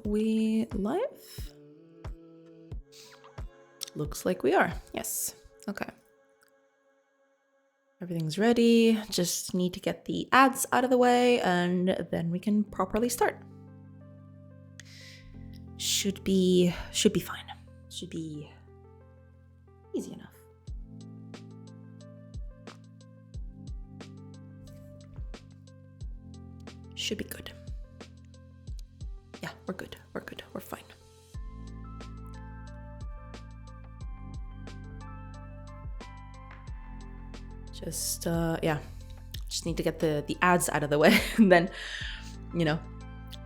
we live? Looks like we are. Yes. Okay. Everything's ready. Just need to get the ads out of the way and then we can properly start. Should be fine. Should be easy enough. Should be good. Yeah, we're good. We're good. We're fine. Just just need to get the ads out of the way and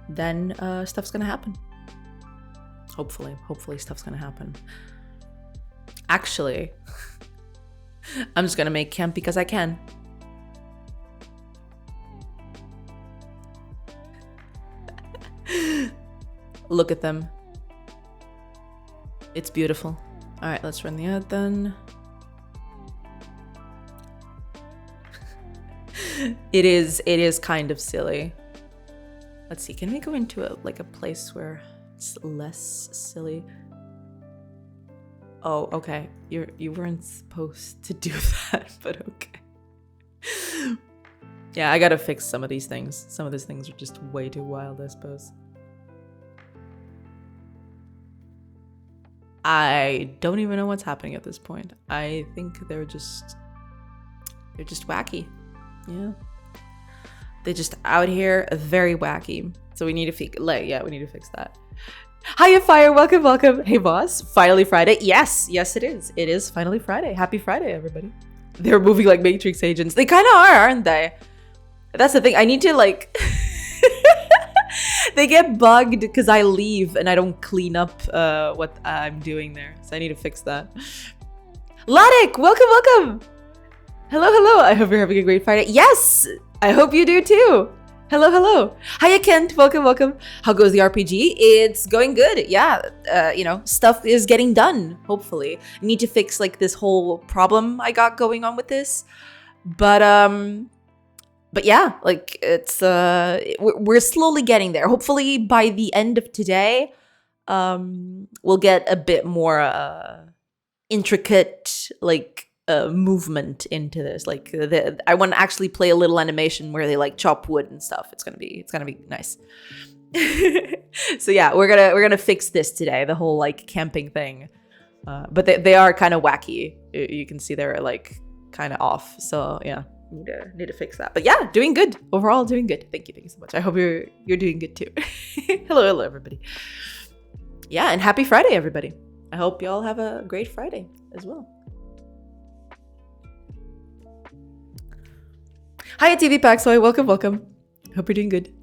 then, stuff's gonna happen. Hopefully stuff's gonna happen. Actually, I'm just gonna make camp because I can. Look at them. It's beautiful. All right, let's run the ad then. It is kind of silly. Let's see, can we go into a place where it's less silly? Oh, okay. You weren't supposed to do that, but okay. Yeah, I gotta fix some of these things. Some of these things are just way too wild, I suppose. I don't even know what's happening at this point. I think they're just wacky. Yeah. They're just out here very wacky. So we need to fix that. Hiya Fire, welcome. Hey boss, finally Friday. Yes, it is. It is finally Friday. Happy Friday, everybody. They're moving like Matrix agents. They kind of are, aren't they? That's the thing. I need to they get bugged because I leave and I don't clean up what I'm doing there. So I need to fix that. Ladik, welcome. Hello. I hope you're having a great Friday. Yes, I hope you do too. Hello. Hiya Kent, welcome. How goes the RPG? It's going good. Yeah, stuff is getting done. Hopefully, I need to fix this whole problem I got going on with this, but yeah, it's we're slowly getting there. Hopefully by the end of today, we'll get a bit more intricate movement into this. I want to actually play a little animation where they chop wood and stuff. It's gonna be nice. So yeah, we're gonna fix this today. The whole camping thing, but they are kind of wacky. You can see they're kind of off. So yeah. Need to fix that. But yeah, doing good. Overall, doing good. Thank you so much. I hope you're doing good too. Hello, everybody. Yeah, and happy Friday, everybody. I hope y'all have a great Friday as well. Hi, TV Paxoy. Welcome. Hope you're doing good.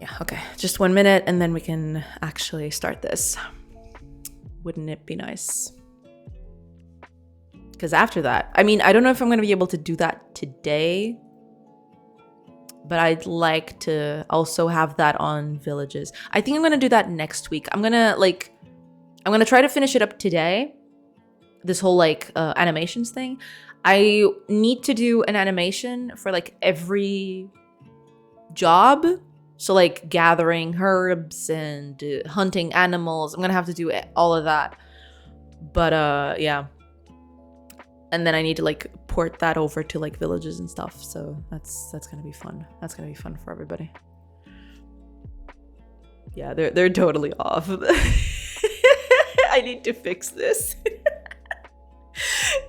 Yeah, okay. Just 1 minute and then we can actually start this. Wouldn't it be nice? Because after that, I don't know if I'm going to be able to do that today, but I'd like to also have that on villages. I think I'm going to do that next week. I'm going to try to finish it up today. This whole animations thing. I need to do an animation for every job. So gathering herbs and hunting animals. I'm going to have to do all of that. But yeah. And then I need to port that over to villages and stuff. So that's gonna be fun. That's gonna be fun for everybody. Yeah, they're totally off. I need to fix this.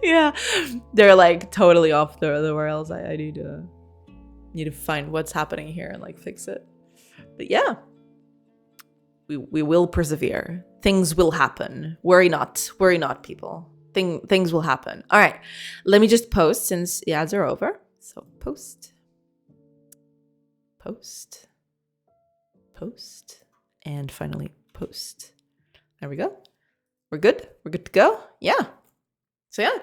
Yeah, they're totally off the rails. I need to find what's happening here and fix it. But yeah, we will persevere. Things will happen. Worry not, people. Things will happen. All right, let me just post since the ads are over. So post, and finally post. There we go. We're good. We're good to go. Yeah. So yeah,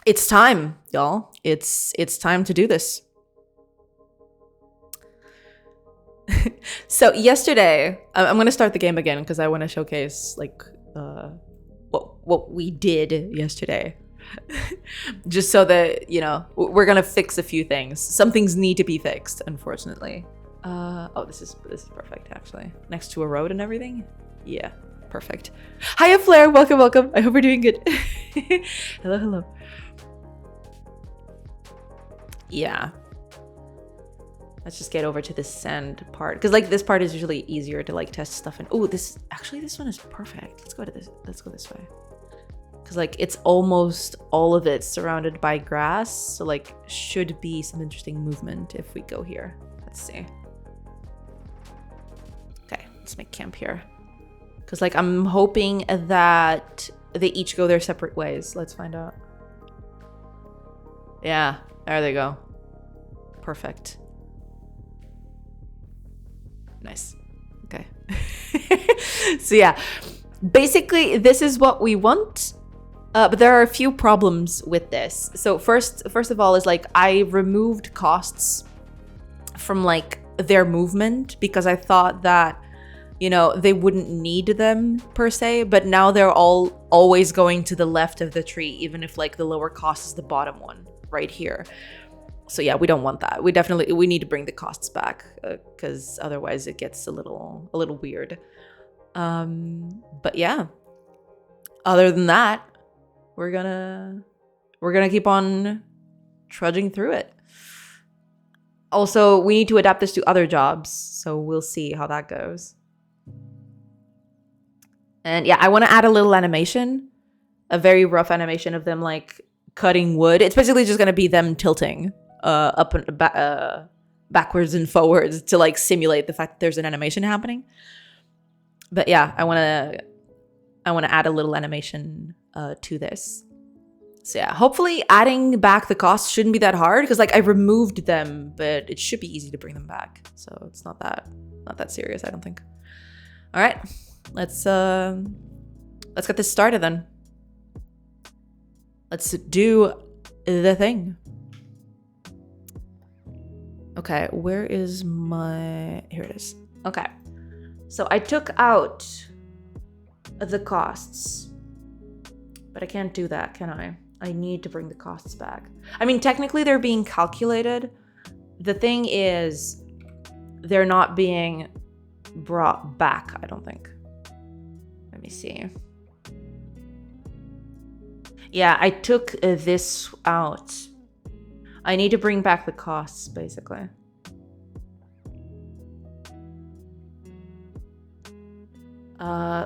it's time, y'all. It's time to do this. So yesterday, I'm gonna start the game again because I want to showcase what we did yesterday. Just so that, we're gonna fix a few things. Some things need to be fixed, unfortunately. Oh, this is perfect actually. Next to a road and everything. Yeah, perfect. Hiya, Flair. Welcome, welcome. I hope we're doing good. Hello, hello. Yeah. Let's just get over to the sand part, because like this part is usually easier to like test stuff in. Oh, this one is perfect. Let's go this way. Because like it's almost all of it surrounded by grass, so like should be some interesting movement if we go here. Let's see. Okay, let's make camp here. Because like I'm hoping that they each go their separate ways. Let's find out. Yeah, there they go. Perfect. Nice. Okay. So yeah, basically this is what we want. But there are a few problems with this. So first of all is like I removed costs from like their movement because I thought that, you know, they wouldn't need them per se, but now they're all always going to the left of the tree, even if like the lower cost is the bottom one right here. So yeah, we don't want that. We need to bring the costs back because otherwise it gets a little weird. But yeah, other than that, we're gonna keep on trudging through it. Also, we need to adapt this to other jobs, so we'll see how that goes. And yeah, I want to add a little animation, a very rough animation of them like cutting wood. It's basically just gonna be them tilting up and backwards and forwards to like simulate the fact that there's an animation happening. But yeah, I want to add a little animation to this. So yeah, hopefully adding back the costs shouldn't be that hard because like I removed them, but it should be easy to bring them back. So it's not that serious, I don't think. All right, let's get this started then. Let's do the thing. Okay, where is my... Here it is. Okay, so I took out the costs, but I can't do that, can I? I need to bring the costs back. I mean, technically they're being calculated. The thing is, they're not being brought back, I don't think. Let me see. Yeah, I took this out. I need to bring back the costs, basically.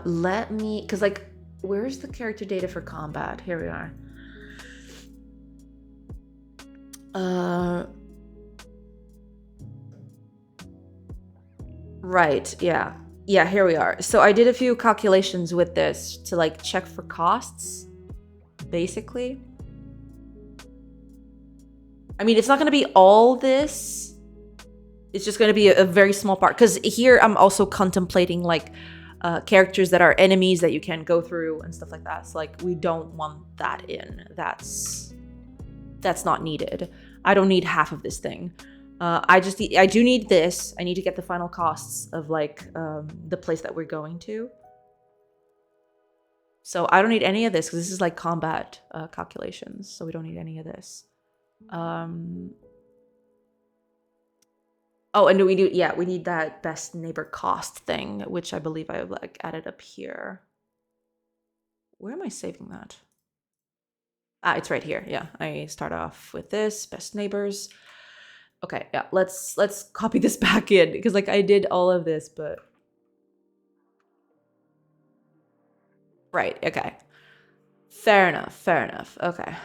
Let me, because like, where's the character data for combat? Here we are. Right, yeah. Yeah, here we are. So I did a few calculations with this to like check for costs, basically. I mean, it's not going to be all this. It's just going to be a very small part. Because here I'm also contemplating like characters that are enemies that you can go through and stuff like that. So like we don't want that in. That's not needed. I don't need half of this thing. I do need this. I need to get the final costs of like the place that we're going to. So I don't need any of this because this is like combat calculations. So we don't need any of this. Oh, and we need that best neighbor cost thing, which I believe I like added up here. Where am I saving that? Ah, it's right here. Yeah, I start off with this best neighbors. Okay, yeah, let's copy this back in because like I did all of this, but right, okay. Fair enough. Okay.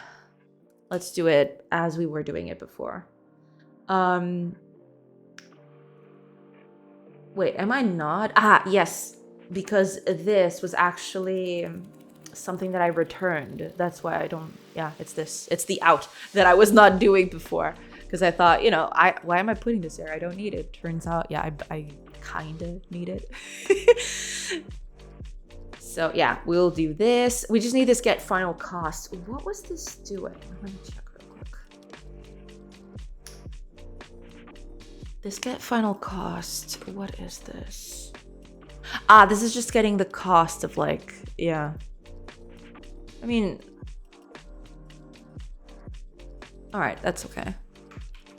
Let's do it as we were doing it before. Wait, am I not? Ah, yes, because this was actually something that I returned. That's why I don't, yeah, it's this. It's the out that I was not doing before. Because I thought, you know, why am I putting this there? I don't need it. Turns out, yeah, I kind of need it. So yeah, we'll do this. We just need this get final cost. What was this doing? Let me check real quick. This get final cost. What is this? Ah, this is just getting the cost of like, yeah. I mean, all right, that's okay.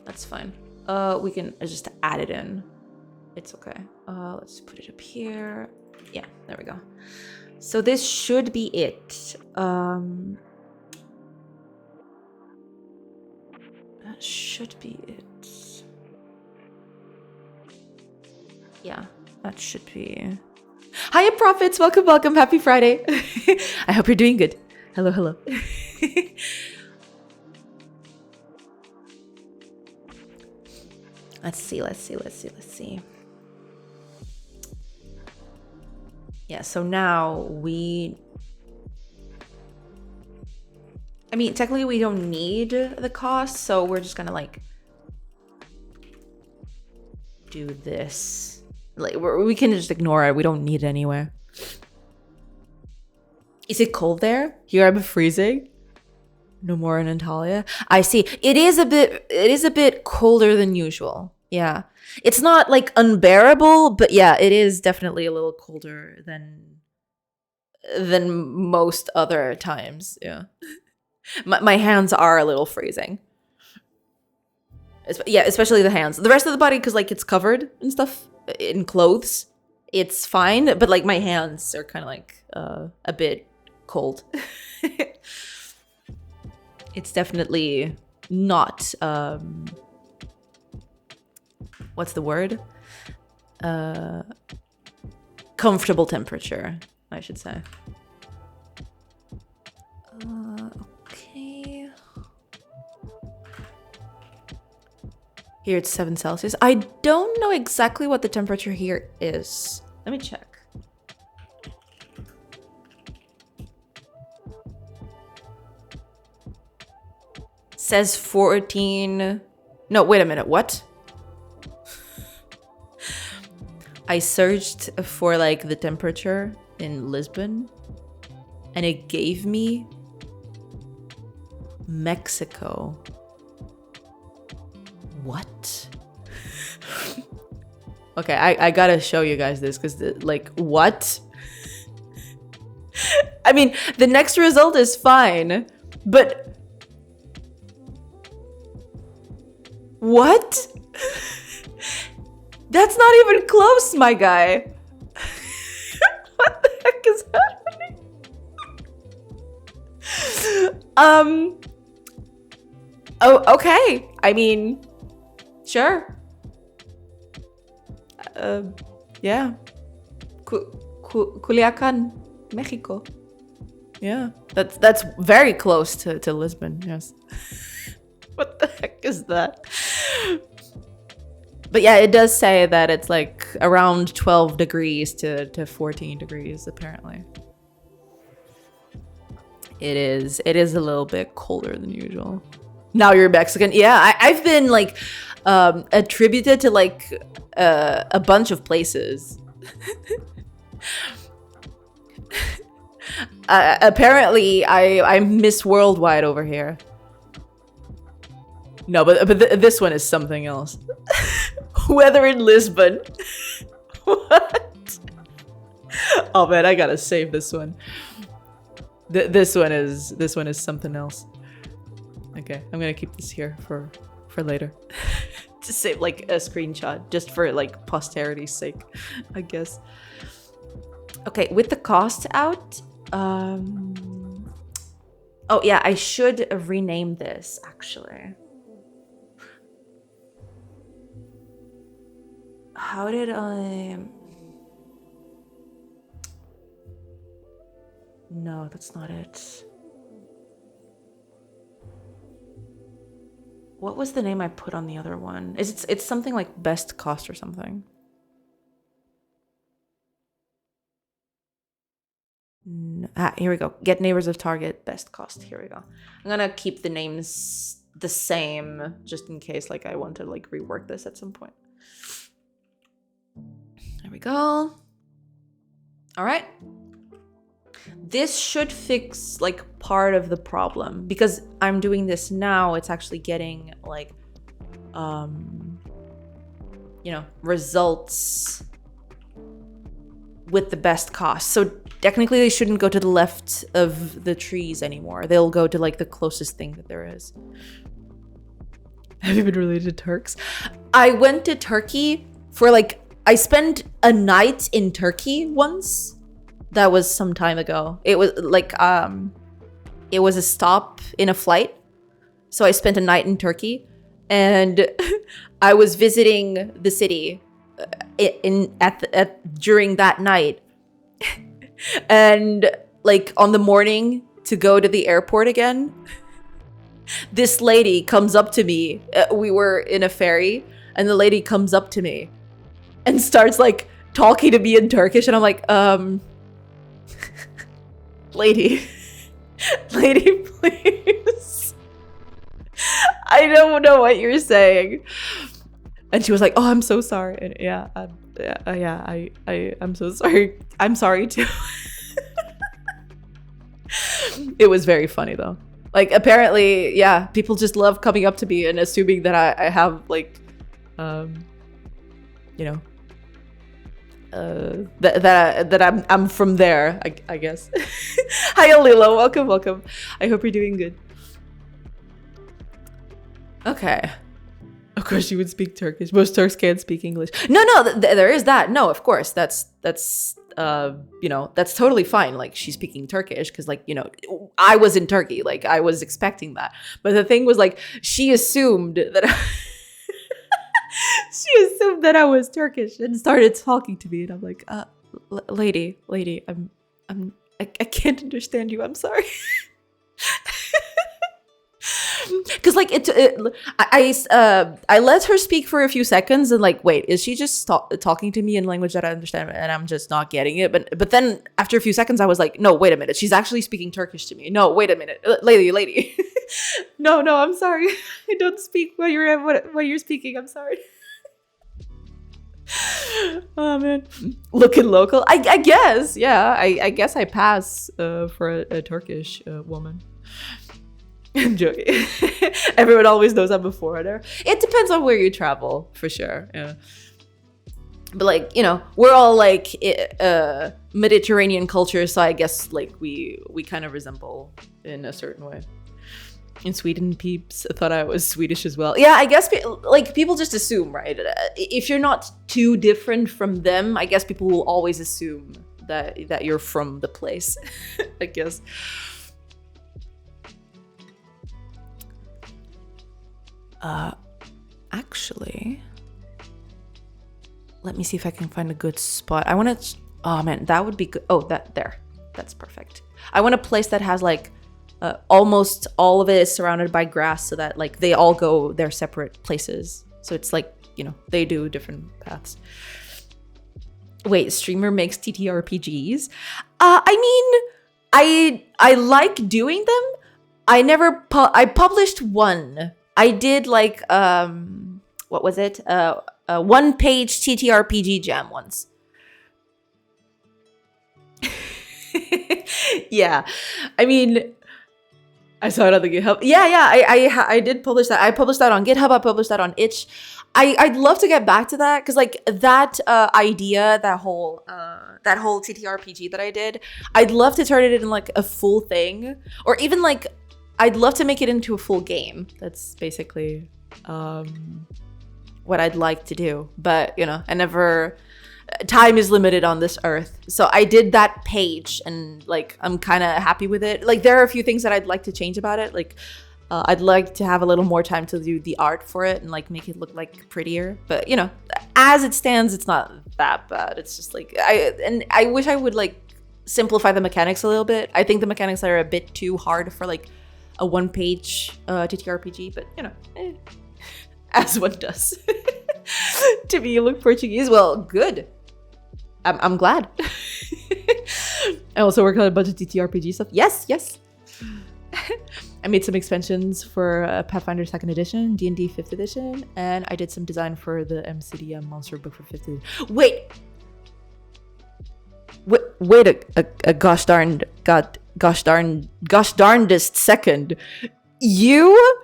That's fine. We can just add it in. It's okay. Let's put it up here. Yeah, there we go. So this should be it. That should be it. Yeah, that should be. Hiya, Profits. Welcome, welcome. Happy Friday. I hope you're doing good. Hello, hello. Let's see. Yeah, so now I mean, technically we don't need the cost, so we're just gonna like do this. Like we can just ignore it. We don't need it anywhere. Is it cold there? Here I'm freezing. No more in Antalya. I see. It is a bit colder than usual. Yeah. It's not like unbearable, but yeah, it is definitely a little colder than most other times. Yeah. My hands are a little freezing. Yeah, especially the hands. The rest of the body, because like it's covered and stuff in clothes, it's fine. But like my hands are kind of like a bit cold. It's definitely not what's the word? Comfortable temperature, I should say. Okay. Here it's 7 Celsius. I don't know exactly what the temperature here is. Let me check. Says 14. No, wait a minute. What? I searched for like the temperature in Lisbon and it gave me Mexico. What? Okay, I gotta show you guys this because like what? I mean, the next result is fine, but what? That's not even close, my guy. What the heck is happening? Oh, okay. I mean, sure. Yeah. Culiacan, Mexico. Yeah. That's very close to Lisbon, yes. What the heck is that? But yeah, it does say that it's like around 12 degrees to 14 degrees, apparently. It is a little bit colder than usual. Now you're Mexican. Yeah, I've been like attributed to like a bunch of places. Apparently, I'm Miss Worldwide over here. No, but this one is something else. Weather in Lisbon. What? Oh man, I gotta save this one. This one is something else. Okay, I'm gonna keep this here for later. To save like a screenshot, just for like posterity's sake, I guess. Okay, with the cost out. Oh yeah, I should rename this actually. How did I... No, that's not it. What was the name I put on the other one? It's something like best cost or something. Here we go. Get neighbors of target, best cost. Here we go. I'm gonna keep the names the same just in case like I want to like rework this at some point. There we go. All right. This should fix like part of the problem because I'm doing this now. It's actually getting like, you know, results with the best cost. So technically they shouldn't go to the left of the trees anymore. They'll go to like the closest thing that there is. Have you been related to Turks? I went to Turkey for like I spent a night in Turkey once. That was some time ago. It was like it was a stop in a flight. So I spent a night in Turkey, and I was visiting the city during that night. And like on the morning to go to the airport again, this lady comes up to me. We were in a ferry, and the lady comes up to me and starts like talking to me in Turkish, and I'm like, lady, please. I don't know what you're saying. And she was like, oh, I'm so sorry. And I'm so sorry. I'm sorry too. It was very funny though. Like apparently, yeah, people just love coming up to me and assuming that I have like, you know, that I'm from there, I guess. Hi Alilo, welcome. I hope you're doing good. Okay. Of course you would speak Turkish. Most Turks can't speak English. No, there is that. No, of course. That's you know, that's totally fine. Like she's speaking Turkish because like, you know, I was in Turkey. Like I was expecting that. But the thing was like, she assumed that I was Turkish and started talking to me. And I'm like, lady, I can't understand you. I'm sorry. Because like I let her speak for a few seconds and like, wait, is she just talking to me in language that I understand and I'm just not getting it? But then after a few seconds, I was like, no, wait a minute, she's actually speaking Turkish to me. No, wait a minute, lady. no, I'm sorry. I don't speak what you're speaking. I'm sorry. Oh man, looking local. I guess, yeah. I guess I pass for a Turkish woman. I'm joking. Everyone always knows I'm a foreigner. It depends on where you travel, for sure. Yeah. But like, you know, we're all like Mediterranean culture, so I guess like we kind of resemble in a certain way. In Sweden, peeps thought I was Swedish as well. Yeah, I guess like people just assume, right? If you're not too different from them, I guess people will always assume that you're from the place. I guess. Actually, let me see if I can find a good spot. I want to, oh man, that would be good. Oh, that's perfect. I want a place that has like, almost all of it is surrounded by grass so that like they all go their separate places. So it's like, you know, they do different paths. Wait, streamer makes TTRPGs? I mean, I like doing them. I published one. I did like, what was it? A one-page TTRPG jam once. Yeah. I mean, I saw it on the GitHub. Yeah. I did publish that. I published that on GitHub. I published that on itch. I'd love to get back to that because like that idea, that whole TTRPG that I did, I'd love to turn it into like a full thing, or even like I'd love to make it into a full game. That's basically what I'd like to do. But, you know, time is limited on this earth. So I did that page and like, I'm kind of happy with it. Like there are a few things that I'd like to change about it. Like I'd like to have a little more time to do the art for it and like make it look like prettier. But, you know, as it stands, it's not that bad. It's just like, I wish I would like simplify the mechanics a little bit. I think the mechanics are a bit too hard for like a one-page TTRPG, but you know, as one does. To me, you look Portuguese. Well, good. I'm glad. I also work on a bunch of TTRPG stuff. Yes. I made some expansions for Pathfinder 2nd edition, D&D 5th edition, and I did some design for the MCDM monster book for 5th edition. Wait a gosh darndest second. You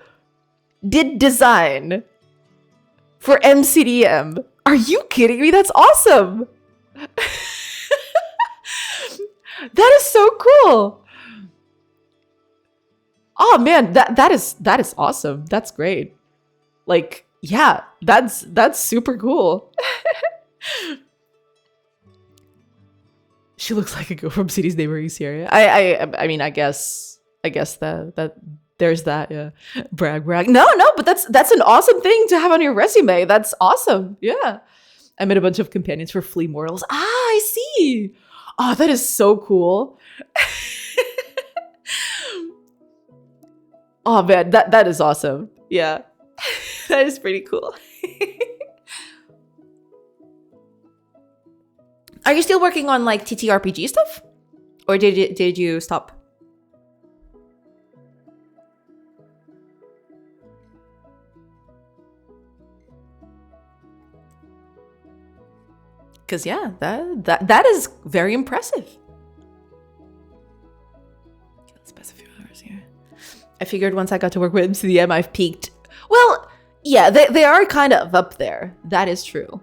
did design for MCDM. Are you kidding me? That's awesome. That is so cool. Oh man, that is awesome. That's great. Like, yeah, that's super cool. She looks like a girl from City's Neighboring Syria. I mean, I guess that there's that. Yeah, brag. No, but that's an awesome thing to have on your resume. That's awesome. Yeah, I met a bunch of companions for flea mortals. Ah, I see. Oh, that is so cool. Oh man, that is awesome. Yeah, that is pretty cool. Are you still working on like TTRPG stuff, or did you stop? Because yeah, that is very impressive. Okay, let's pass a few hours here. I figured once I got to work with MCDM, I've peaked. Well, yeah, they are kind of up there. That is true.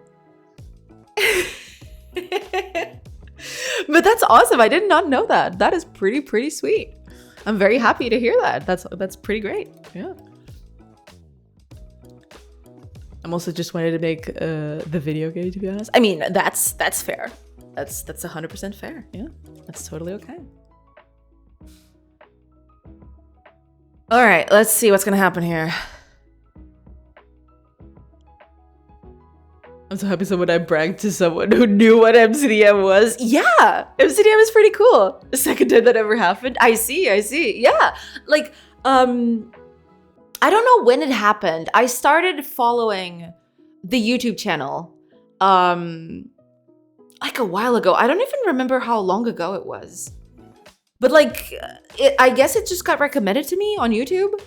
But that's awesome. I did not know that. That is pretty sweet. I'm very happy to hear that. That's pretty great. Yeah. I'm also just wanted to make the video game, to be honest. I mean, that's fair. That's 100% fair. Yeah, that's totally okay. All right, let's see what's gonna happen here. I'm so happy I bragged to someone who knew what MCDM was. Yeah, MCDM is pretty cool. The second time that ever happened. I see. Yeah, like, I don't know when it happened. I started following the YouTube channel, like a while ago. I don't even remember how long ago it was. But like, I guess it just got recommended to me on YouTube.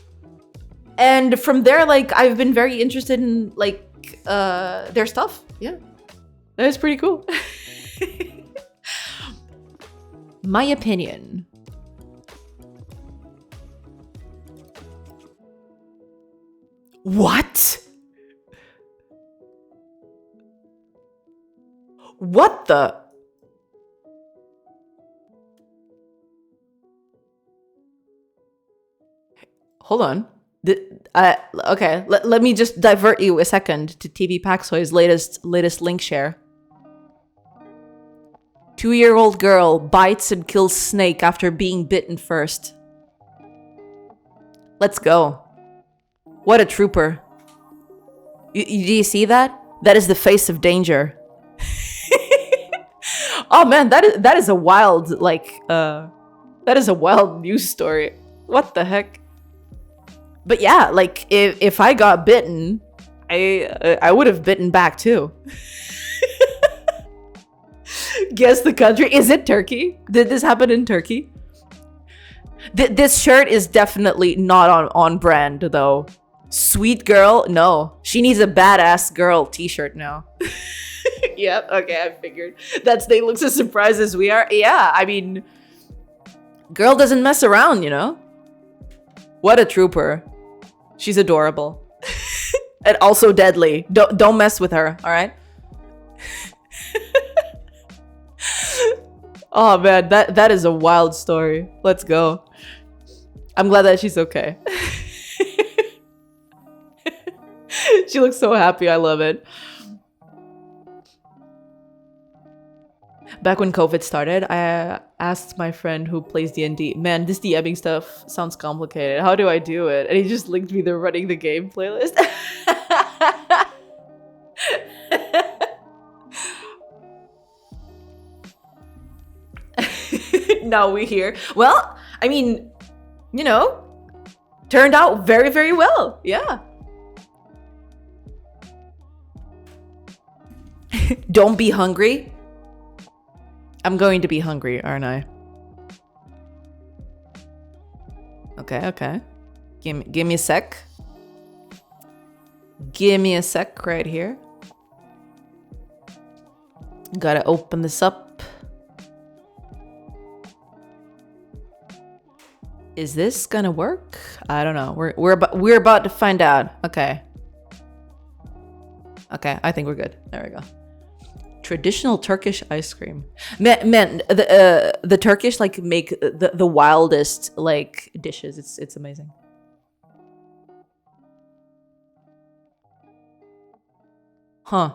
And from there, like, I've been very interested in, like, their stuff. Yeah, that is pretty cool. My opinion. What? What the? Hold on. Okay, let me just divert you a second to TV Paxoy's latest link share. 2-year-old girl bites and kills snake after being bitten first. Let's go. What a trooper. Do you see that? That is the face of danger. Oh man, that is a wild, like, that is a wild news story. What the heck? But yeah, like, if I got bitten, I would have bitten back too. Guess the country. Is it Turkey? Did this happen in Turkey? This shirt is definitely not on brand though. Sweet girl? No. She needs a badass girl t-shirt now. Yep, okay, I figured. They look as surprised as we are. Yeah, I mean, girl doesn't mess around, you know? What a trooper. She's adorable. And also deadly. Don't mess with her, all right? Oh man, that is a wild story. Let's go. I'm glad that she's okay. She looks so happy. I love it. Back when COVID started, I asked my friend who plays D&D, man, this DMing stuff sounds complicated. How do I do it? And he just linked me the Running the Game playlist. Now we hear. Well, I mean, you know, turned out very well. Yeah. Don't be hungry. I'm going to be hungry, aren't I? Okay. Give me a sec. Give me a sec right here. Gotta open this up. Is this gonna work? I don't know. We're about to find out. Okay, I think we're good. There we go. Traditional Turkish ice cream. Man, the Turkish like make the wildest like dishes. It's amazing. Huh.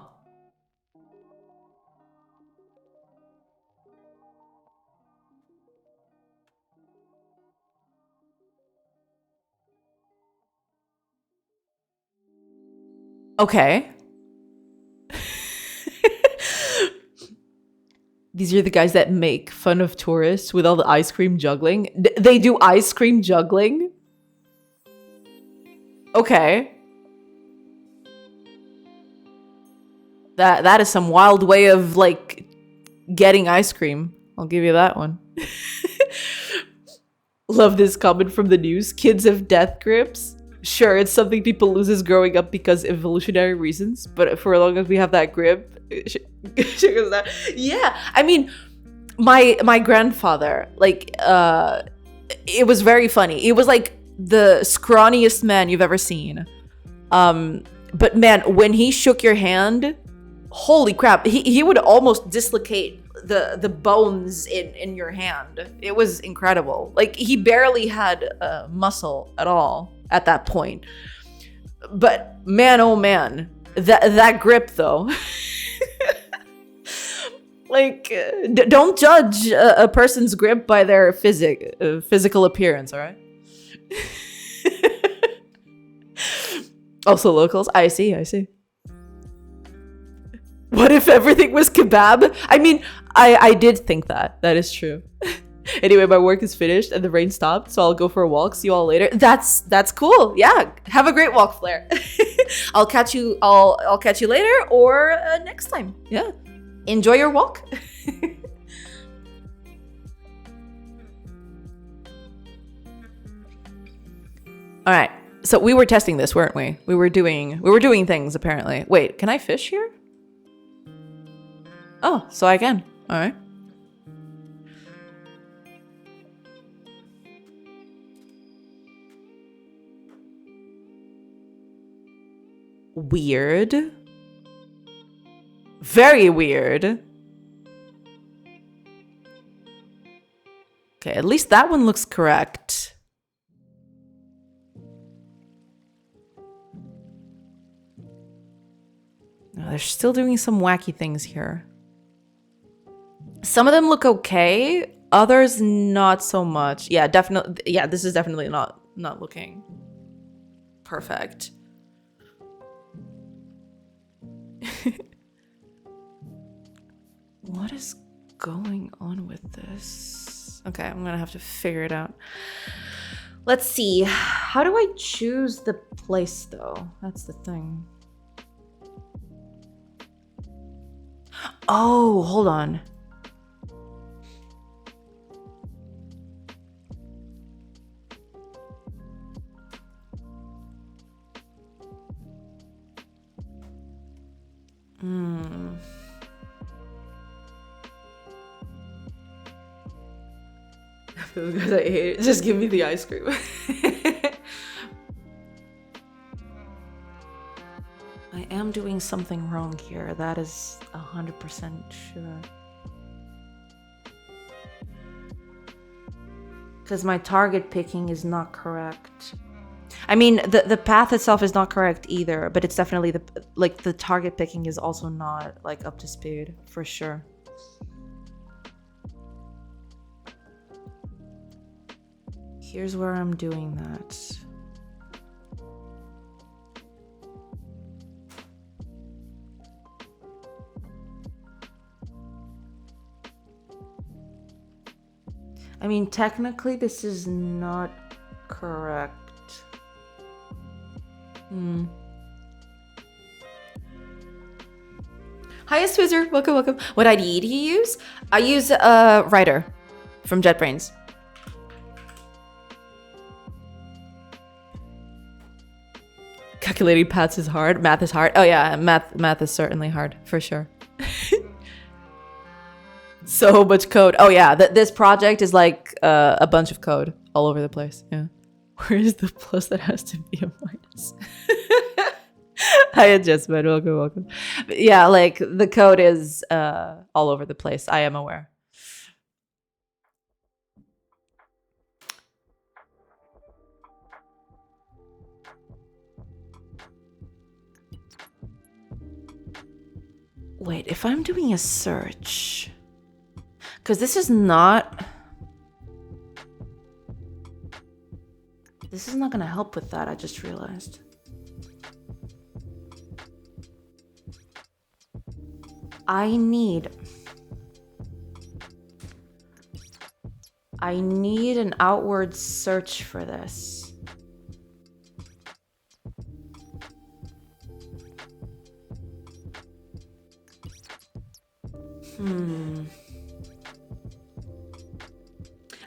Okay. These are the guys that make fun of tourists with all the ice cream juggling. They do ice cream juggling? Okay. That is some wild way of, like, getting ice cream. I'll give you that one. Love this comment from the news. Kids have death grips. Sure, it's something people loses growing up because evolutionary reasons, but for as long as we have that grip, yeah. I mean, my grandfather, like, it was very funny. It was like the scrawniest man you've ever seen. But man, when he shook your hand, holy crap, he would almost dislocate the bones in your hand. It was incredible. Like, he barely had muscle at all at that point. But man, oh man, that grip though. Like, don't judge a person's grip by their physical appearance, all right? Also locals. I see. What if everything was kebab? I mean, I did think that. That is true. Anyway, my work is finished and the rain stopped, so I'll go for a walk. See you all later. That's cool. Yeah, have a great walk, Flair. I'll catch you later or next time. Yeah, enjoy your walk. All right. So we were testing this, weren't we? We were doing things apparently. Wait, can I fish here? Oh, so I can. All right. Weird. Very weird. Okay, at least that one looks correct. No, they're still doing some wacky things here. Some of them look okay, others not so much. Yeah, definitely. Yeah, this is definitely not looking perfect. What is going on with this? Okay, I'm gonna have to figure it out. Let's see. How do I choose the place though? That's the thing. Oh, hold on. Those guys I hate. Just give me the ice cream. I am doing something wrong here. That is 100% sure. Because my target picking is not correct. I mean, the path itself is not correct either, but it's definitely the target picking is also not like up to speed for sure. Here's where I'm doing that. I mean, technically this is not correct. Hi, Swizzer. Welcome. What IDE do you use? I use Ryder from JetBrains. Calculating paths is hard. Math is hard. Oh yeah, math is certainly hard for sure. So much code. Oh yeah, this project is like a bunch of code all over the place. Yeah. Where is the plus that has to be a minus? Hi, adjustment. Welcome. But yeah, like the code is all over the place. I am aware. Wait, if I'm doing a search, because this is not gonna help with that, I just realized. I need an outward search for this.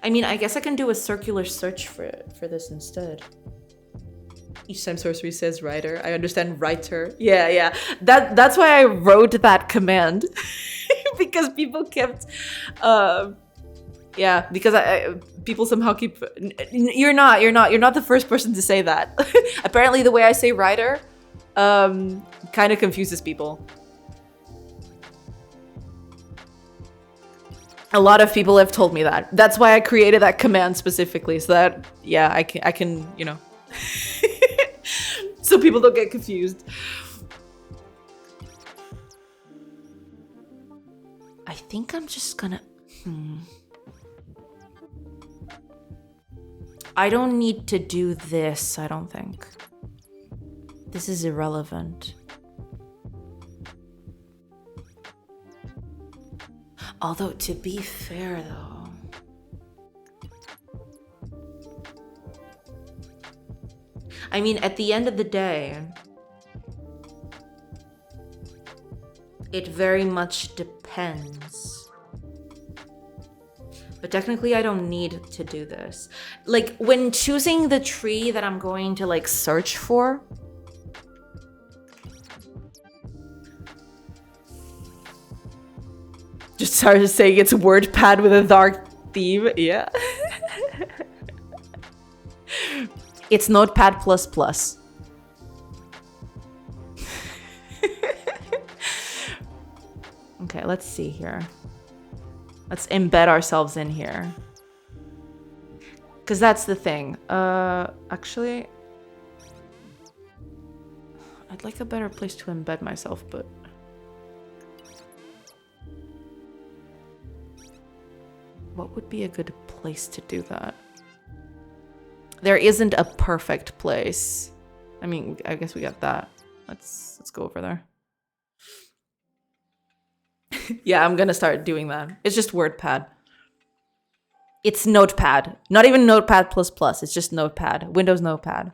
I mean, I guess I can do a circular search for this instead. Each time sorcery says writer, I understand writer. Yeah. That's why I wrote that command. Because people kept because people somehow keep you're not the first person to say that. Apparently the way I say writer kind of confuses people. A lot of people have told me that. That's why I created that command specifically, so that I can, you know, so people don't get confused. I think I'm just gonna I don't need to do this, I don't think. This is irrelevant. Although, to be fair, though, I mean, at the end of the day, it very much depends. But technically, I don't need to do this. Like, when choosing the tree that I'm going to, like, search for, just started saying it's WordPad with a dark theme. Yeah. It's Notepad++. Okay, let's see here. Let's embed ourselves in here. Because that's the thing. Actually, I'd like a better place to embed myself, but what would be a good place to do that? There isn't a perfect place. I mean, I guess we got that. Let's go over there. Yeah, I'm gonna start doing that. It's just WordPad. It's Notepad. Not even Notepad++. It's just Notepad. Windows Notepad.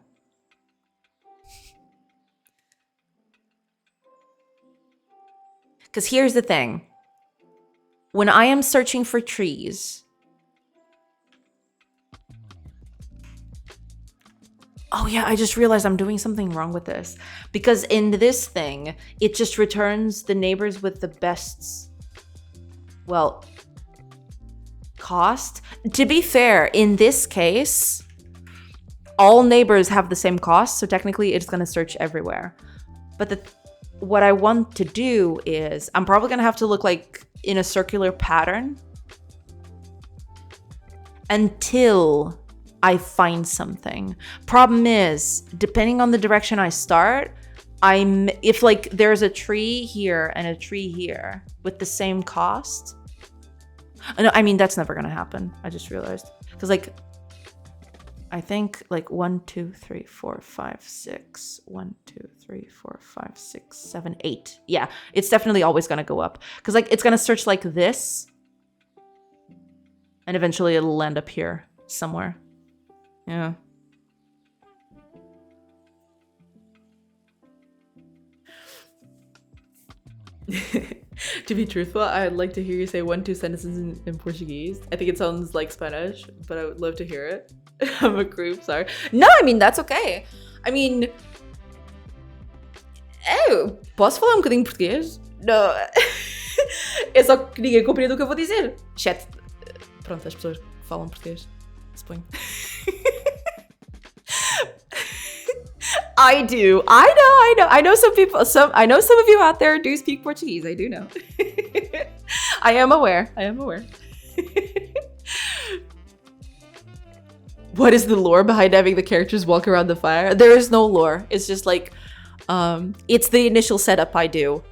Because here's the thing. When I am searching for trees, oh yeah, I just realized I'm doing something wrong with this. Because in this thing, it just returns the neighbors with the best, well, cost. To be fair, in this case, all neighbors have the same cost, so technically it's gonna search everywhere. But what I want to do is, I'm probably gonna have to look like in a circular pattern until I find something. Problem is, depending on the direction I start, if like there's a tree here and a tree here with the same cost. No, I mean, that's never gonna happen. I just realized. Because like, I think like 1, 2, 3, 4, 5, 6. 1, 2, 3, 4, 5, 6, 7, 8. Yeah, it's definitely always gonna go up. Because like it's gonna search like this. And eventually it'll end up here somewhere. Yeah. To be truthful, I'd like to hear you say 1, 2 sentences in Portuguese. I think it sounds like Spanish, but I would love to hear it. I'm a group, sorry. No, I mean, that's okay. I mean... posso falar bocadinho português? Não. É só que ninguém compreende o que eu vou dizer. Chat. Pronto, as pessoas que falam português, suponho. I do. I know. I know some people. I know some of you out there do speak Portuguese. I do know. I am aware. What is the lore behind having the characters walk around the fire? There is no lore. It's just like, it's the initial setup I do.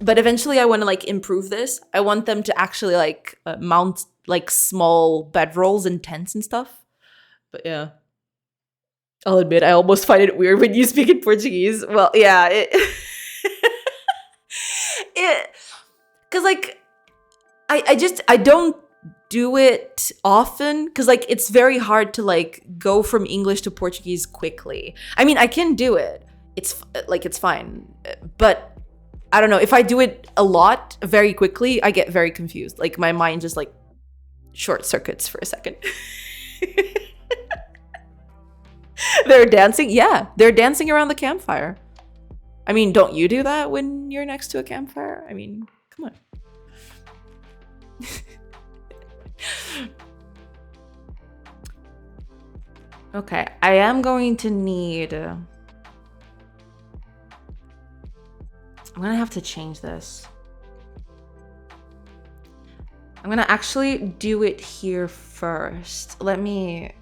But eventually I want to like improve this. I want them to actually like mount like small bedrolls and tents and stuff. But yeah. I'll admit, I almost find it weird when you speak in Portuguese. Well, yeah. Cause like I don't do it often because like it's very hard to like go from English to Portuguese quickly. I mean, I can do it. It's fine. But I don't know, if I do it a lot very quickly, I get very confused. Like my mind just like short circuits for a second. They're dancing. Yeah, they're dancing around the campfire. I mean, don't you do that when you're next to a campfire? I mean, come on. Okay, I am going to need... I'm gonna have to change this. I'm gonna actually do it here first. Let me...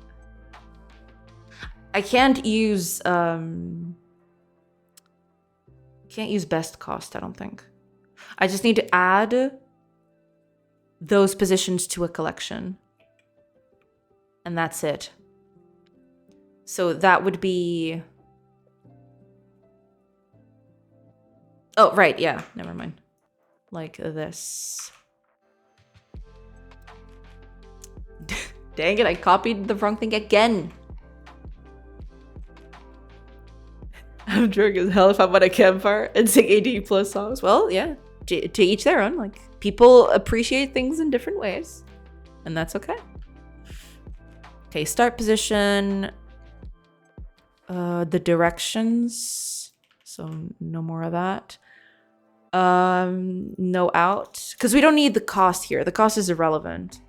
I can't use best cost, I don't think. I just need to add those positions to a collection. And that's it. So that would be... Oh, right, yeah, never mind. Like this. Dang it, I copied the wrong thing again. I'm drunk as hell if I'm at a campfire and sing AD plus songs. Well, yeah, to each their own. Like, people appreciate things in different ways, and that's okay. Okay, start position. The directions. So no more of that. No out, because we don't need the cost here. The cost is irrelevant.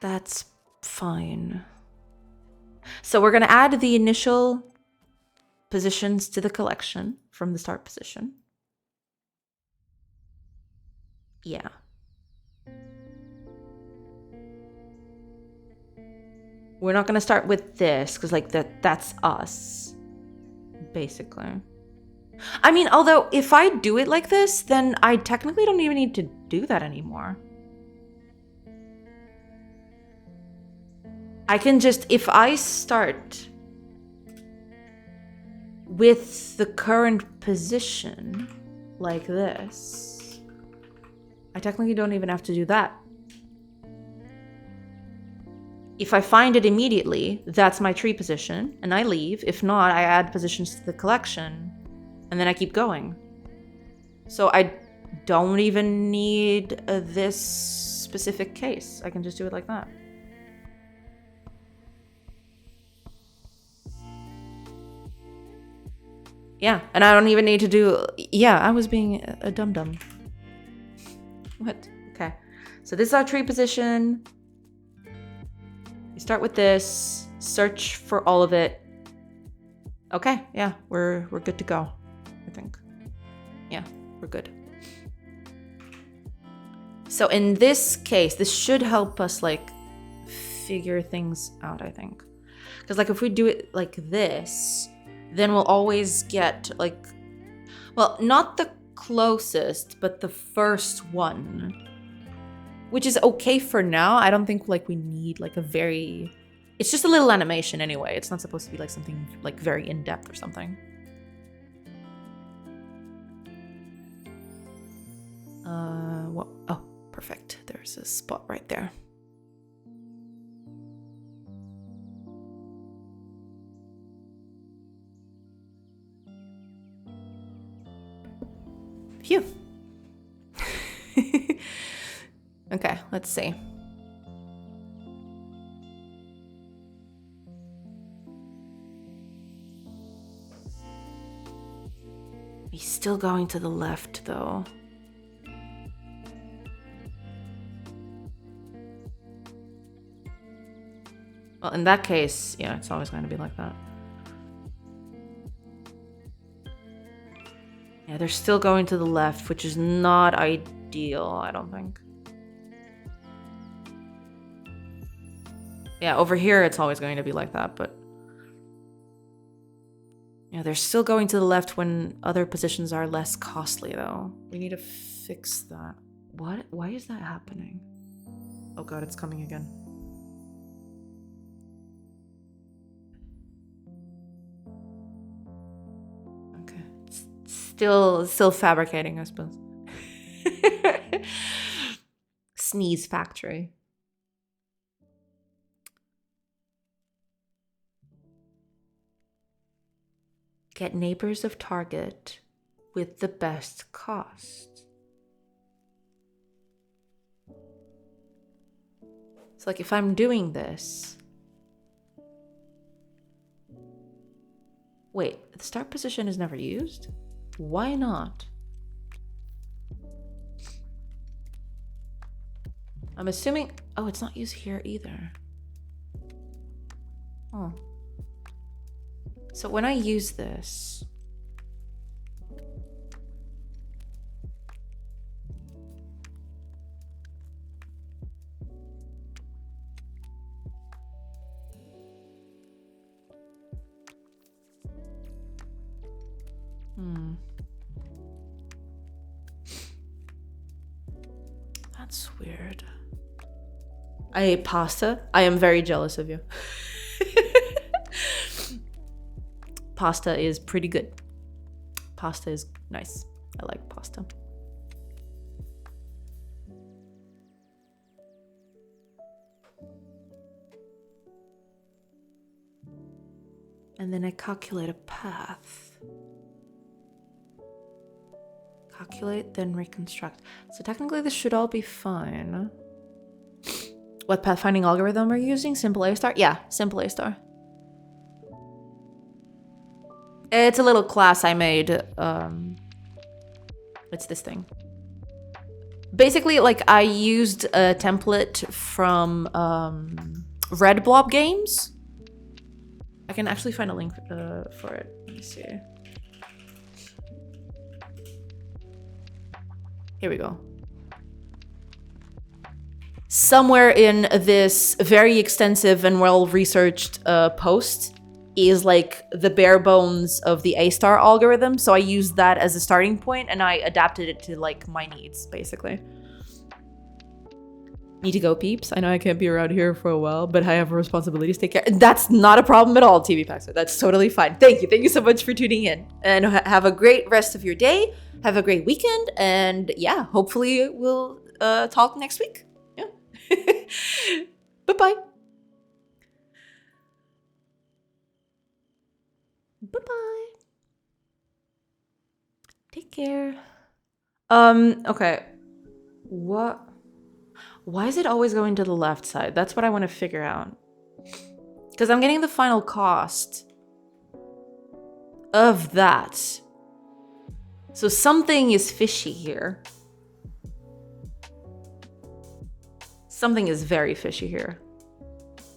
That's fine. So we're gonna add the initial positions to the collection from the start position. Yeah. We're not gonna start with this because like that's us, basically. I mean, although if I do it like this, then I technically don't even need to do that anymore. I can just, if I start with the current position like this, I technically don't even have to do that. If I find it immediately, that's my tree position, and I leave. If not, I add positions to the collection, and then I keep going. So I don't even need this specific case. I can just do it like that. Yeah, and I don't even need to do... Yeah, I was being a dum-dum. What? Okay. So this is our tree position. We start with this. Search for all of it. Okay, yeah, we're good to go, I think. Yeah, we're good. So in this case, this should help us, like, figure things out, I think. Because, like, if we do it like this... then we'll always get, like, well, not the closest, but the first one. Which is okay for now. I don't think, like, we need, like, a very... It's just a little animation anyway. It's not supposed to be, like, something, like, very in-depth or something. Well, oh, perfect. There's a spot right there. Phew. Okay, let's see. He's still going to the left, though. Well, in that case, yeah, it's always going to be like that. Yeah, they're still going to the left, which is not ideal, I don't think. Yeah, over here it's always going to be like that, but... Yeah, they're still going to the left when other positions are less costly, though. We need to fix that. What? Why is that happening? Oh god, it's coming again. Still fabricating, I suppose. Sneeze factory. Get neighbors of target with the best cost. So like if I'm doing this, wait, the start position is never used? Why not? I'm assuming, oh, it's not used here either. Oh. So when I use this, that's weird. I ate pasta. I am very jealous of you. Pasta is pretty good. Pasta is nice. I like pasta. And then I calculate a path. Calculate, then reconstruct. So technically this should all be fine. What pathfinding algorithm are you using? Simple A star? Yeah, simple A star. It's a little class I made. It's this thing. Basically, like I used a template from Red Blob Games. I can actually find a link for it. Let me see. Here we go. Somewhere in this very extensive and well-researched post is like the bare bones of the A-star algorithm. So I used that as a starting point and I adapted it to like my needs, basically. Need to go, peeps. I know I can't be around here for a while, but I have a responsibility to take care. That's not a problem at all, TV Paxer. That's totally fine. Thank you. Thank you so much for tuning in. And have a great rest of your day. Have a great weekend. And yeah, hopefully we'll talk next week. Yeah. Bye-bye. Bye-bye. Take care. Okay. What? Why is it always going to the left side? That's what I want to figure out. Because I'm getting the final cost of that. So something is fishy here. Something is very fishy here.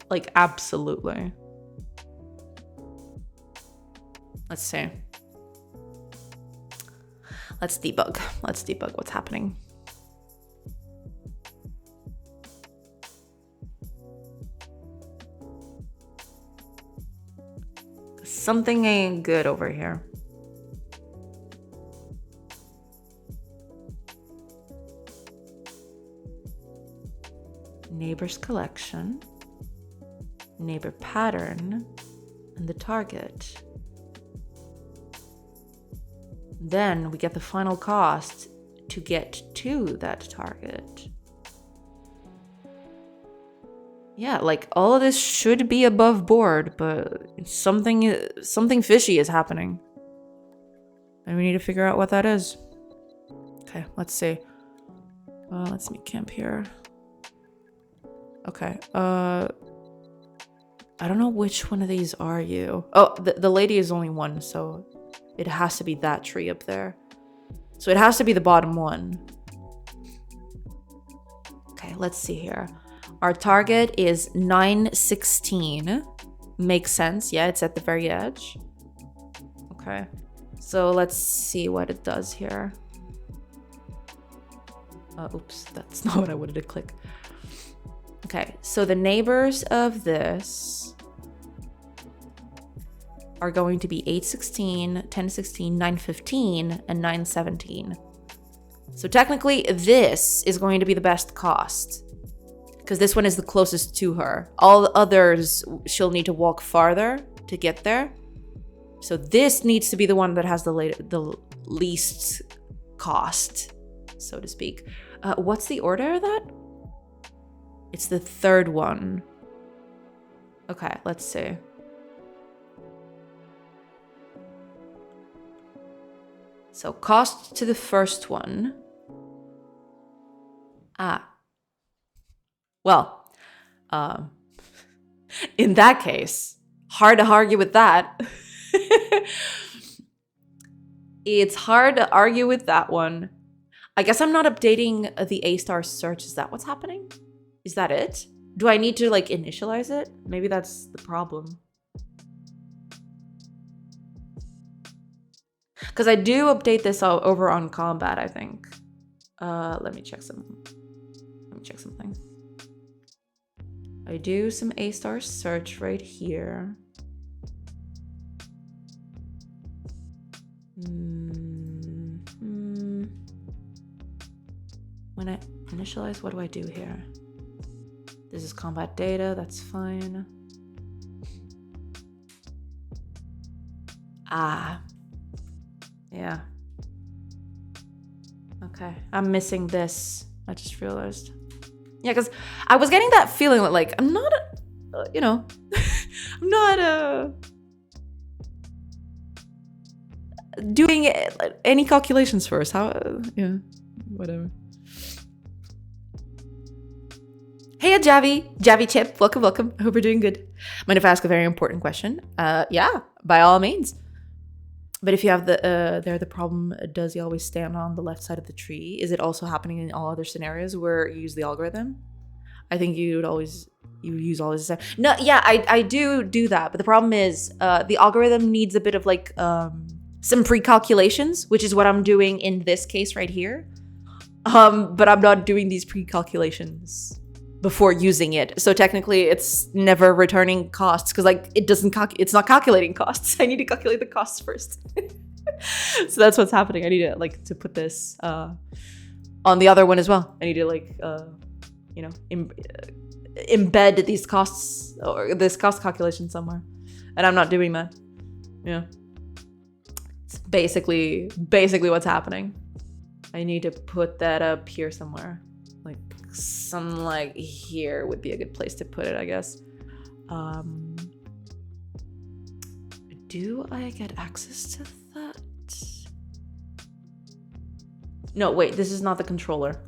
Like, absolutely. Let's see. Let's debug. Let's debug what's happening. Something ain't good over here. Neighbor's collection, neighbor pattern, and the target. Then we get the final cost to get to that target. Yeah, like all of this should be above board, but something fishy is happening. And we need to figure out what that is. Okay, let's see. Let's make camp here. Okay, I don't know which one of these are you. Oh, the lady is only one, so it has to be that tree up there. So it has to be the bottom one. Okay, let's see here. Our target is 916. Makes sense. Yeah, it's at the very edge. Okay. So let's see what it does here. Oops, that's not what I wanted to click. Okay, so the neighbors of this are going to be 816, 1016, 915, and 917. So technically, this is going to be the best cost, because this one is the closest to her. All the others, she'll need to walk farther to get there. So this needs to be the one that has the least cost, so to speak. What's the order of that? It's the third one. Okay, let's see. So cost to the first one. Well, in that case, hard to argue with that. It's hard to argue with that one. I guess I'm not updating the A-star search. Is that what's happening? Is that it? Do I need to like initialize it? Maybe that's the problem. Because I do update this over on combat, I think. Let me check something. I do some A-star search right here. When I initialize, what do I do here? This is combat data, that's fine. Yeah. Okay, I'm missing this. I just realized. Yeah, because I was getting that feeling that like, I'm not, I'm not doing any calculations first. How, yeah, whatever. Hey, Javi Chip, welcome. I hope you're doing good. Mind if I ask a very important question? Yeah, by all means. But if you have the problem, does he always stand on the left side of the tree? Is it also happening in all other scenarios where you use the algorithm? I think you use all this. No, yeah, I do that. But the problem is the algorithm needs a bit of like some pre-calculations, which is what I'm doing in this case right here. But I'm not doing these pre-calculations before using it. So technically it's never returning costs because like it's not calculating costs. I need to calculate the costs first. So that's what's happening. I need to like to put this on the other one as well. I need to like embed these costs or this cost calculation somewhere. And I'm not doing that. Yeah. It's basically what's happening. I need to put that up here somewhere. Some like here would be a good place to put it, I guess. Do I get access to that? No, wait, this is not the controller.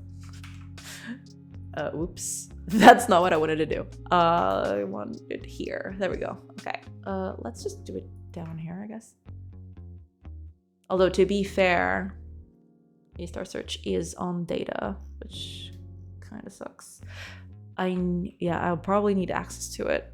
Oops. That's not what I wanted to do. I want it here. There we go. Okay. Let's just do it down here, I guess. Although to be fair, A-star search is on data, which kind of sucks. I'll probably need access to it.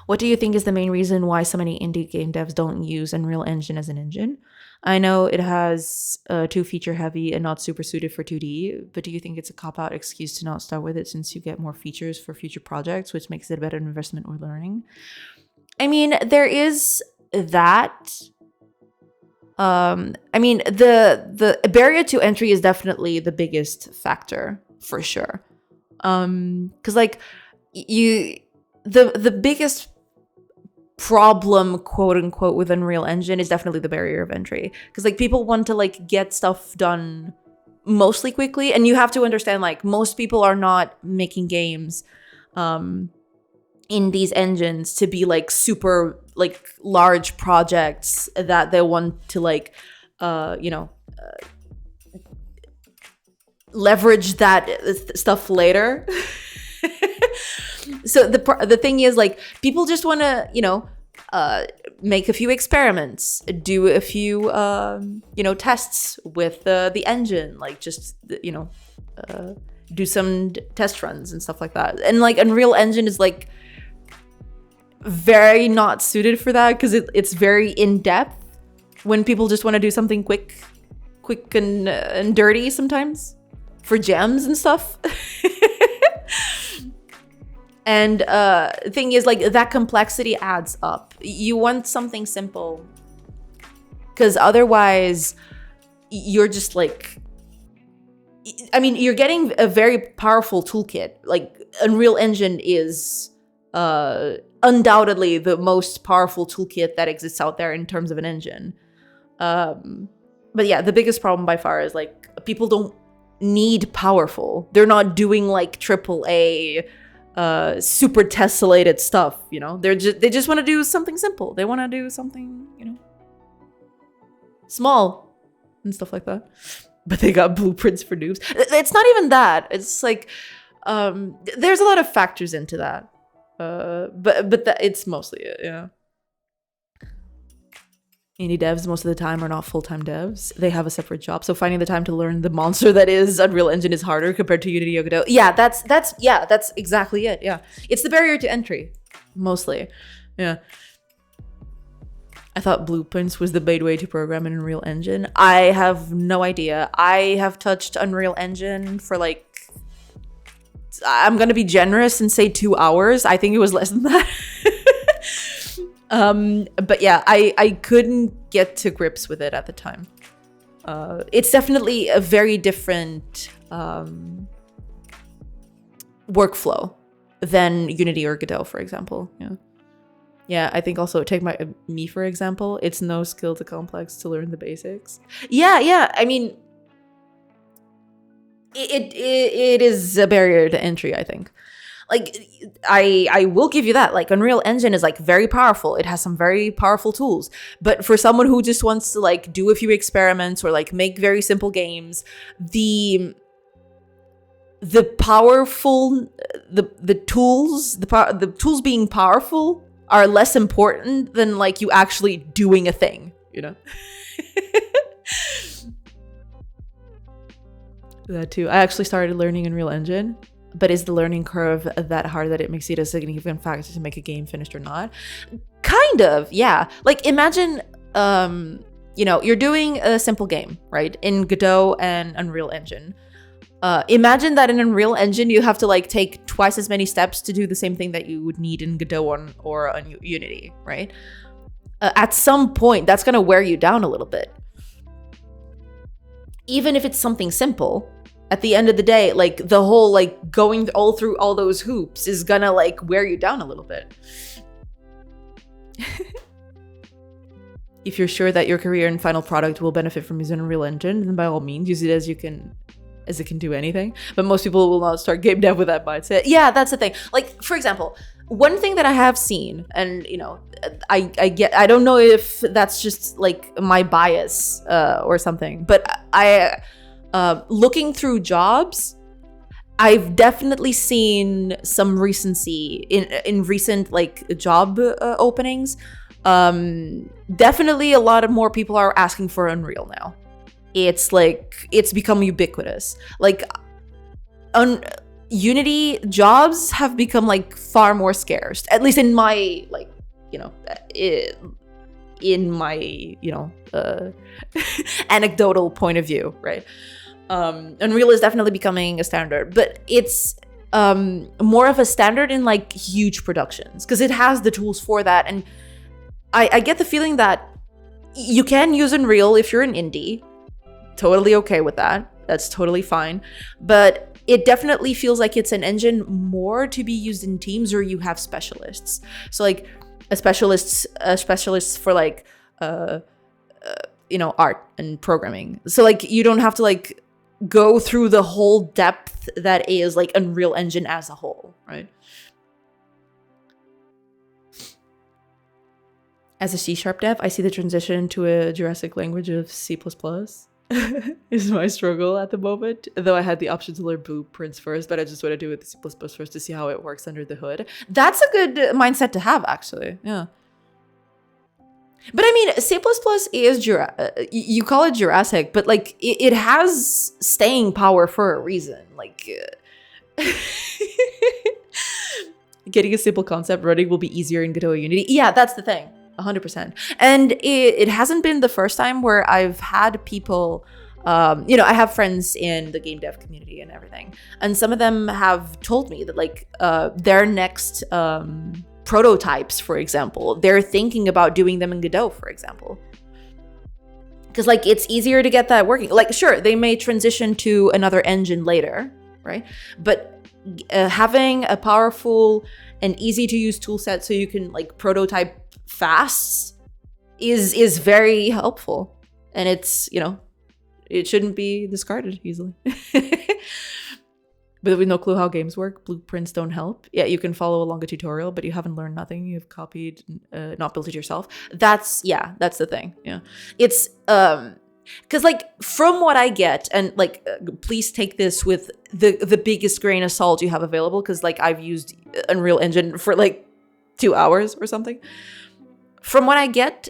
What do you think is the main reason why so many indie game devs don't use Unreal Engine as an engine? I know it has too feature heavy and not super suited for 2D, but do you think it's a cop-out excuse to not start with it since you get more features for future projects, which makes it a better investment or learning? I mean, there is that. I mean, the barrier to entry is definitely the biggest factor for sure. Because like the biggest problem, quote unquote, with Unreal Engine is definitely the barrier of entry. Because like people want to like get stuff done mostly quickly, and you have to understand like most people are not making games in these engines to be like super like large projects that they want to like leverage that stuff later. So the thing is like people just want to make a few experiments, do a few tests with the engine, like just do some test runs and stuff like that. And like Unreal Engine is like very not suited for that because it's very in-depth when people just want to do something quick and dirty sometimes for gems and stuff. And the thing is like that complexity adds up. You want something simple because otherwise you're just like, I mean, you're getting a very powerful toolkit. Like Unreal Engine is undoubtedly the most powerful toolkit that exists out there in terms of an engine. But yeah, the biggest problem by far is like people don't need powerful. They're not doing like AAA super tessellated stuff, you know? They just want to do something simple. They want to do something, you know, small and stuff like that. But they got blueprints for noobs. It's not even that. It's like there's a lot of factors into that. But it's mostly it, yeah. Indie devs most of the time are not full-time devs. They have a separate job. So finding the time to learn the monster that is Unreal Engine is harder compared to Unity or Godot. Yeah, that's exactly it. Yeah. It's the barrier to entry, mostly. Yeah. I thought blueprints was the best way to program in Unreal Engine. I have no idea. I have touched Unreal Engine for like, I'm gonna be generous and say 2 hours. I think it was less than that. But yeah, I couldn't get to grips with it at the time. It's definitely a very different workflow than Unity or Godot, for example. Yeah. Yeah, I think also take me for example. It's no skill too complex to learn the basics. Yeah. I mean, it is a barrier to entry, I think. Like, I will give you that. Like, Unreal Engine is like very powerful. It has some very powerful tools. But for someone who just wants to like do a few experiments or like make very simple games, the powerful the tools being powerful are less important than like you actually doing a thing, you know? That too. I actually started learning Unreal Engine, but is the learning curve that hard that it makes it a significant factor to make a game finished or not? Kind of, yeah. Like imagine, you know, you're doing a simple game, right? In Godot and Unreal Engine. Imagine that in Unreal Engine, you have to like take twice as many steps to do the same thing that you would need in Godot or on Unity, right? At some point, that's gonna wear you down a little bit. Even if it's something simple, at the end of the day, like the whole like going all through all those hoops is gonna like wear you down a little bit. If you're sure that your career and final product will benefit from using Unreal Engine, then by all means use it as it can do anything. But most people will not start game dev with that mindset. Yeah, that's the thing. Like, for example, one thing that I have seen, and you know, I don't know if that's just like my bias or something, but looking through jobs, I've definitely seen some recency in recent like job openings. Definitely a lot of more people are asking for Unreal now. It's like, it's become ubiquitous. Like, Unity jobs have become like far more scarce, at least in my like, you know, in my, you know, anecdotal point of view, right? Unreal is definitely becoming a standard, but it's more of a standard in like huge productions because it has the tools for that. And I get the feeling that you can use Unreal if you're an indie. Totally okay with that. That's totally fine. But it definitely feels like it's an engine more to be used in teams where you have specialists. So like a specialist for like, you know, art and programming. So like you don't have to like go through the whole depth that is like Unreal Engine as a whole, right? As a C# dev, I see the transition to a Jurassic language of C++ is my struggle at the moment. Though I had the option to learn blueprints first, but I just want to do it with C++ first to see how it works under the hood. That's a good mindset to have, actually. Yeah. But I mean, C++ is you call it Jurassic, but like it has staying power for a reason. Like getting a simple concept running will be easier in Godot or Unity. Yeah, that's the thing. 100%. And it hasn't been the first time where I've had people, you know, I have friends in the game dev community and everything. And some of them have told me that like their next prototypes, for example, they're thinking about doing them in Godot, for example. Because like it's easier to get that working. Like, sure, they may transition to another engine later, right? But having a powerful and easy to use tool set so you can like prototype fast is very helpful. And it's, you know, it shouldn't be discarded easily. But with no clue how games work, blueprints don't help. Yeah, you can follow along a tutorial, but you haven't learned nothing. You've copied, not built it yourself. That's the thing. Yeah, it's because like from what I get, and like please take this with the biggest grain of salt you have available, because like I've used Unreal Engine for like 2 hours or something. From what I get,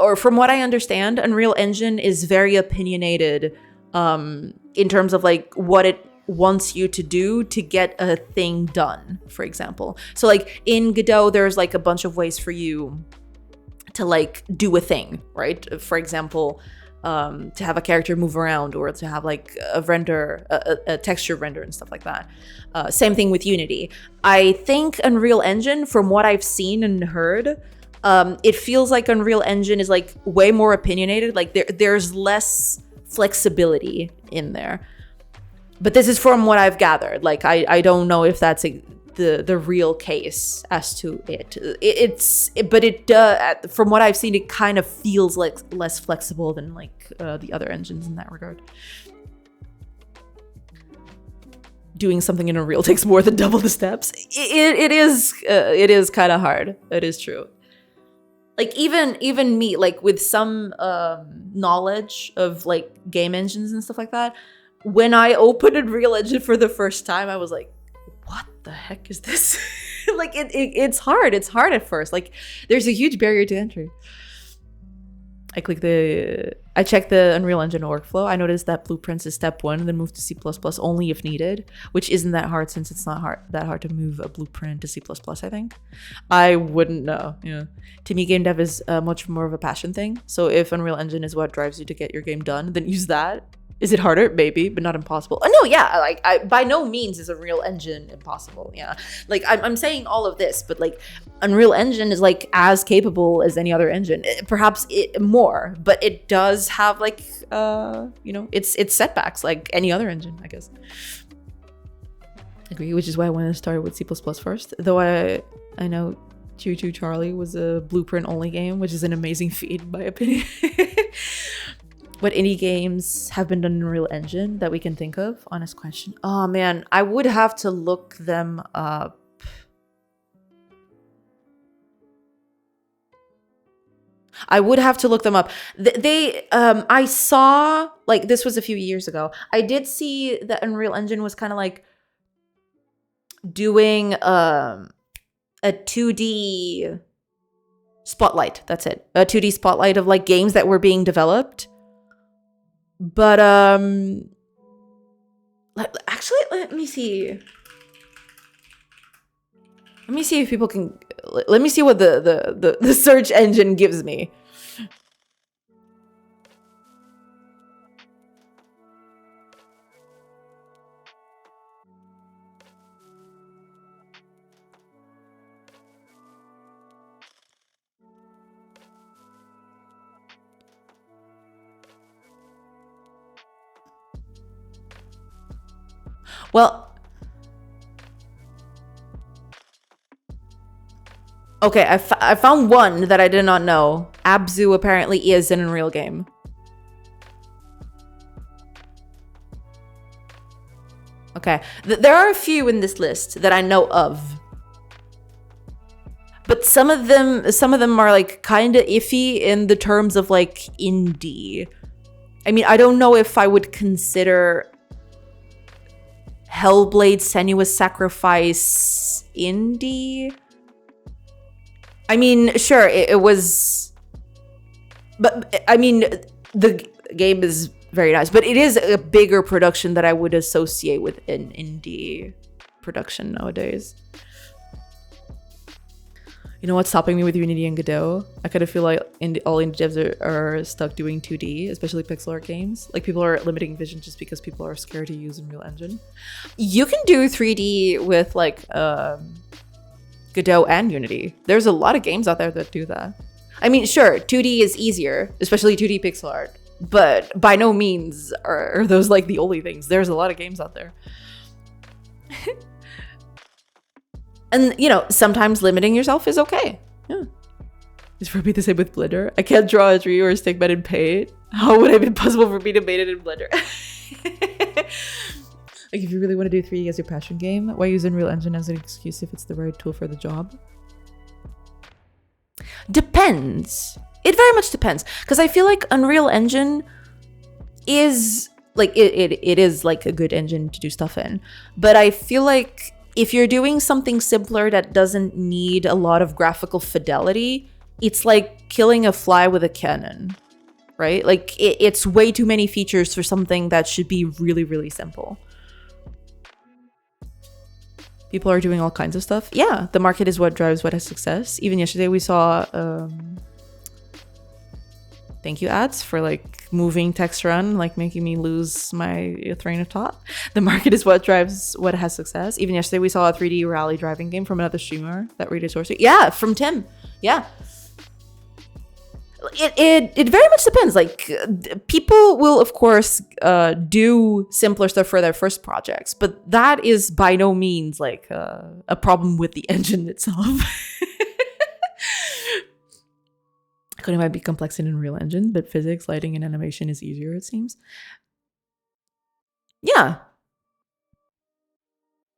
or from what I understand, Unreal Engine is very opinionated in terms of like what it wants you to do to get a thing done, for example. So like in Godot, there's like a bunch of ways for you to like do a thing, right? For example, to have a character move around, or to have like a render, a texture render and stuff like that. Same thing with Unity. I think Unreal Engine, from what I've seen and heard, it feels like Unreal Engine is like way more opinionated. Like there's less flexibility in there. But this is from what I've gathered. Like I don't know if that's the real case as to it. But from what I've seen, it kind of feels like less flexible than like the other engines in that regard. Doing something in Unreal takes more than double the steps. It is kind of hard. It is true. Like even me, like with some knowledge of like game engines and stuff like that, when I opened Unreal Engine for the first time, I was like, what the heck is this? Like it's hard. It's hard at first. Like there's a huge barrier to entry. I checked the Unreal Engine workflow. I noticed that blueprints is step 1, and then move to C++ only if needed, which isn't that hard since it's not that hard to move a blueprint to C++, I think. I wouldn't know. Yeah. To me, game dev is much more of a passion thing. So if Unreal Engine is what drives you to get your game done, then use that. Is it harder? Maybe, but not impossible. Oh, no, yeah, like by no means is Unreal Engine impossible. Yeah, like I'm saying all of this, but like Unreal Engine is like as capable as any other engine, perhaps more, but it does have like you know, it's setbacks like any other engine, I guess. Agree, which is why I wanted to start with C++ first. Though I know Choo Choo Charlie was a blueprint only game, which is an amazing feat in my opinion. What indie games have been done in Unreal Engine that we can think of? Honest question. Oh man, I would have to look them up. I saw, like, this was a few years ago. I did see that Unreal Engine was kind of like doing a 2D spotlight. That's it. A 2D spotlight of like games that were being developed. But actually, let me see. Let me see if people can. Let me see what the search engine gives me. Well, okay, I found one that I did not know. Abzu apparently is an Unreal game. Okay, there are a few in this list that I know of, but some of them are like kind of iffy in the terms of like indie. I mean, I don't know if I would consider Hellblade: Senua's Sacrifice indie. I mean, sure, it was, but I mean, the game is very nice, but it is a bigger production that I would associate with an indie production nowadays. You know what's stopping me with Unity and Godot? I kind of feel like all indie devs are stuck doing 2D, especially pixel art games. Like people are limiting vision just because people are scared to use Unreal Engine. You can do 3D with like Godot and Unity. There's a lot of games out there that do that. I mean, sure, 2D is easier, especially 2D pixel art, but by no means are those like the only things. There's a lot of games out there. And, you know, sometimes limiting yourself is okay. Yeah. Is Ruby the same with Blender? I can't draw a tree or a stickman in Paint. How would it be possible for me to make it in Blender? Like, if you really want to do 3D as your passion game, why use Unreal Engine as an excuse if it's the right tool for the job? Depends. It very much depends. Because I feel like Unreal Engine is like it is like a good engine to do stuff in. But I feel like if you're doing something simpler that doesn't need a lot of graphical fidelity, it's like killing a fly with a cannon, right? Like it's way too many features for something that should be really, really simple. People are doing all kinds of stuff. Yeah, the market is what drives what has success. Even yesterday we saw thank you ads for like moving text run, like making me lose my train of thought. The market is what drives what has success. Even yesterday we saw a 3D rally driving game from another streamer that rated source. Yeah, from Tim. Yeah. It very much depends. Like people will of course do simpler stuff for their first projects, but that is by no means like a problem with the engine itself. Coding might be complex in Unreal Engine, but physics, lighting, and animation is easier, it seems. Yeah.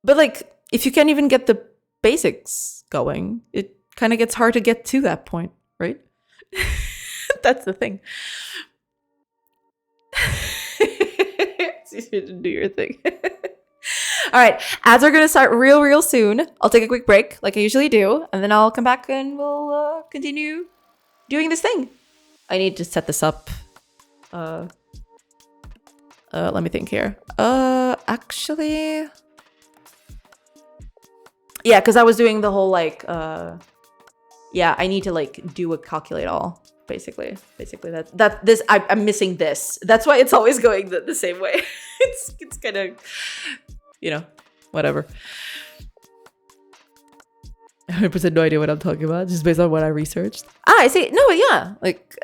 But like, if you can't even get the basics going, it kind of gets hard to get to that point, right? That's the thing. It's easier to do your thing. All right, ads are gonna start real soon. I'll take a quick break, like I usually do, and then I'll come back and we'll continue doing this thing. I need to set this up. Let me think here. Actually, yeah, because I was doing the whole like, yeah, I need to like do a calculate all. Basically that this I'm missing this. That's why it's always going the same way. it's kind of, you know, whatever. 100% no idea what I'm talking about, just based on what I researched. I see. No, yeah, like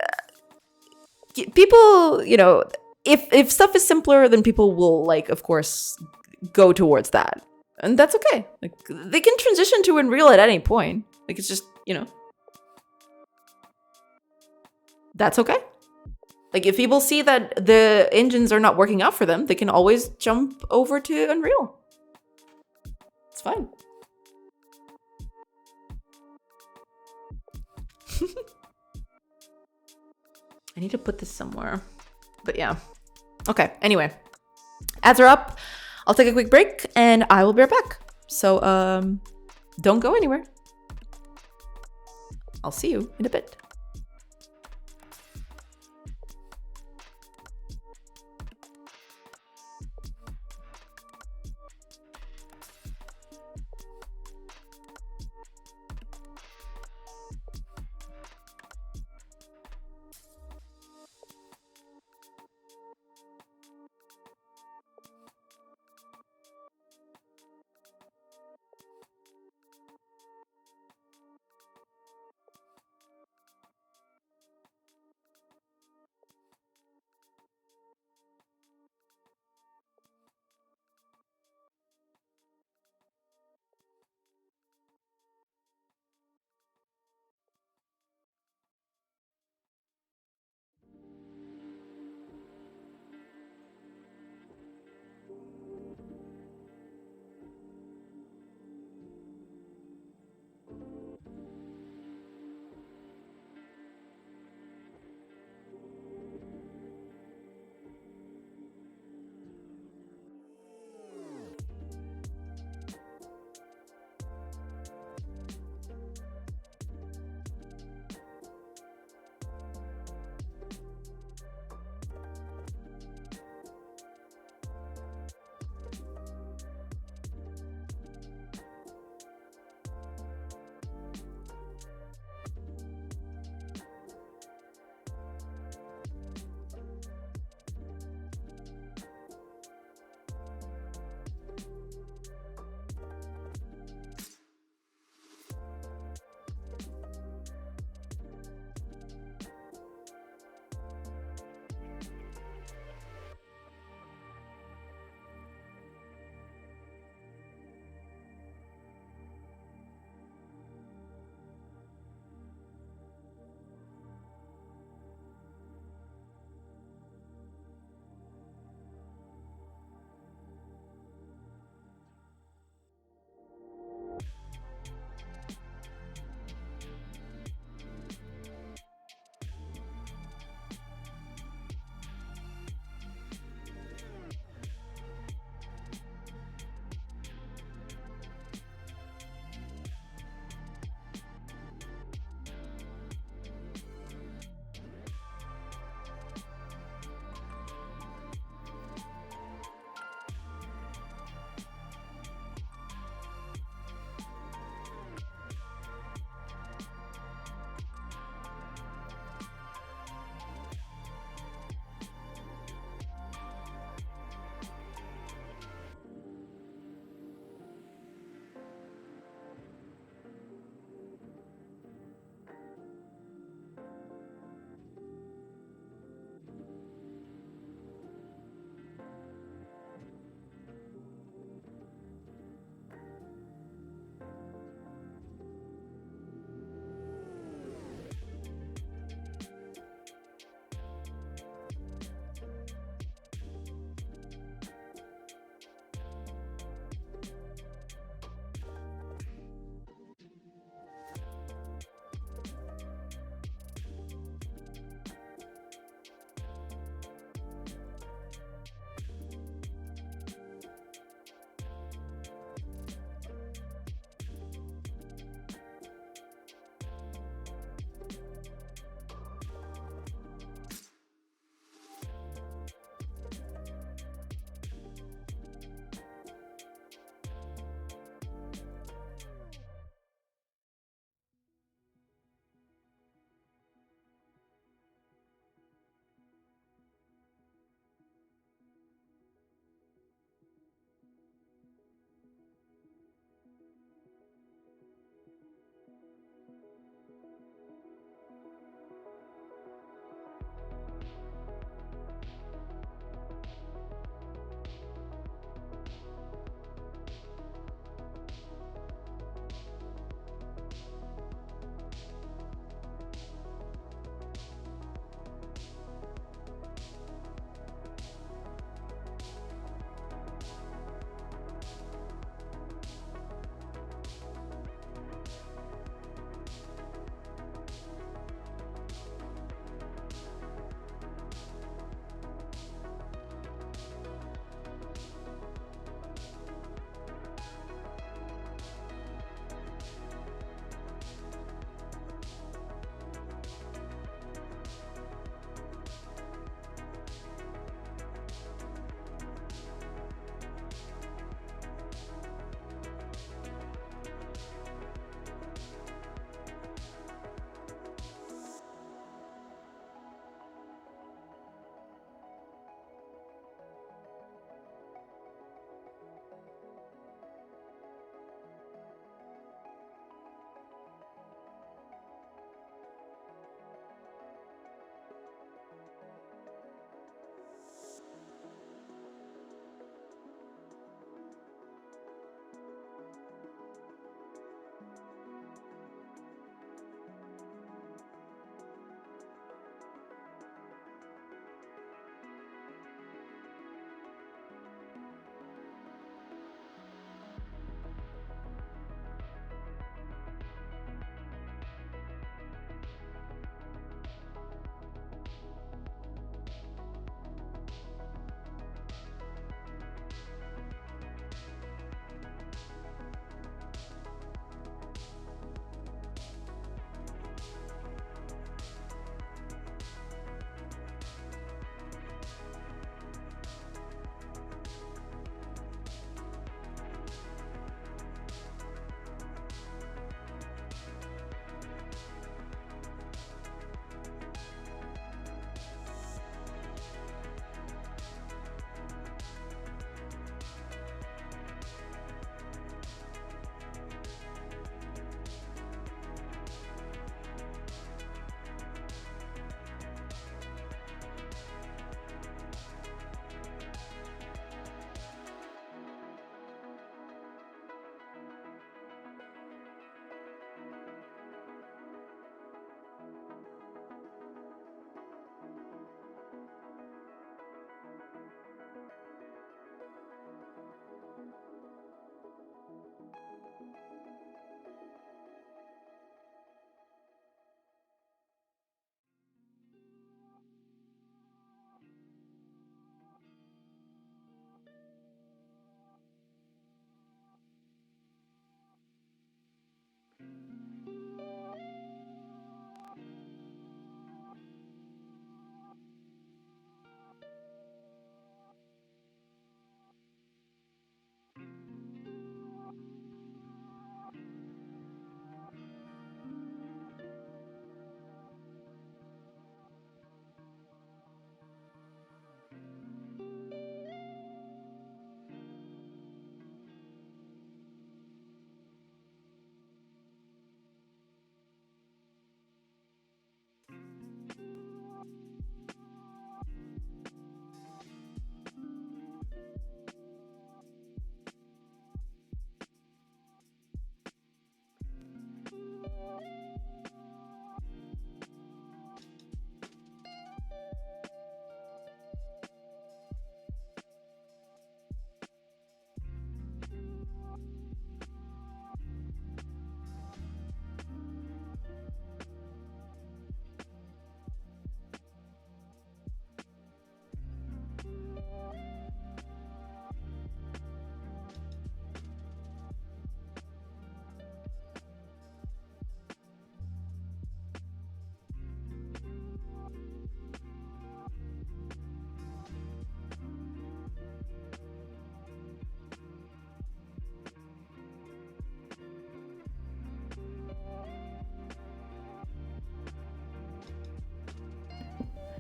people, you know, if stuff is simpler, then people will like, of course, go towards that, and that's okay. Like they can transition to Unreal at any point. Like it's just, you know, that's okay. Like if people see that the engines are not working out for them, they can always jump over to Unreal. It's fine. I need to put this somewhere. But yeah. Okay, anyway. Ads are up. I'll take a quick break and I will be right back. So don't go anywhere. I'll see you in a bit.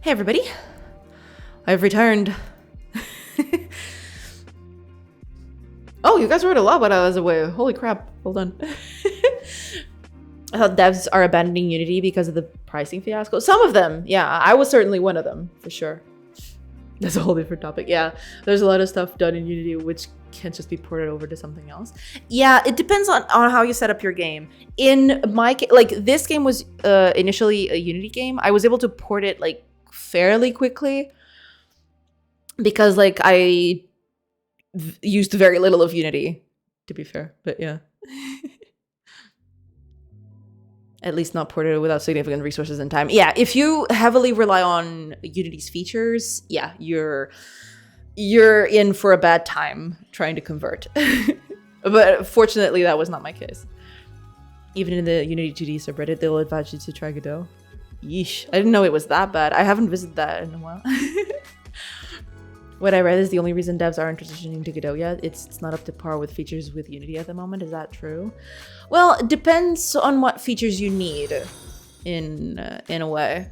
Hey everybody, I've returned. Oh, you guys wrote a lot while I was away. Holy crap, hold on. I thought devs are abandoning Unity because of the pricing fiasco. Some of them, yeah, I was certainly one of them, for sure. That's a whole different topic. Yeah, there's a lot of stuff done in Unity which can't just be ported over to something else. Yeah, it depends on how you set up your game. In my case, like this game was initially a Unity game. I was able to port it like fairly quickly because like I used very little of Unity, to be fair, but yeah. At least not ported without significant resources and time. Yeah, if you heavily rely on Unity's features, yeah, you're in for a bad time trying to convert. But fortunately, that was not my case. Even in the Unity 2D subreddit, they'll advise you to try Godot. Yeesh, I didn't know it was that bad. I haven't visited that in a while. What I read is the only reason devs aren't transitioning to Godot yet. It's not up to par with features with Unity at the moment. Is that true? Well, it depends on what features you need in a way.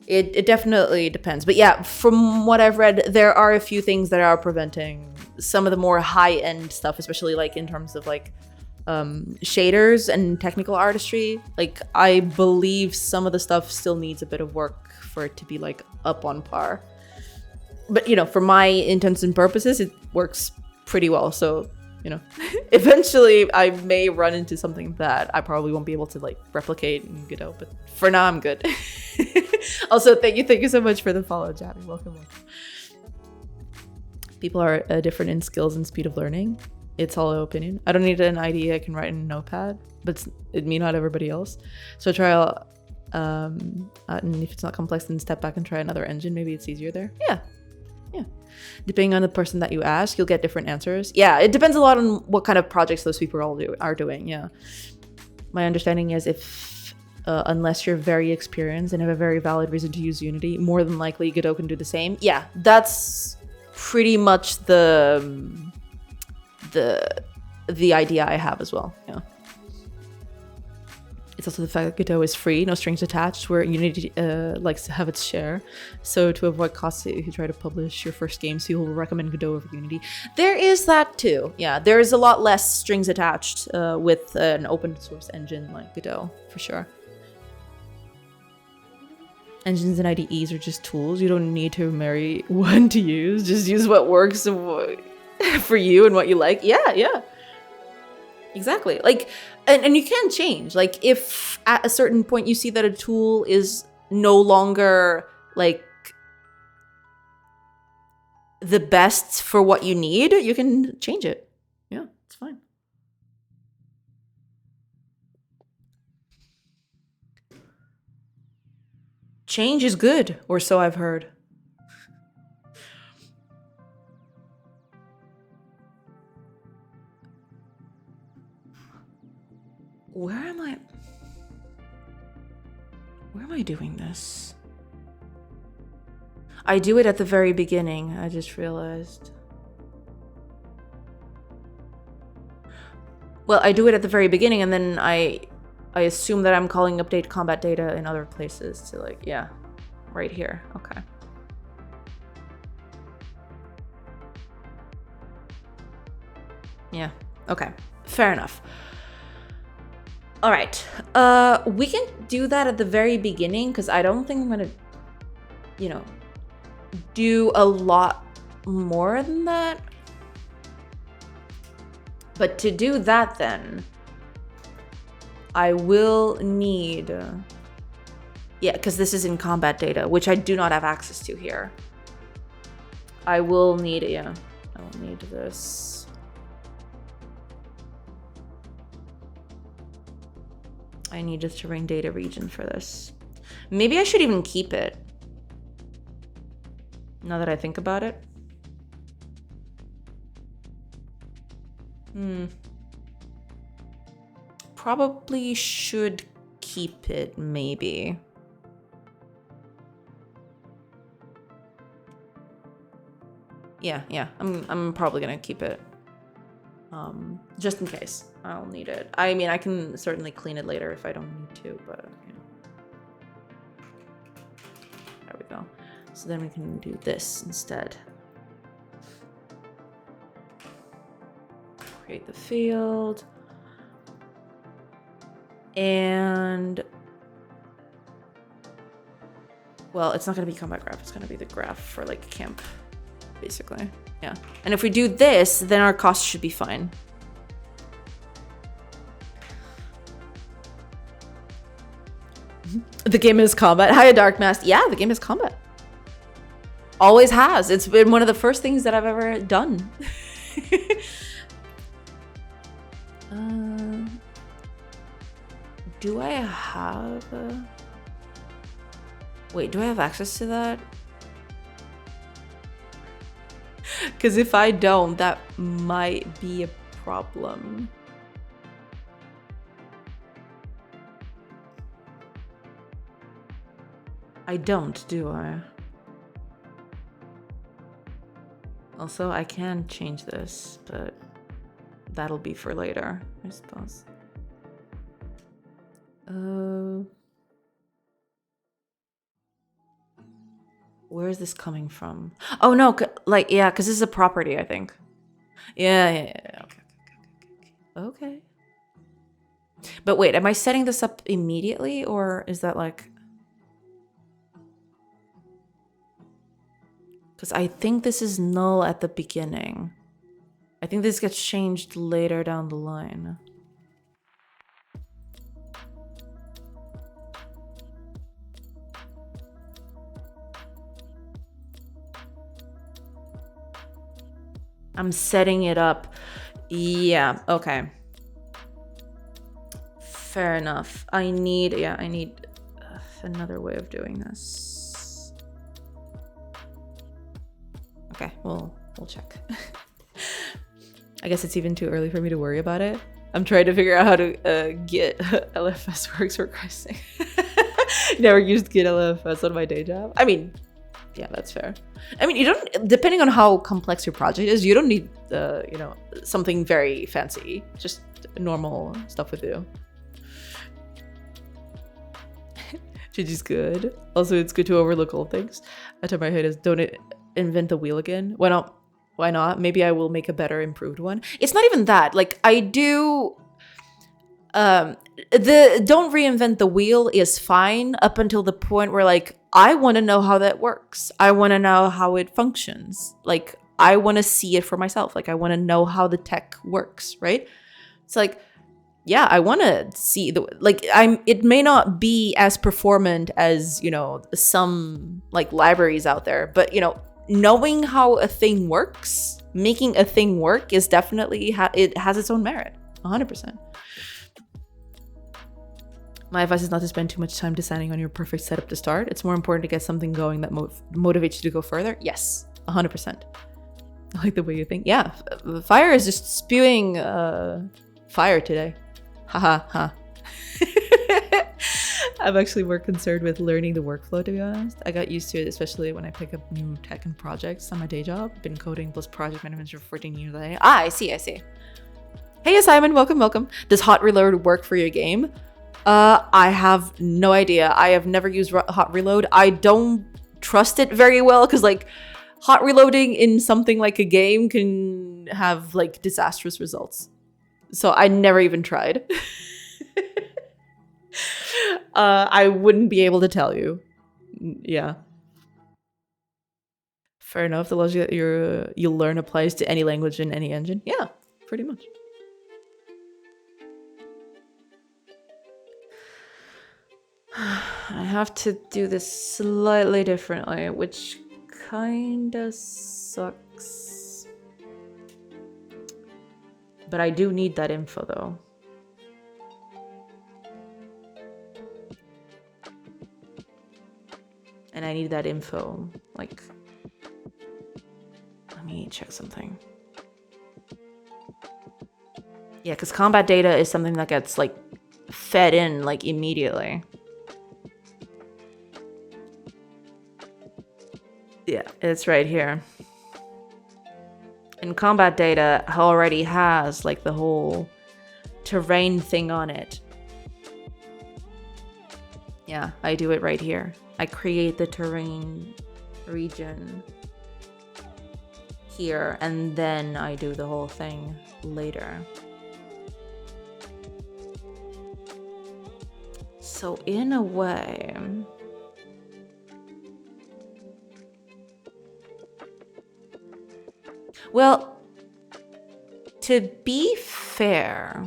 It definitely depends. But yeah, from what I've read, there are a few things that are preventing some of the more high-end stuff, especially like in terms of like shaders and technical artistry. Like I believe some of the stuff still needs a bit of work for it to be like up on par. But, you know, for my intents and purposes, it works pretty well. So, you know, eventually I may run into something that I probably won't be able to, like, replicate in Godot. But for now, I'm good. Also, thank you so much for the follow, Jabby. Welcome. People are different in skills and speed of learning. It's all opinion. I don't need an IDE I can write in a notepad, but it's me, not everybody else. So try out, and if it's not complex, then step back and try another engine. Maybe it's easier there. Yeah. Yeah, depending on the person that you ask, you'll get different answers. Yeah, it depends a lot on what kind of projects those people are doing. Yeah, my understanding is if unless you're very experienced and have a very valid reason to use Unity, more than likely Godot can do the same. Yeah, that's pretty much the idea I have as well. Yeah. It's also the fact that Godot is free, no strings attached, where Unity likes to have its share. So to avoid costs, if you try to publish your first game, so you'll recommend Godot over Unity. There is that too. Yeah, there is a lot less strings attached with an open source engine like Godot, for sure. Engines and IDEs are just tools. You don't need to marry one to use. Just use what works for you and what you like. Yeah. Exactly. Like, and you can change. Like, if at a certain point you see that a tool is no longer like the best for what you need, you can change it. Yeah, it's fine. Change is good, or so I've heard. Where am I doing this? I do it at the very beginning, I just realized. Well, I do it at the very beginning, and then I assume that I'm calling update combat data in other places to, like, yeah, right here. Okay. Yeah, okay, fair enough. All right, we can do that at the very beginning, because I don't think I'm gonna, you know, do a lot more than that. But to do that, then I will need, yeah, because this is in combat data, which I do not have access to here. I will need, yeah, I will need this. I need a terrain data region for this. Maybe I should even keep it, now that I think about it. Probably should keep it, maybe. Yeah, I'm probably gonna keep it. Just in case I'll need it. I mean, I can certainly clean it later if I don't need to, but you know. we go. So then we can do this instead. Create the field. And well, it's not going to be combat graph. It's going to be the graph for like camp, basically. Yeah. And if we do this, then our cost should be fine. The game is combat. Hiya, Dark Mask. Yeah, the game is combat. Always has. It's been one of the first things that I've ever done. Do I have wait, do I have access to that? Because if I don't, that might be a problem. I don't, do I? Also, I can change this, but that'll be for later, I suppose. Where is this coming from? Oh no, like, yeah, because this is a property, I think. Yeah. Okay. But wait, am I setting this up immediately, or is that like... Because I think this is null at the beginning. I think this gets changed later down the line. I'm setting it up. Yeah, okay. Fair enough. I need another way of doing this. Okay, we'll check. I guess it's even too early for me to worry about it. I'm trying to figure out how to get LFS works for Christ's sake. Never used Git LFS on my day job. I mean, yeah, that's fair. I mean, you don't, depending on how complex your project is, you don't need, you know, something very fancy. Just normal stuff would do. Gigi's good. Also, it's good to overlook old things. I tell my head is, don't invent the wheel again. Why not? Why not? Maybe I will make a better, improved one. It's not even that. Like, I do... the don't reinvent the wheel is fine up until the point where, like, I want to know how that works. I want to know how it functions. Like, I want to see it for myself. Like, I want to know how the tech works, right? It's like, yeah, I want to see the, like, it may not be as performant as, you know, some like libraries out there, but, you know, knowing how a thing works, making a thing work is definitely, it has its own merit, 100%. My advice is not to spend too much time deciding on your perfect setup to start. It's more important to get something going that motivates you to go further. Yes, 100%. I like the way you think. Yeah, Fire is just spewing fire today. Haha, ha. I'm actually more concerned with learning the workflow, to be honest. I got used to it, especially when I pick up new tech and projects on my day job. I've been coding plus project management for 14 years. I see. Hey, Simon, welcome. Does hot reload work for your game? I have no idea. I have never used hot reload. I don't trust it very well because, like, hot reloading in something like a game can have, like, disastrous results. So I never even tried. I wouldn't be able to tell you. Yeah. Fair enough. The logic that you learn applies to any language in any engine. Yeah, pretty much. I have to do this slightly differently, which kinda sucks. But I do need that info, though. And I need that info, like... Let me check something. Yeah, because combat data is something that gets, like, fed in, like, immediately. Yeah, it's right here. And combat data already has, like, the whole terrain thing on it. Yeah, I do it right here. I create the terrain region here, and then I do the whole thing later. So in a way, well, to be fair,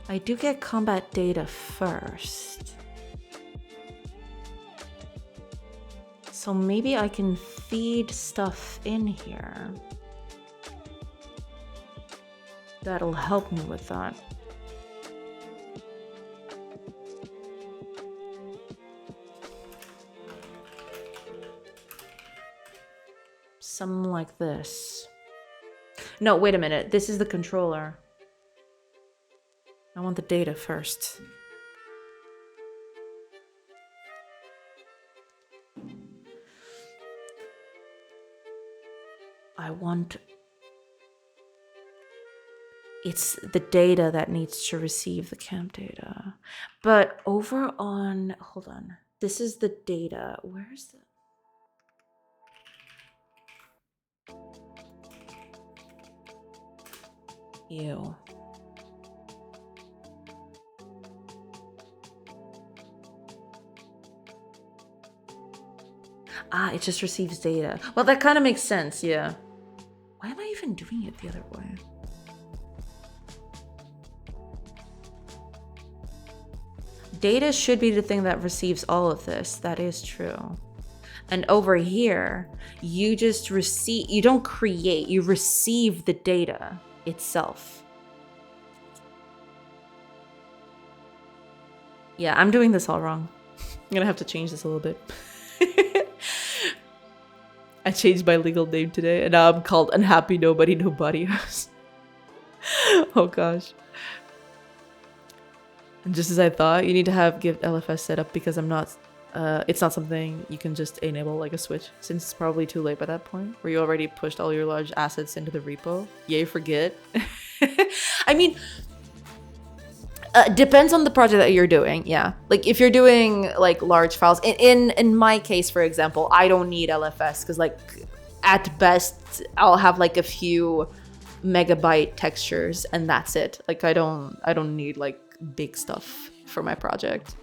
I do get combat data first. So maybe I can feed stuff in here. That'll help me with that. Something like this. No, wait a minute. This is the controller. I want the data first. It's the data that needs to receive the camp data. But over on, hold on. This is the data. Where's the... Ew. Ah, it just receives data. Well, that kind of makes sense, yeah. Why am I even doing it the other way? Data should be the thing that receives all of this. That is true. And over here, you just receive, you don't create, you receive the data itself. Yeah, I'm doing this all wrong. I'm gonna have to change this a little bit. I changed my legal name today, and now I'm called Unhappy Nobody Nobody. Oh gosh. And just as I thought, you need to have Give LFS set up because I'm not, it's not something you can just enable like a switch, since it's probably too late by that point, where you already pushed all your large assets into the repo. Yay, forget. I mean, depends on the project that you're doing, yeah. Like if you're doing like large files, in my case, for example, I don't need LFS because like at best I'll have like a few megabyte textures and that's it. Like I don't need like big stuff for my project.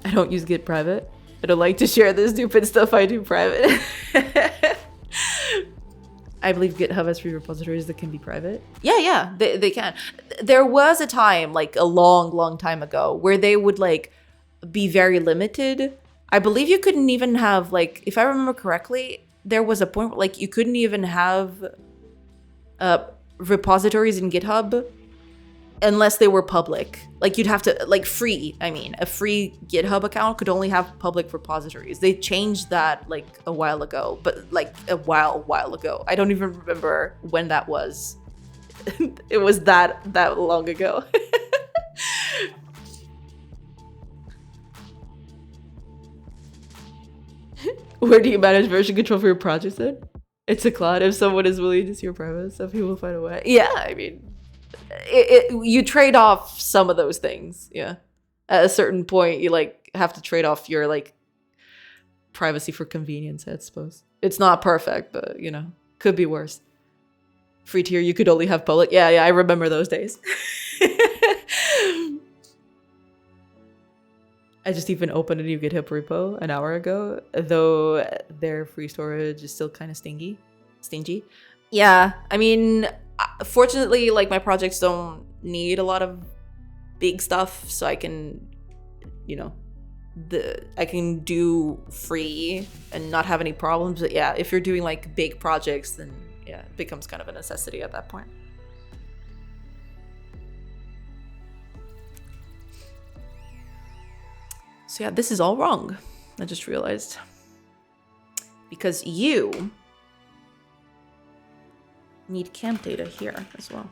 I don't use Git private. I don't like to share the stupid stuff I do private. I believe GitHub has free repositories that can be private. Yeah, they can. There was a time, like a long time ago, where they would like be very limited. I believe you couldn't even have like, if I remember correctly, there was a point where like you couldn't even have repositories in GitHub unless they were public. Like you'd have to, like free, I mean, a free GitHub account could only have public repositories. They changed that like a while ago, but like a while ago. I don't even remember when that was. It was that long ago. Where do you manage version control for your projects then? It's a cloud. If someone is willing to see your private stuff, he will find a way. Yeah, I mean, you trade off some of those things. Yeah, at a certain point, you like have to trade off your like privacy for convenience. I suppose it's not perfect, but you know, could be worse. Free tier, you could only have public. Yeah, I remember those days. I just even opened a new GitHub repo an hour ago, though their free storage is still kind of stingy. Yeah, I mean, fortunately, like my projects don't need a lot of big stuff, so I can, you know, I can do free and not have any problems. But yeah, if you're doing like big projects, then yeah, it becomes kind of a necessity at that point. So yeah, this is all wrong. I just realized. Because you need camp data here as well.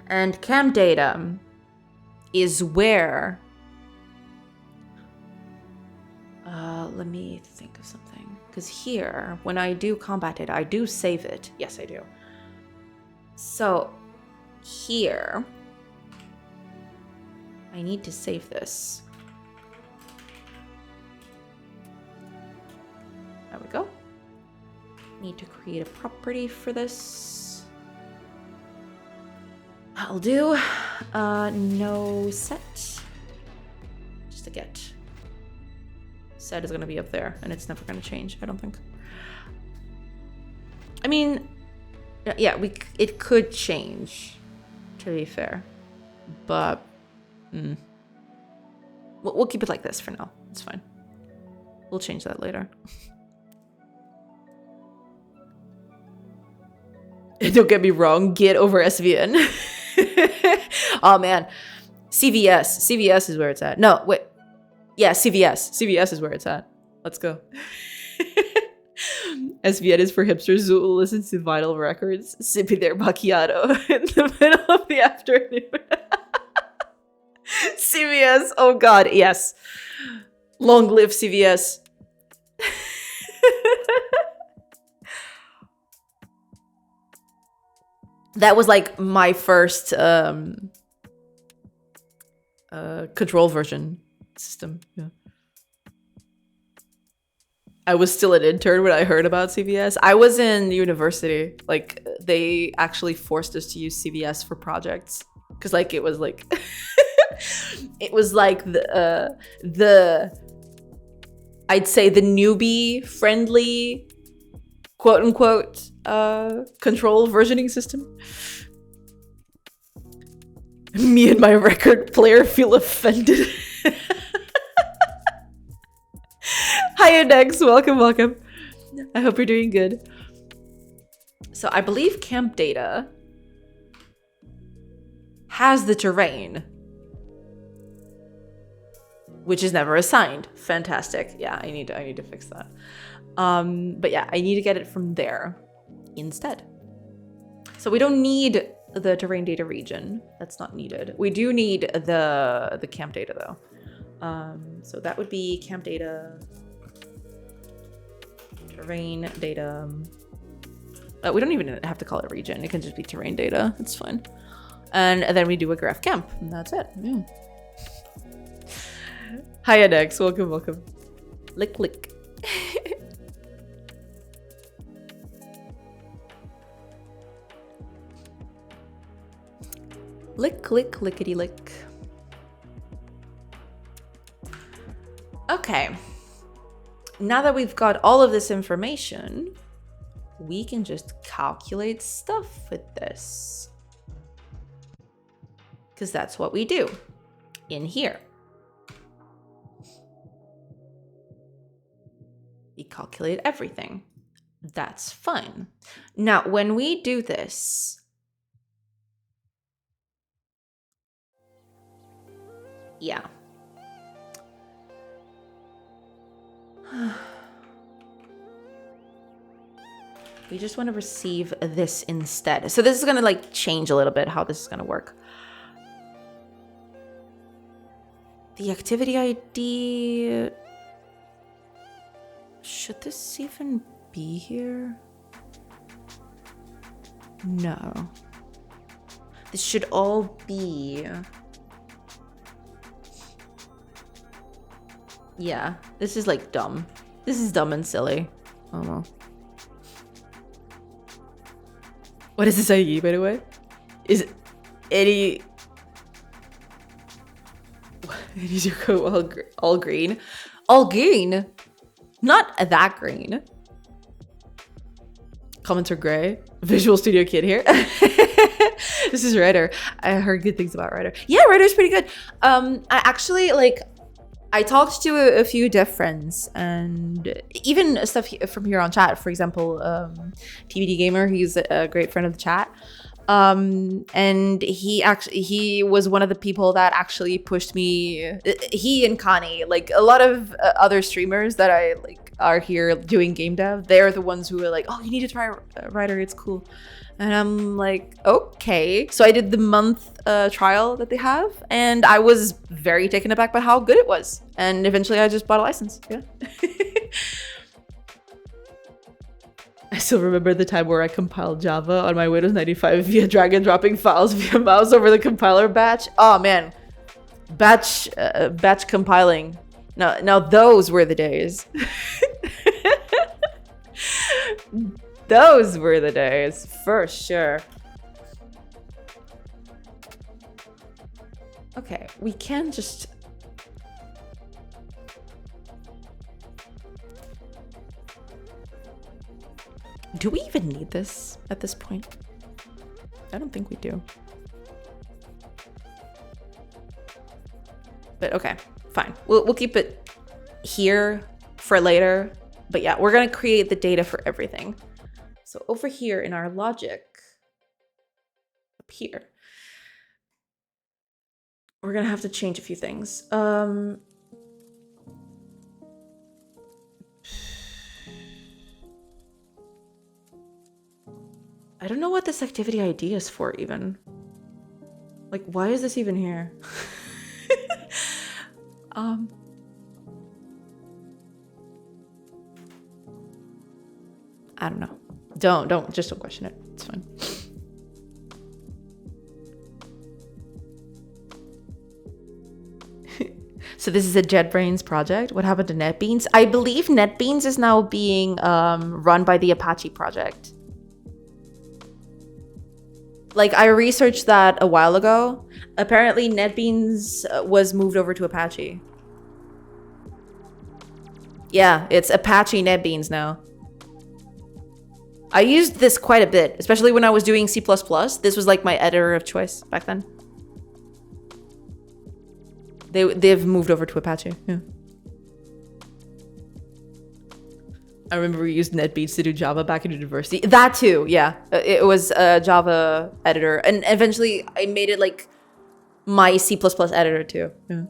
And cam data is where... let me think of something. Because here, when I do combat data, I do save it. Yes, I do. So here, I need to save this. There we go. Need to create a property for this. I'll do no set. Just a get. Set is going to be up there, and it's never going to change, I don't think. I mean, yeah, it could change, to be fair. But we'll keep it like this for now. It's fine. We'll change that later. Don't get me wrong, Git over SVN. Oh man, CVS. CVS is where it's at. No, wait. Yeah, CVS. CVS is where it's at. Let's go. SVN is for hipsters who will listen to vinyl records, sipping their macchiato in the middle of the afternoon. CVS. Oh god, yes. Long live CVS. That was like my first control version system. Yeah. I was still an intern when I heard about CVS. I was in university. Like they actually forced us to use CVS for projects because like it was like it was like the I'd say the newbie friendly quote unquote control versioning system. Me and my record player feel offended. Hi Index, welcome. I hope you're doing good. So I believe camp data has the terrain, which is never assigned. Fantastic. Yeah, I need to fix that. But yeah, I need to get it from there instead. So we don't need the terrain data region. That's not needed. We do need the camp data though. So that would be camp data, terrain data. We don't even have to call it region. It can just be terrain data. It's fine. And then we do a graph camp, and that's it. Yeah. Hi Index, welcome. Lick. Lick, lickety lick. Okay. Now that we've got all of this information, we can just calculate stuff with this. Because that's what we do in here. We calculate everything. That's fun. Now, when we do this, yeah. We just want to receive this instead. So this is going to like change a little bit how this is going to work. The activity ID. Should this even be here? No. This should all be... Yeah, this is like dumb. This is dumb and silly. Oh well. What is this IE, by the way? Is any... Is your code all green? All green? Not that green. Comments are gray. Visual Studio Kid here. This is Ryder. I heard good things about Ryder. Yeah, Ryder's pretty good. I actually like... I talked to a few dev friends and even stuff from here on chat. For example, TBD Gamer, he's a great friend of the chat. And he was one of the people that actually pushed me. He and Connie, like a lot of other streamers that I like are here doing game dev. They're the ones who are like, oh, you need to try Ryder, it's cool. And I'm like, okay. So I did the month trial that they have, and I was very taken aback by how good it was. And eventually I just bought a license. Yeah. I still remember the time where I compiled Java on my Windows 95 via drag and dropping files via mouse over the compiler batch. Oh man, batch compiling. Now those were the days. Those were the days, for sure. Okay, we can just... Do we even need this at this point? I don't think we do. But okay, fine. We'll keep it here for later. But yeah, we're gonna create the data for everything. So over here in our logic, up here, we're gonna have to change a few things. I don't know what this activity ID is for even. Like, why is this even here? I don't know. Just don't question it. It's fine. So this is a JetBrains project. What happened to NetBeans? I believe NetBeans is now being run by the Apache project. Like, I researched that a while ago. Apparently NetBeans was moved over to Apache. Yeah, it's Apache NetBeans now. I used this quite a bit, especially when I was doing C++. This was like my editor of choice back then. They've moved over to Apache. Yeah. I remember we used NetBeans to do Java back in university. That too, yeah. It was a Java editor, and eventually I made it like my C++ editor too. Yeah.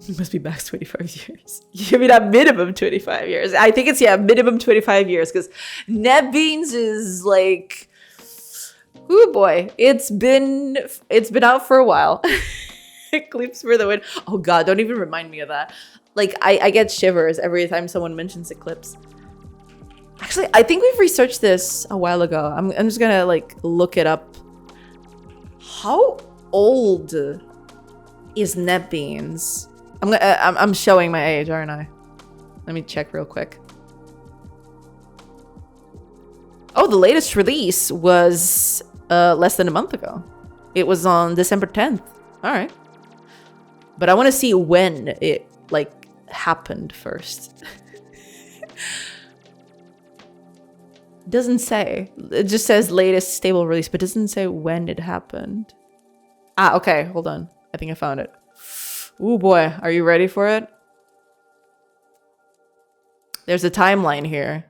It must be max 25 years. You mean at minimum 25 years? I think it's, yeah, minimum 25 years, because NetBeans is like, oh boy, it's been out for a while. Eclipse for the win. Oh god, don't even remind me of that. Like, I get shivers every time someone mentions Eclipse. Actually, I think we've researched this a while ago. I'm just gonna like look it up. How old is NetBeans? I'm showing my age, aren't I? Let me check real quick. Oh, the latest release was less than a month ago. It was on December 10th. All right. But I want to see when it like happened first. Doesn't say. It just says latest stable release, but doesn't say when it happened. Ah, okay. Hold on. I think I found it. Oh boy, are you ready for it? There's a timeline here.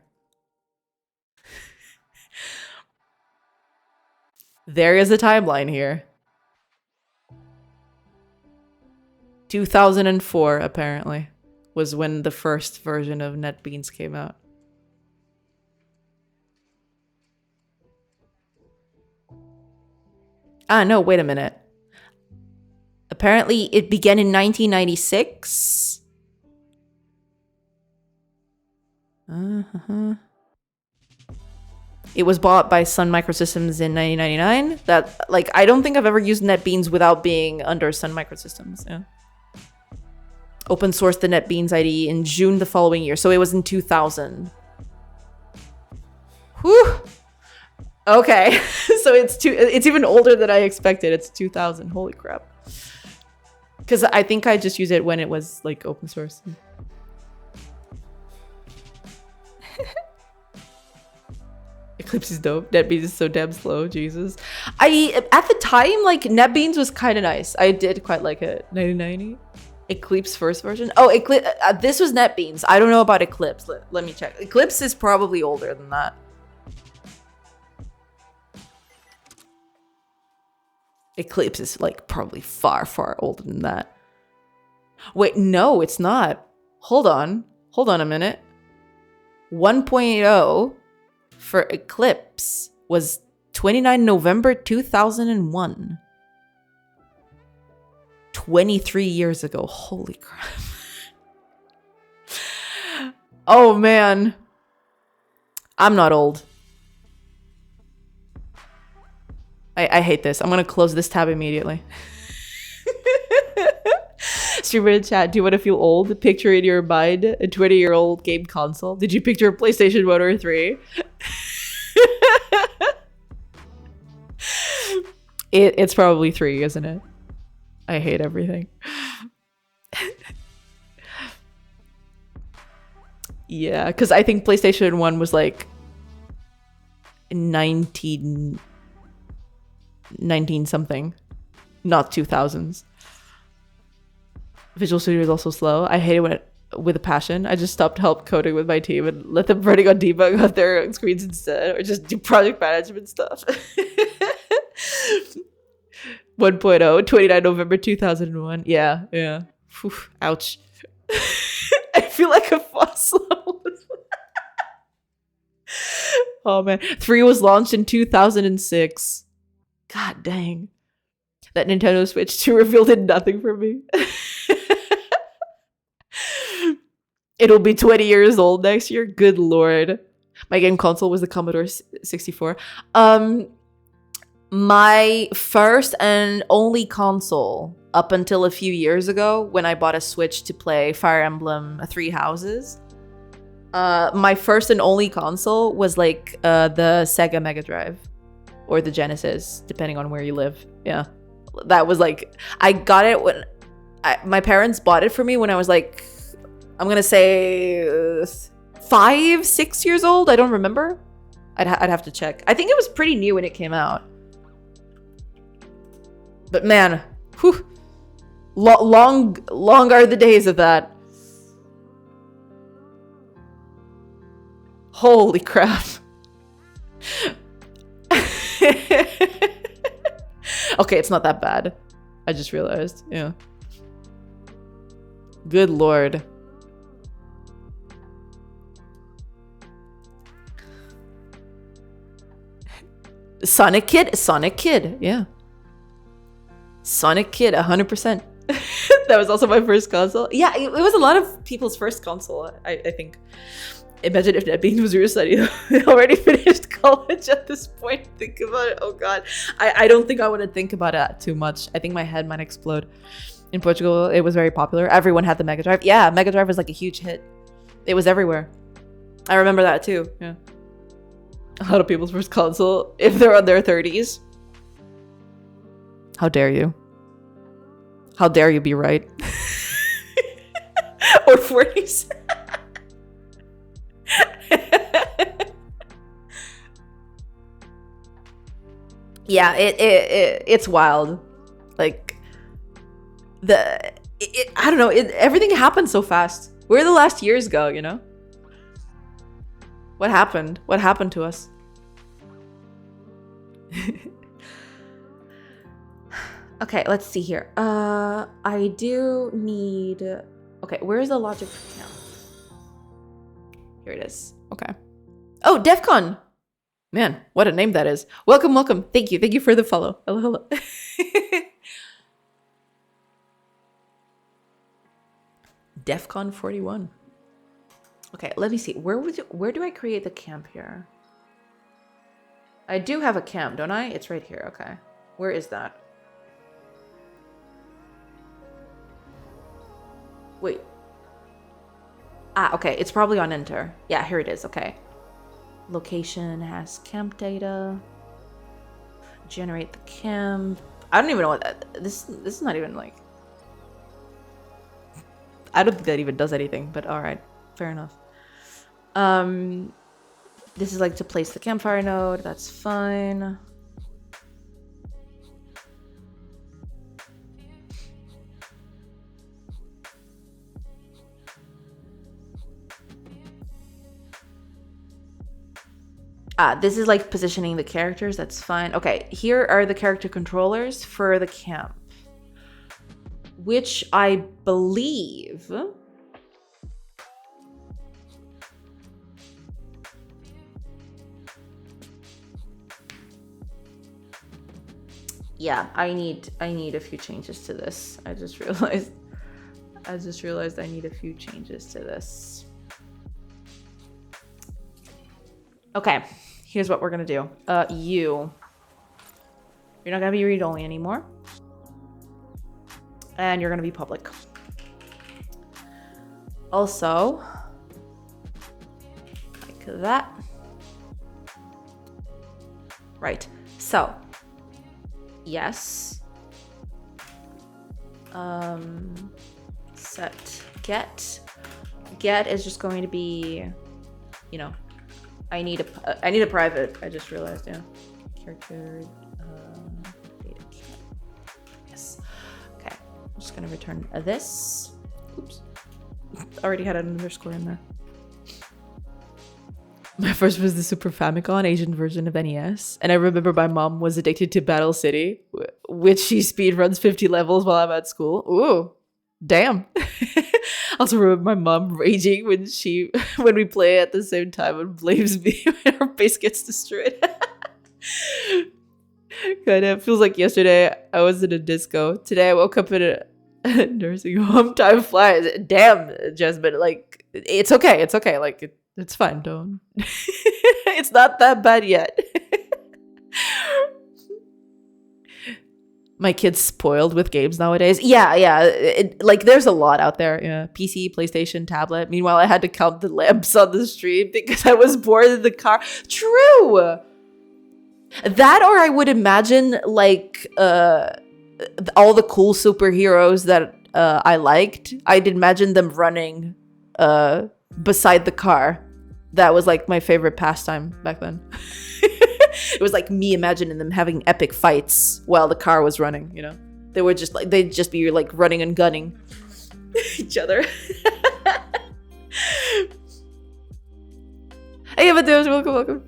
There is a timeline here. 2004, apparently, was when the first version of NetBeans came out. Ah, no, wait a minute. Apparently, it began in 1996. It was bought by Sun Microsystems in 1999. That, like, I don't think I've ever used NetBeans without being under Sun Microsystems. Yeah. Open sourced the NetBeans ID in June the following year, so it was in 2000. Whew. Okay, so it's even older than I expected. It's 2000. Holy crap. Because I think I just used it when it was like open source. Eclipse is dope. NetBeans is so damn slow. Jesus. At the time, like, NetBeans was kind of nice. I did quite like it. 1990. Eclipse first version. Oh, Eclipse. This was NetBeans. I don't know about Eclipse. Let me check. Eclipse is probably older than that. Eclipse is like probably far, far older than that. Wait, no, it's not. Hold on. Hold on a minute. 1.0 for Eclipse was 29 November 2001. 23 years ago. Holy crap. Oh man. I'm not old. I hate this. I'm gonna close this tab immediately. Streamer in chat, do you want to feel old? Picture in your mind a 20-year-old game console. Did you picture a PlayStation 1 or 3? It's probably 3, isn't it? I hate everything. Yeah, because I think PlayStation 1 was like 19 something, not 2000s. Visual Studio is also slow. I hate it with a passion. I just stopped help coding with my team and let them running on debug on their own screens instead, or just do project management stuff. 1.0, 29 November 2001. Yeah. Whew, ouch. I feel like a fossil. Oh man. 3 was launched in 2006. God dang. That Nintendo Switch 2 reveal did nothing for me. It'll be 20 years old next year. Good lord. My game console was the Commodore 64. My first and only console up until a few years ago when I bought a Switch to play Fire Emblem Three Houses. My first and only console was like the Sega Mega Drive or the Genesis, depending on where you live. Yeah. That was like, I got it when my parents bought it for me when I was like, I'm gonna say 5, 6 years old. I don't remember. I'd have to check. I think it was pretty new when it came out. But man, whew, long are the days of that. Holy crap. Okay, it's not that bad. I just realized. Yeah. Good lord. Sonic Kid, yeah. Sonic Kid, 100%. That was also my first console. Yeah, it was a lot of people's first console, I think. Imagine if NetBeans was your study. They already finished college at this point. Think about it. Oh god. I don't think I want to think about it too much. I think my head might explode. In Portugal, it was very popular. Everyone had the Mega Drive. Yeah, Mega Drive was like a huge hit. It was everywhere. I remember that too. Yeah. A lot of people's first console, if they're on their 30s. How dare you? How dare you be right? Or 40s. Yeah, it's wild. Like I don't know. Everything happened so fast. Where did the last years go? You know. What happened? What happened to us? Okay, let's see here. I do need. Okay, where's the logic now? Here it is. Okay. Oh, DEFCON. Man, what a name that is. Welcome. Thank you for the follow. Hello. DEFCON 41. Okay, let me see. Where do I create the camp here? I do have a camp, don't I? It's right here. Okay. Where is that? Wait. Ah, okay. It's probably on enter. Yeah, here it is. Okay. Location has camp data. Generate the camp. I don't even know what that. This is not even like. I don't think that even does anything. But all right, fair enough. This is like to place the campfire node. That's fine. This is like positioning the characters. That's fine. Okay, here are the character controllers for the camp, which I believe Yeah, I need a few changes to this. I just realized I need a few changes to this. Okay, here's what we're gonna do. You're not gonna be read-only anymore. And you're gonna be public. Also, like that. Right, so, yes. Set get. Get is just going to be, you know, I need a private. I just realized, yeah. Character data. Yes. Okay. I'm just gonna return this. Oops. Already had an underscore in there. My first was the Super Famicom Asian version of NES, and I remember my mom was addicted to Battle City, which she speedruns 50 levels while I'm at school. Ooh, damn. I also remember my mom raging when we play at the same time and blames me when her base gets destroyed. God, it feels like yesterday I was in a disco. Today I woke up in a nursing home. Time flies. Damn, Jasmine. Like, it's okay. It's okay. Like, it's fine. Don't. It's not that bad yet. My kid's spoiled with games nowadays. Yeah. Like, there's a lot out there. Yeah, PC, PlayStation, tablet. Meanwhile, I had to count the lamps on the stream because I was bored in the car. True. That, or I would imagine, like, all the cool superheroes that I liked. I'd imagine them running beside the car. That was, like, my favorite pastime back then. It was like me imagining them having epic fights while the car was running, you know? They were just like, they'd just be like running and gunning each other. Hey, Amadeus, welcome.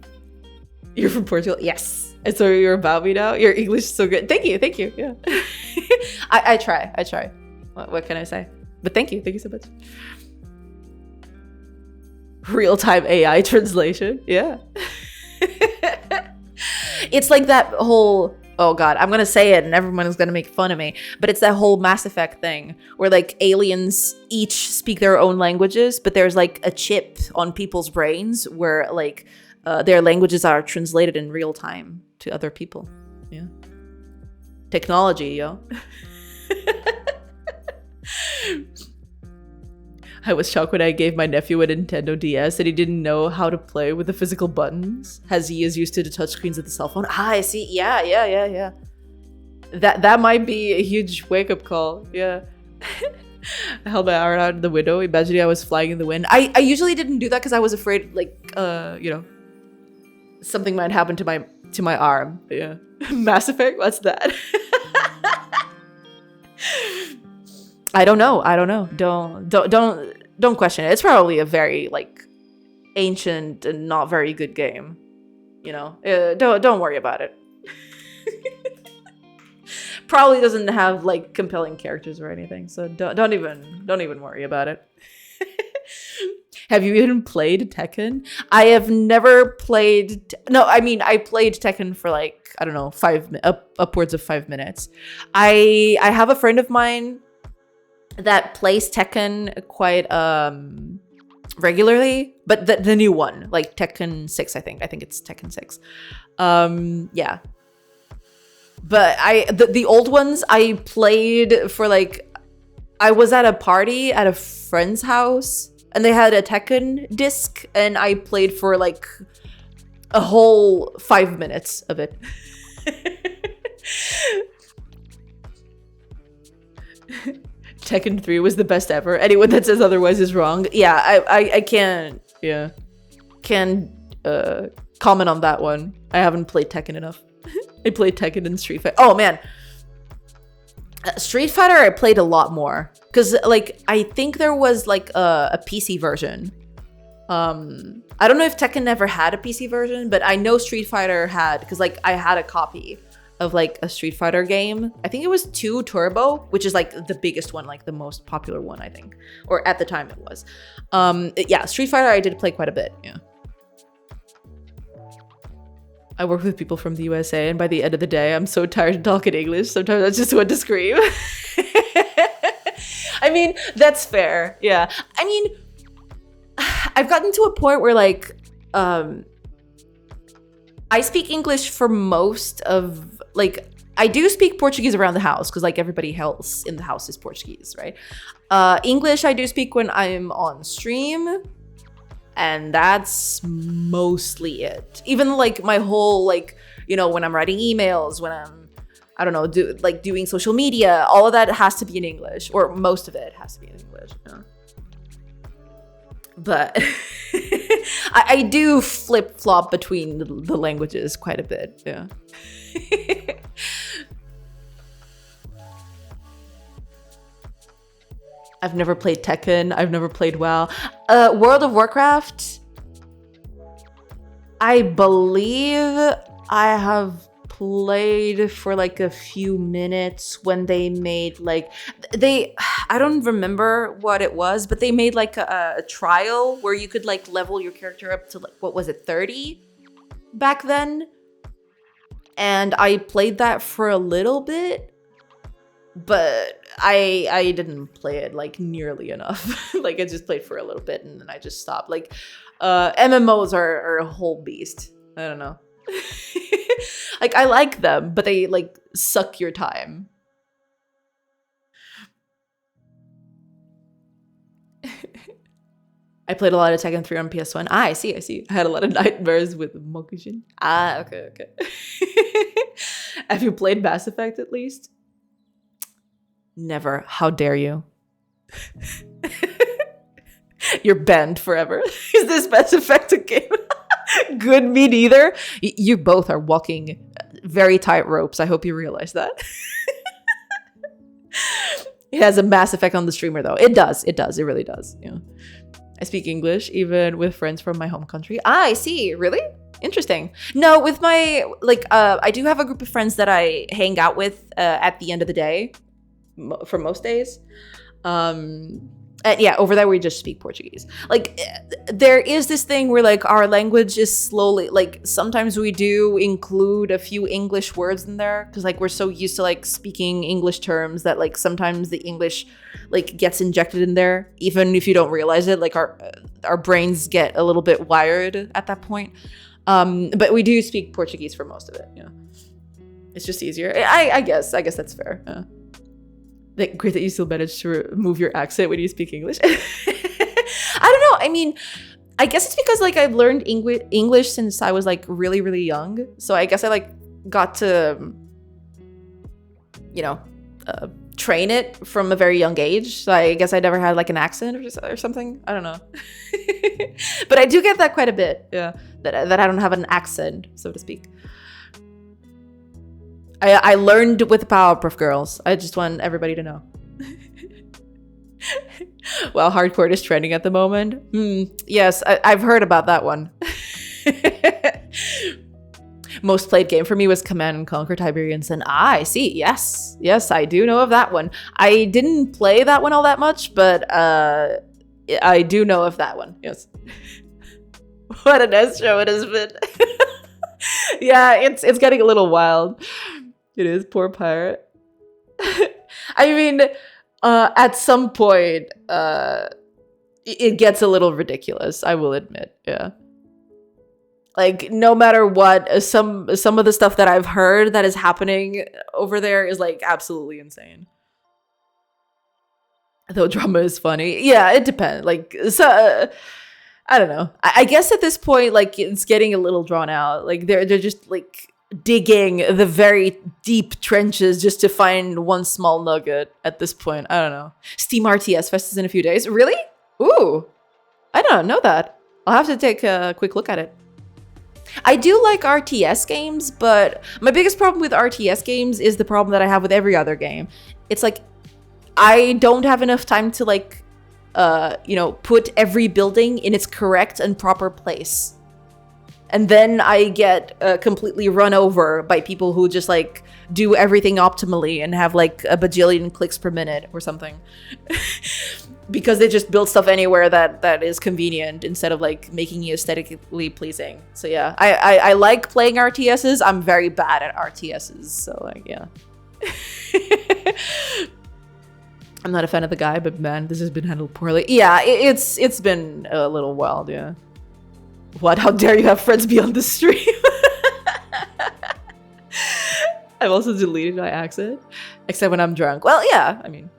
You're from Portugal? Yes. And so you're about me now? Your English is so good. Thank you. Yeah. I try. What can I say? But thank you so much. Real-time AI translation. Yeah. It's like that whole, oh god, I'm gonna say it and everyone is gonna make fun of me, but it's that whole Mass Effect thing where like aliens each speak their own languages, but there's like a chip on people's brains where like their languages are translated in real time to other people. Yeah. Technology, yo. I was shocked when I gave my nephew a Nintendo DS and he didn't know how to play with the physical buttons, as he is used to the touchscreens of the cell phone. Ah, I see. Yeah. That might be a huge wake-up call. Yeah. I held my arm out the window, imagining I was flying in the wind. I usually didn't do that because I was afraid, like, you know, something might happen to my arm. Yeah. Mass Effect? What's that? I don't know. Don't question it. It's probably a very like ancient and not very good game. You know, don't worry about it. Probably doesn't have like compelling characters or anything, so don't even worry about it. Have you even played Tekken? I have never played. No, I mean I played Tekken for like, I don't know, upwards of 5 minutes. I have a friend of mine that plays Tekken quite regularly, but the new one, like Tekken 6, I think it's Tekken 6. Yeah. But the old ones I played for like, I was at a party at a friend's house and they had a Tekken disc and I played for like a whole 5 minutes of it. Tekken 3 was the best ever. Anyone that says otherwise is wrong. Yeah, I can't comment on that one. I haven't played Tekken enough. I played Tekken and Street Fighter. Oh man, Street Fighter I played a lot more because like I think there was like a PC version. I don't know if Tekken ever had a PC version, but I know Street Fighter had, because like I had a copy of like a Street Fighter game. I think it was 2 Turbo, which is like the biggest one, like the most popular one, I think, or at the time it was. Yeah, Street Fighter I did play quite a bit. Yeah. I work with people from the USA, and by the end of the day, I'm so tired of talking English. Sometimes I just want to scream. I mean, that's fair. Yeah. I mean, I've gotten to a point where like, I speak English for most of like, I do speak Portuguese around the house because like everybody else in the house is Portuguese, right? English I do speak when I'm on stream, and that's mostly it. Even like my whole like, you know, when I'm writing emails, when I don't know, doing social media, all of that has to be in English, or most of it has to be in English. Yeah. But I do flip-flop between the languages quite a bit, yeah. I've never played Tekken. I've never played WoW. World of Warcraft, I believe I have played for like a few minutes when they made like, I don't remember what it was, but they made like a trial where you could like level your character up to like, what was it, 30 back then? And I played that for a little bit, but I didn't play it like nearly enough. Like I just played for a little bit and then I just stopped. Like MMOs are a whole beast. I don't know. Like I like them, but they like suck your time. I played a lot of Tekken 3 on PS1. I see. I had a lot of nightmares with Mokushin. Okay. Have you played Mass Effect at least? Never. How dare you? You're banned forever. Is this Mass Effect a game? Good, me neither. You both are walking very tight ropes. I hope you realize that. It has a Mass Effect on the streamer though. It does. It really does. You know. I speak English even with friends from my home country. I see. Really? Interesting. No, with my I do have a group of friends that I hang out with at the end of the day for most days. Yeah, over there we just speak Portuguese. Like there is this thing where like our language is slowly like sometimes we do include a few English words in there because like we're so used to like speaking English terms that like sometimes the English like gets injected in there even if you don't realize it. Like our brains get a little bit wired at that point. But we do speak Portuguese for most of it. Yeah, it's just easier. I guess that's fair. Yeah. Like, great that you still managed to remove your accent when you speak English. I don't know. I mean, I guess it's because like I've learned English since I was like really, really young. So I guess I like got to, you know, train it from a very young age. So I guess I never had like an accent or something. I don't know. But I do get that quite a bit. Yeah, that I don't have an accent, so to speak. I learned with the Powerpuff Girls. I just want everybody to know. Well, hardcore is trending at the moment. Yes, I've heard about that one. Most played game for me was Command & Conquer Tiberian Sun. I see. Yes, I do know of that one. I didn't play that one all that much, but I do know of that one. Yes. What an S show it has been. Yeah, it's getting a little wild. It is, poor pirate. I mean, at some point, it gets a little ridiculous, I will admit, yeah. Like, no matter what, some of the stuff that I've heard that is happening over there is, like, absolutely insane. Though drama is funny. Yeah, it depends. Like, so... I don't know. I guess at this point, like, it's getting a little drawn out. Like, they're just, like... digging the very deep trenches just to find one small nugget at this point. I don't know. Steam RTS Fest is in a few days. Really? Ooh. I don't know that. I'll have to take a quick look at it. I do like RTS games, but my biggest problem with RTS games is the problem that I have with every other game. It's like, I don't have enough time to like, you know, put every building in its correct and proper place. And then I get completely run over by people who just like do everything optimally and have like a bajillion clicks per minute or something. because they just build stuff anywhere that is convenient instead of like making you aesthetically pleasing. So yeah, I like playing RTSs. I'm very bad at RTSs, so like yeah. I'm not a fan of the guy, but man, this has been handled poorly. Yeah, it's been a little wild, yeah. What? How dare you have friends beyond the stream? I've also deleted by accident, except when I'm drunk. Well, yeah, I mean,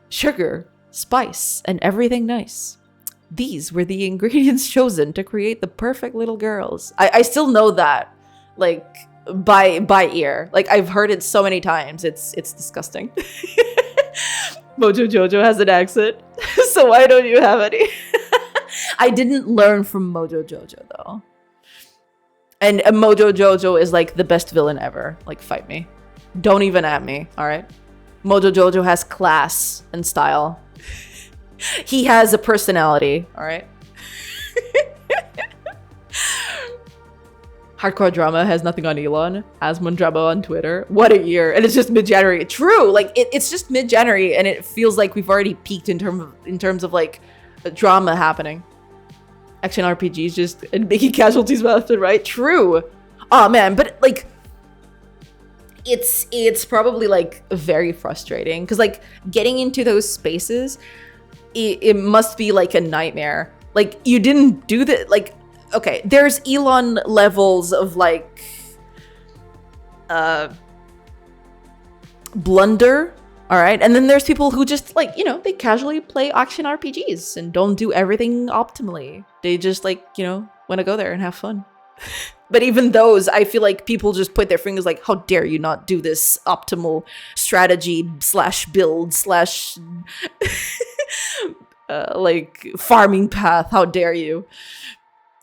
sugar, spice, and everything nice. These were the ingredients chosen to create the perfect little girls. I still know that, like, by ear. Like, I've heard it so many times. It's disgusting. Mojo Jojo has an accent, so why don't you have any? I didn't learn from Mojo Jojo, though. And Mojo Jojo is, like, the best villain ever. Like, fight me. Don't even at me, alright? Mojo Jojo has class and style. He has a personality, alright? Hardcore Drama has nothing on Elon. Asmon Drama on Twitter. What a year. And it's just mid-January. True. Like, it's just mid-January, and it feels like we've already peaked in terms of like, drama happening. Action RPGs just and making casualties left and right. True. Oh, man. But, like, it's probably, like, very frustrating. Because, like, getting into those spaces, it must be, like, a nightmare. Like, you didn't do that. Like, okay, there's Elon levels of, like, blunder, all right? And then there's people who just, like, you know, they casually play action RPGs and don't do everything optimally. They just, like, you know, want to go there and have fun. But even those, I feel like people just put their fingers like, how dare you not do this optimal strategy / build / like, farming path. How dare you?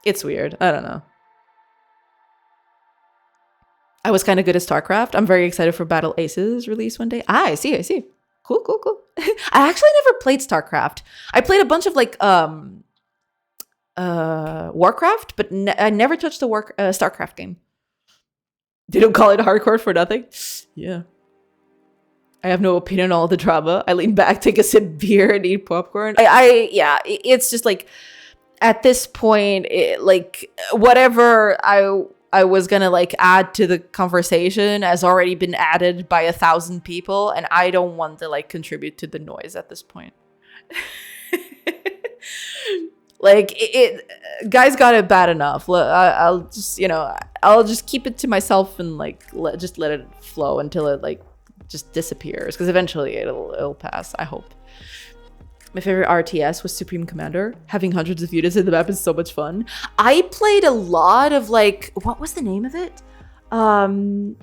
It's weird. I don't know. I was kind of good at StarCraft. I'm very excited for Battle Aces release one day. I see. Cool. I actually never played StarCraft. I played a bunch of, like, Warcraft, but I never touched the StarCraft game. They don't call it hardcore for nothing. Yeah. I have no opinion on all the drama. I lean back, take a sip of beer, and eat popcorn. Yeah, it's just like, at this point, like, whatever I was gonna, like, add to the conversation has already been added by 1,000 people, and I don't want to, like, contribute to the noise at this point. Like, guys got it bad enough. I'll just, you know, I'll just keep it to myself and, like, just let it flow until it, like, just disappears, because eventually it'll pass, I hope. My favorite RTS was Supreme Commander. Having hundreds of units in the map is so much fun. I played a lot of, like, what was the name of it? Oh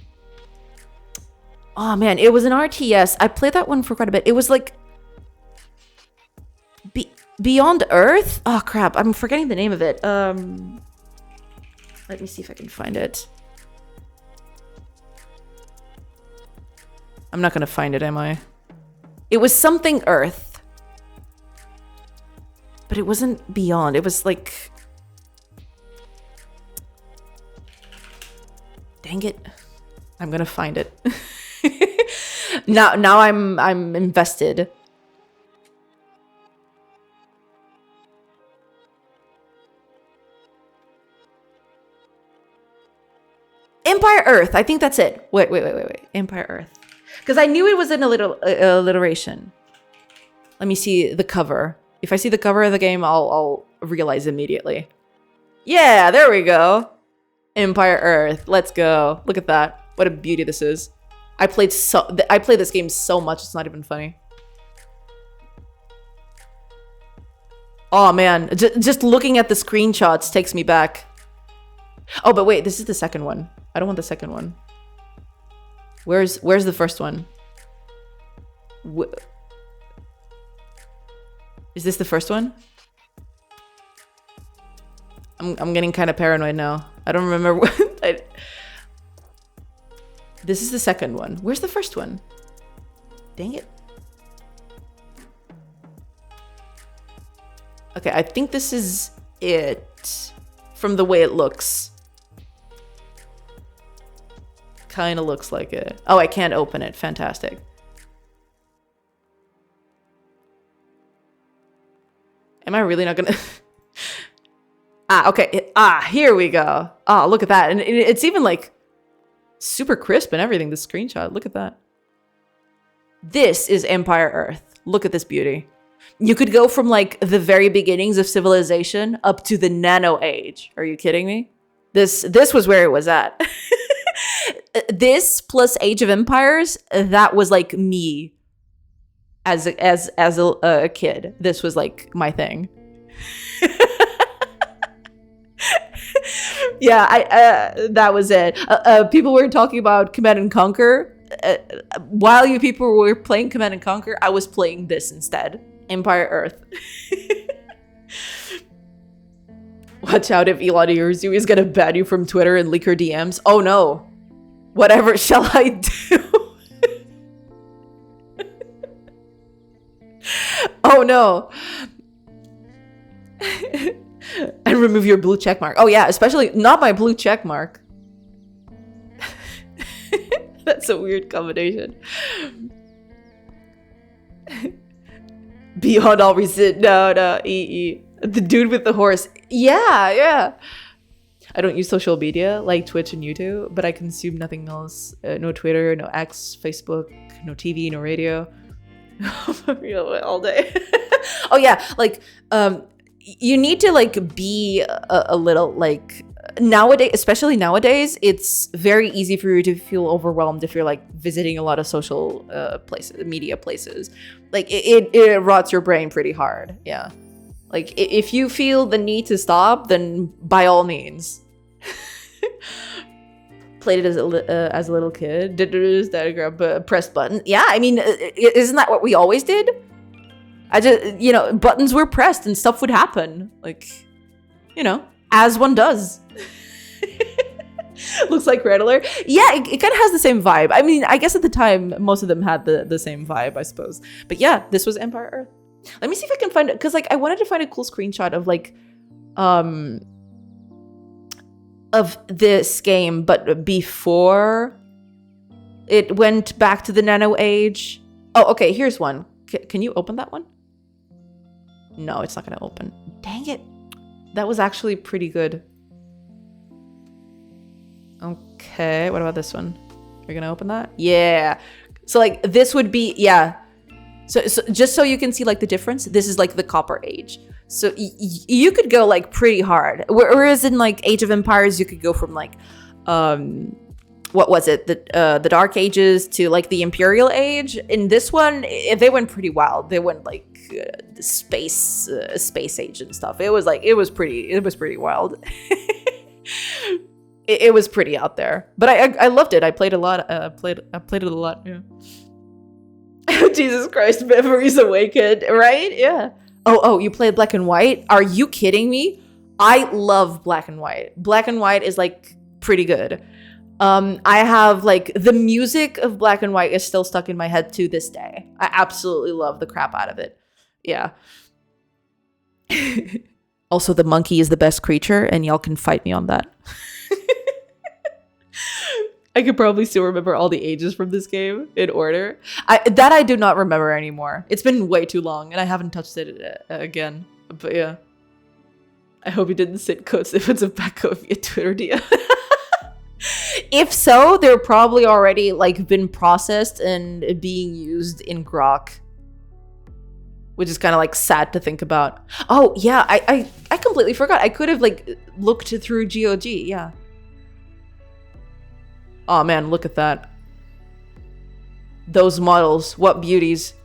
man, it was an RTS. I played that one for quite a bit. It was like Beyond Earth? Oh crap, I'm forgetting the name of it. Let me see if I can find it. I'm not gonna find it, am I? It was something Earth. But it wasn't Beyond. It was like... Dang it. I'm gonna find it. Now I'm invested. Empire Earth. I think that's it. Wait. Empire Earth. Because I knew it was an alliteration. Let me see the cover. If I see the cover of the game, I'll realize immediately. Yeah, there we go. Empire Earth. Let's go. Look at that. What a beauty this is. I played this game so much, it's not even funny. Oh man, just looking at the screenshots takes me back. Oh, but wait, this is the second one. I don't want the second one. Where's the first one? Is this the first one? I'm getting kind of paranoid now. I don't remember what This is the second one. Where's the first one? Dang it. Okay, I think this is it from the way it looks. Kind of looks like it. Oh, I can't open it. Fantastic. Am I really not gonna? Okay. Here we go. Oh, look at that. And it's even like super crisp and everything, the screenshot. Look at that. This is Empire Earth. Look at this beauty. You could go from like the very beginnings of civilization up to the nano age. Are you kidding me? This was where it was at. This plus Age of Empires, that was like me as a kid. This was like my thing. Yeah, that was it. People were talking about Command and Conquer. While you people were playing Command and Conquer, I was playing this instead. Empire Earth. Watch out if Elon hears you. He's gonna ban you from Twitter and leak your DMs. Oh no. Whatever shall I do? Oh no. And remove your blue check mark. Oh yeah, especially not my blue check mark. That's a weird combination. Beyond all reason. No. The dude with the horse. Yeah. I don't use social media like Twitch and YouTube, but I consume nothing else. No Twitter, no X, Facebook, no TV, no radio. All day. Oh yeah, like you need to like be a little like nowadays, especially nowadays, it's very easy for you to feel overwhelmed if you're like visiting a lot of social places, media places. Like it rots your brain pretty hard. Yeah. Like if you feel the need to stop, then by all means. Played it as a little kid. Did that grab press button? Yeah, I mean, isn't that what we always did? I just, buttons were pressed and stuff would happen. Like, as one does. Looks like Rattler. Yeah, it kind of has the same vibe. I mean, I guess at the time, most of them had the same vibe, I suppose. But yeah, this was Empire Earth. Let me see if I can find it, because like I wanted to find a cool screenshot of like of this game, but before it went back to the nano age. Oh, okay, here's one. Can you open that one? No, it's not gonna open. Dang it. That was actually pretty good. Okay, what about this one? You're gonna open that? Yeah. So like this would be, yeah. So just so you can see like the difference, this is like the Copper Age. So you could go like pretty hard. Whereas in like Age of Empires, you could go from like, what was it? The Dark Ages to like the Imperial Age. In this one, they went pretty wild. They went like the space age and stuff. It was pretty wild. It was pretty out there, but I loved it. I played a lot. I played it a lot. Yeah. Jesus Christ, memories awakened, right? Yeah. Oh, you played Black and White? Are you kidding me? I love Black and White. Black and White is like pretty good. I have like the music of Black and White is still stuck in my head to this day. I absolutely love the crap out of it. Yeah. Also, the monkey is the best creature, and y'all can fight me on that. I could probably still remember all the ages from this game in order. I do not remember anymore. It's been way too long, and I haven't touched it again. But yeah. I hope you didn't sit quotes if it's a backup via Twitter DM. If so, they're probably already like been processed and being used in Grok. Which is kind of like sad to think about. Oh, yeah, I completely forgot. I could have like looked through GOG, yeah. Oh man, look at that. Those models, what beauties.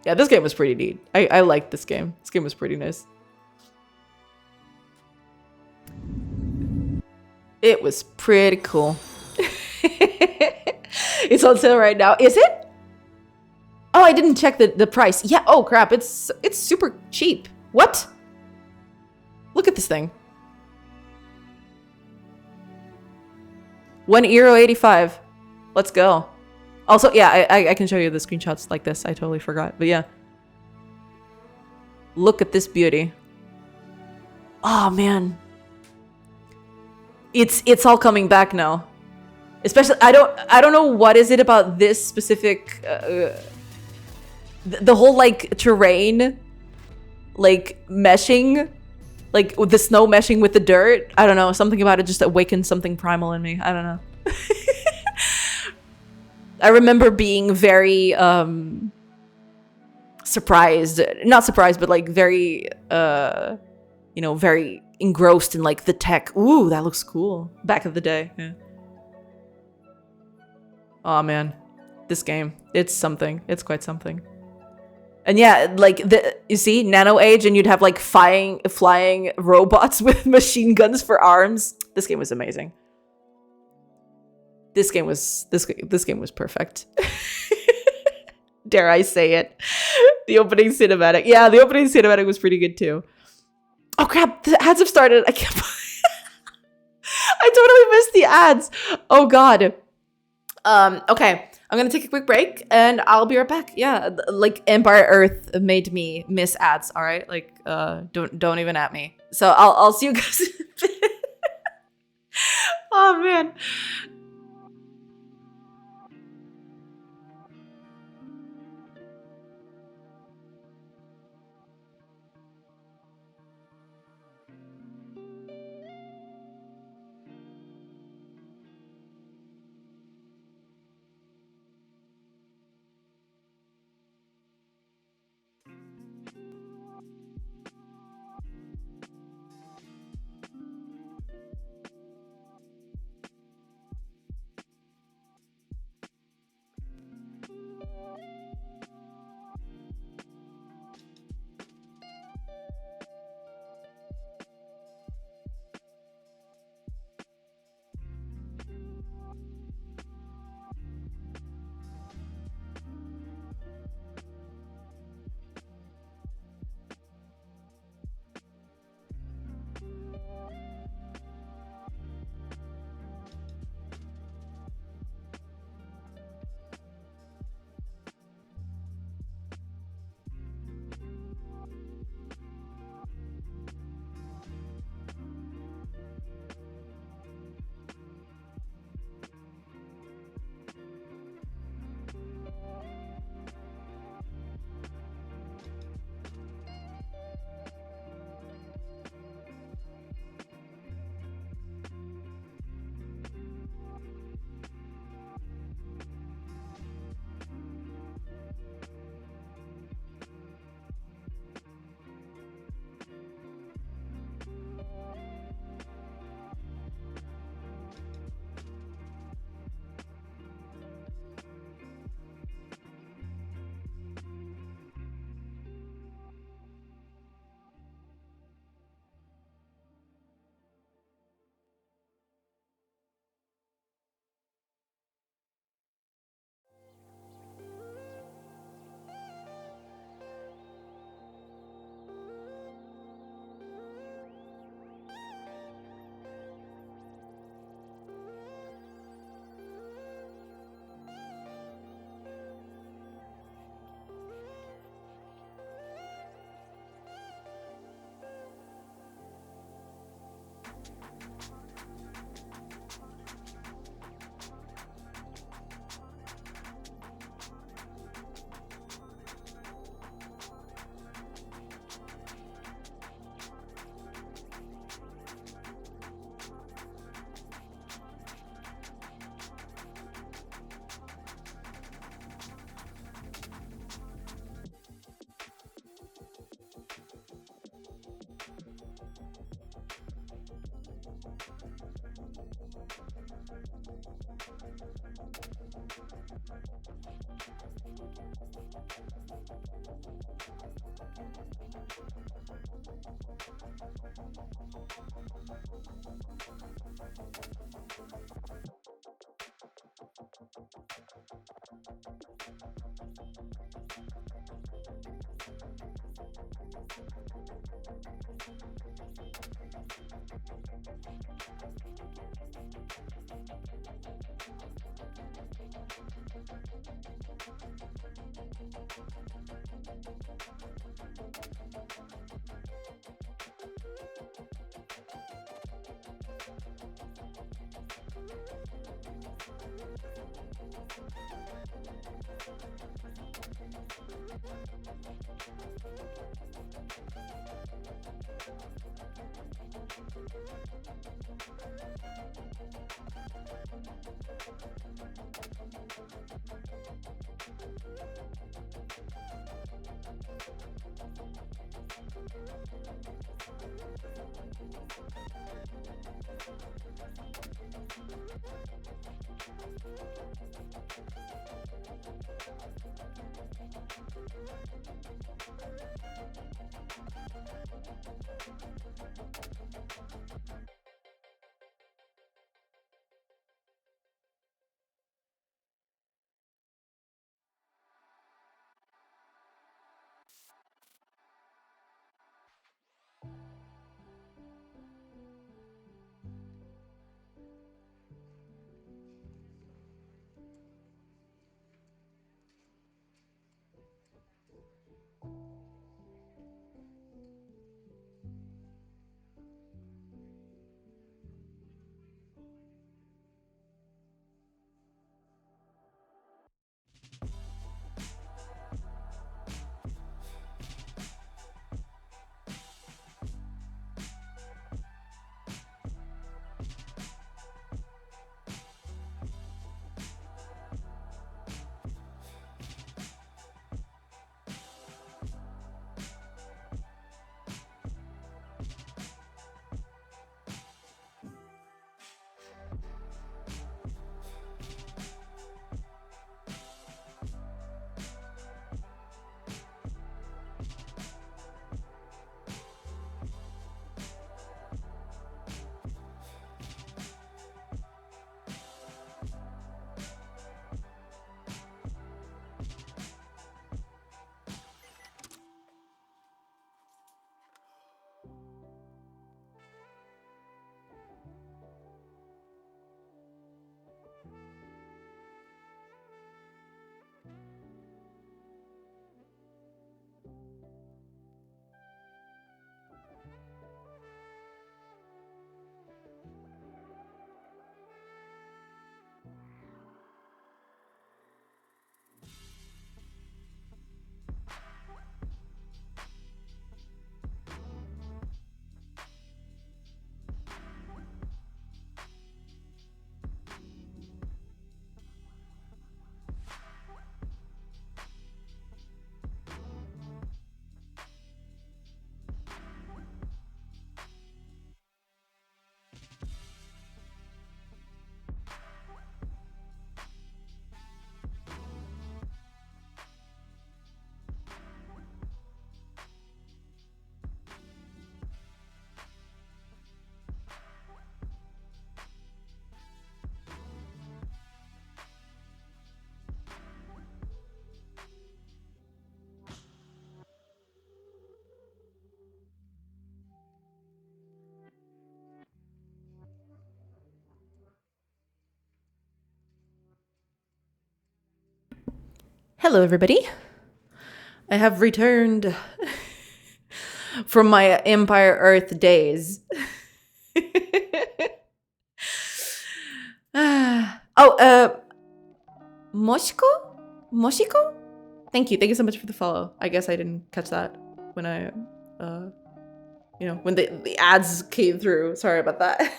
Yeah, this game was pretty neat. I liked this game. This game was pretty nice. It was pretty cool. It's on sale right now. Is it? Oh, I didn't check the price. Yeah, oh crap, it's super cheap. What? Look at this thing. €1.85. Let's go. Also, yeah, I can show you the screenshots like this. I totally forgot, but yeah. Look at this beauty. Oh man. It's all coming back now. Especially, I don't know what is it about this specific the whole like terrain, like meshing, like with the snow meshing with the dirt. I don't know, something about it just awakened something primal in me. I don't know. I remember being very surprised, not surprised, but like very you know, very engrossed in like the tech. Ooh, that looks cool. Back of the day. Yeah. Oh man, this game, it's something. It's quite something. And yeah, like you see, Nano Age, and you'd have like flying robots with machine guns for arms. This game was amazing. This game was perfect. Dare I say it? The opening cinematic. Yeah, the opening cinematic was pretty good too. Oh crap, the ads have started. I can't I totally missed the ads. Oh god. Okay, I'm gonna take a quick break and I'll be right back. Yeah, like Empire Earth made me miss ads. All right, like don't even at me. So I'll see you guys. Oh man. Hello, everybody. I have returned from my Empire Earth days. Moshiko? Thank you so much for the follow. I guess I didn't catch that when I, when the ads came through. Sorry about that.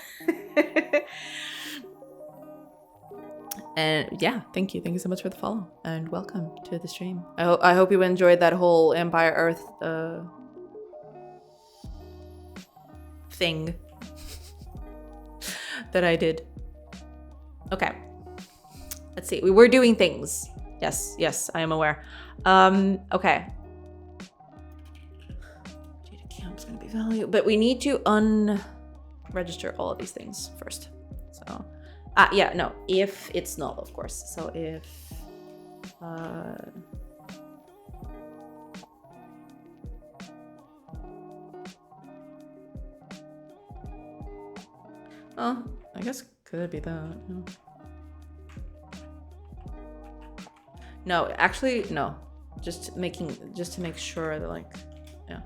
And yeah, thank you so much for the follow and welcome to the stream. I hope you enjoyed that whole Empire Earth thing that I did. Okay, let's see. We were doing things. Yes, I am aware. Okay. Data camp's gonna be value, but we need to unregister all of these things first. So. Yeah, no, if it's null, of course. So if, oh, I guess could be that. No, actually, no. Just to make sure that, like, yeah.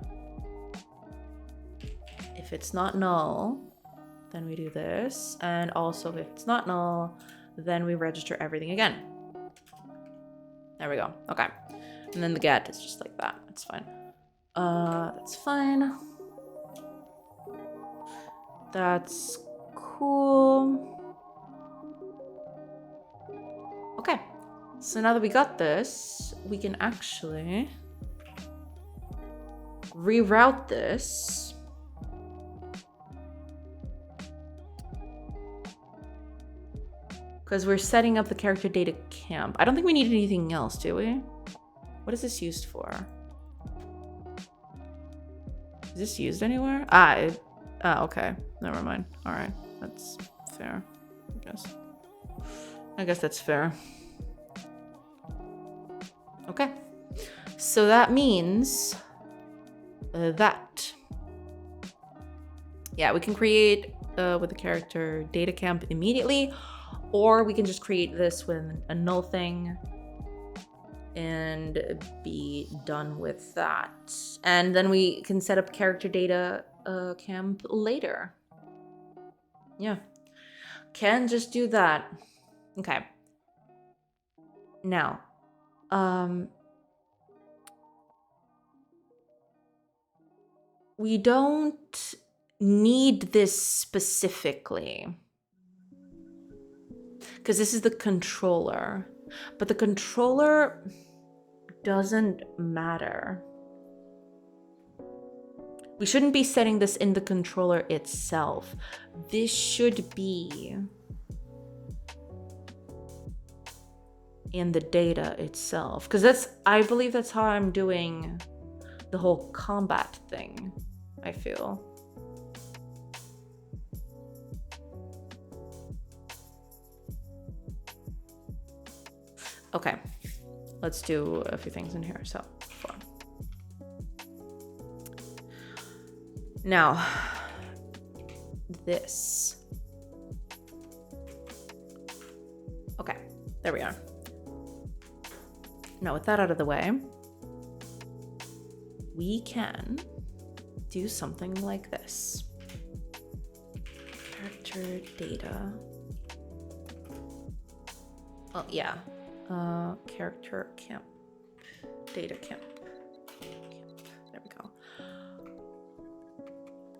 If it's not null, then we do this. And also if it's not null, then we register everything again. There we go. Okay. And then the get is just like that. That's fine. That's fine. That's cool. Okay. So now that we got this, we can actually reroute this. Because we're setting up the character data camp. I don't think we need anything else, do we? What is this used for? Is this used anywhere? Okay. Never mind. All right. That's fair, I guess. I guess that's fair. Okay. So that means that. Yeah, we can create with the character data camp immediately, or we can just create this with a null thing and be done with that. And then we can set up character data camp later. Yeah. Can just do that. Okay. Now, we don't need this specifically because this is the controller, but the controller doesn't matter. We shouldn't be setting this in the controller itself. This should be in the data itself, because I believe that's how I'm doing the whole combat thing, I feel. Okay, let's do a few things in here. So, now, this. Okay, there we are. Now, with that out of the way, we can do something like this. Character data. Oh, yeah. Character camp. Data camp. There we go.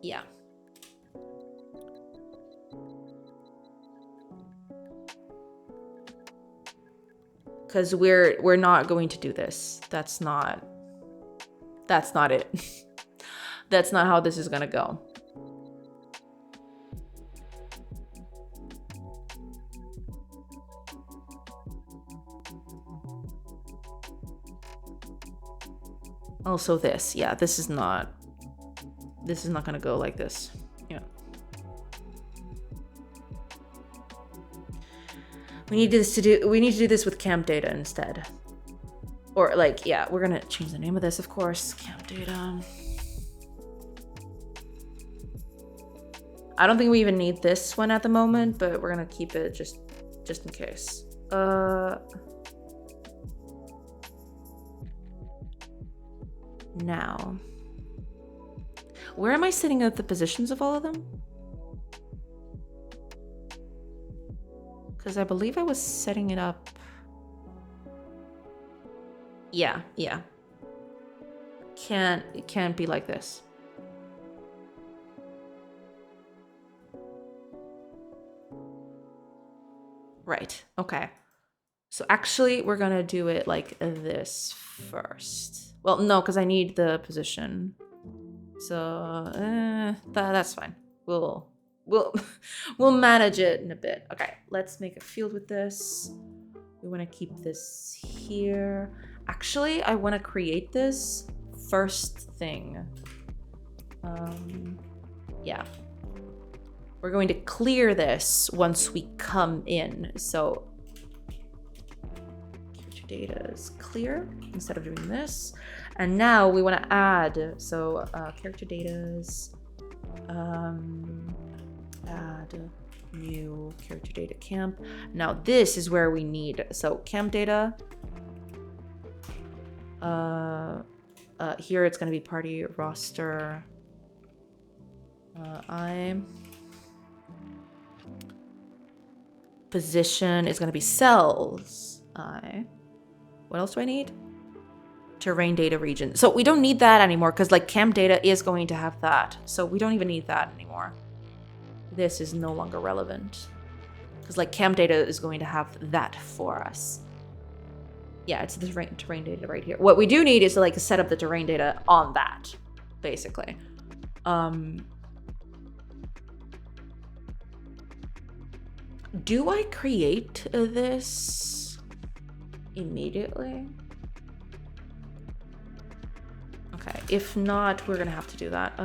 Yeah. Because we're not going to do this. That's not it. That's not how this is gonna go. Also this, yeah, this is not gonna go like this. Yeah. We need to do this with camp data instead. Or like, yeah, we're gonna change the name of this, of course. Camp data. I don't think we even need this one at the moment, but we're gonna keep it just in case. Now, where am I setting up the positions of all of them? Because I believe I was setting it up. Yeah. It can't be like this. Right, okay. So actually, we're gonna do it like this first. Well, no, because I need the position. So, that's fine. We'll manage it in a bit. Okay, let's make a field with this. We want to keep this here. Actually, I want to create this first thing. Yeah. We're going to clear this once we come in. So character data is clear instead of doing this. And now we want to add, so character data is add new character data camp. Now this is where we need, so camp data. Here it's going to be party roster. Position is going to be cells. What else do I need? terrain data region. So we don't need that anymore because like cam data is going to have that. So we don't even need that anymore. This is no longer relevant because like cam data is going to have that for us. Yeah, it's the terrain data right here. What we do need is to like set up the terrain data on that, basically. Do I create this immediately? Okay, if not, we're gonna have to do that.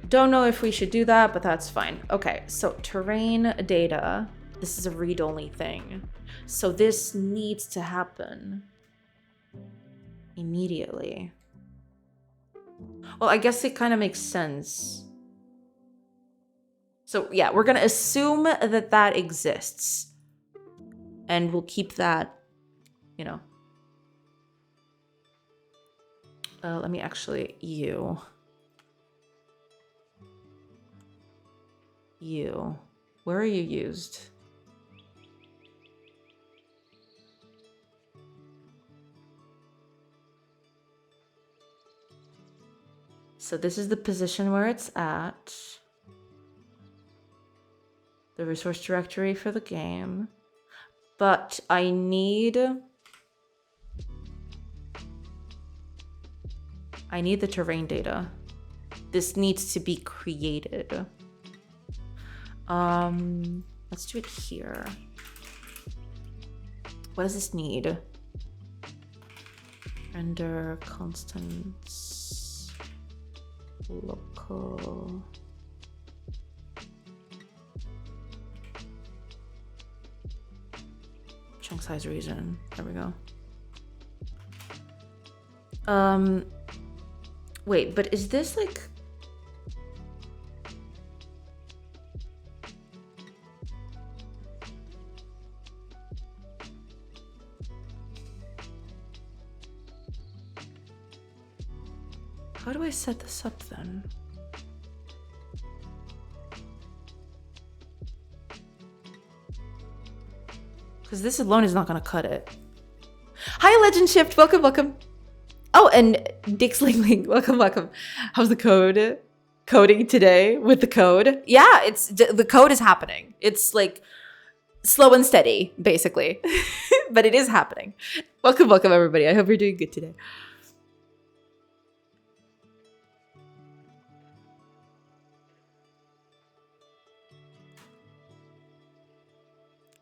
Don't know if we should do that, but that's fine. Okay, so terrain data. This is a read-only thing. So this needs to happen immediately. Well, I guess it kind of makes sense. So yeah, we're gonna assume that that exists. And we'll keep that, you know. Let me actually, you. Where are you used? So this is the position where it's at. The resource directory for the game. But I need the terrain data. This needs to be created. Let's do it here. What does this need? Render constants local. Chunk size region. There we go. Wait, but is this like how do I set this up then? Because this alone is not going to cut it. Hi, Legend Shift. Welcome, welcome. Oh, and Dick's Ling, welcome. How's the coding today with the code? Yeah, the code is happening. It's like slow and steady, basically. But it is happening. Welcome, everybody. I hope you're doing good today.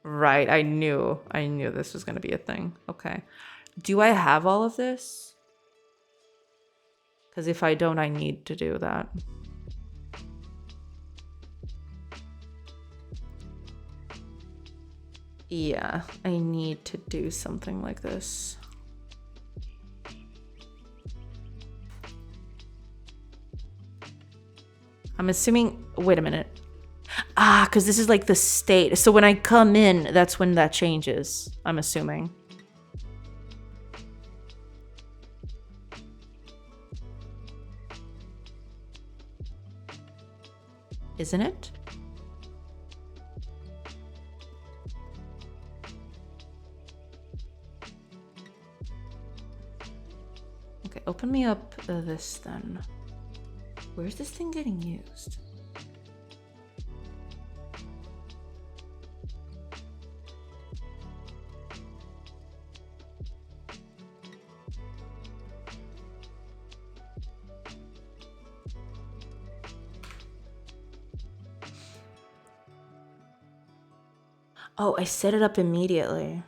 Right, I knew this was going to be a thing. Okay. Do I have all of this? Because if I don't, I need to do that. Yeah, I need to do something like this. I'm assuming, wait a minute. Ah, because this is like the state. So when I come in, that's when that changes, I'm assuming. Isn't it? Okay, open me up this then. Where's this thing getting used? Oh, I set it up immediately.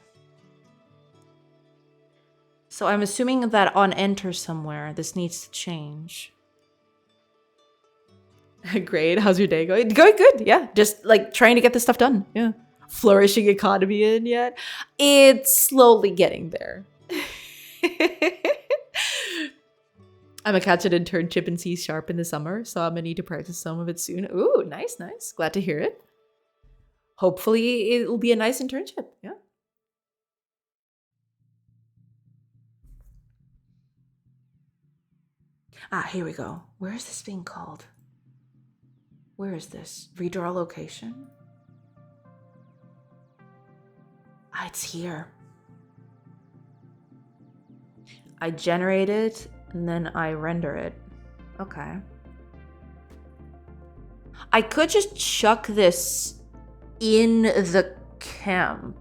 So I'm assuming that on enter somewhere, this needs to change. Great. How's your day going? Going good. Yeah. Just like trying to get this stuff done. Yeah. Flourishing economy in yet? It's slowly getting there. I'm a catch an internship in C# in the summer, so I'm gonna need to practice some of it soon. Ooh, nice. Glad to hear it. Hopefully it'll be a nice internship. Yeah. Ah, here we go. Where is this being called? Where is this? Redraw location? Ah, it's here. I generate it and then I render it. Okay. I could just chuck this in the camp.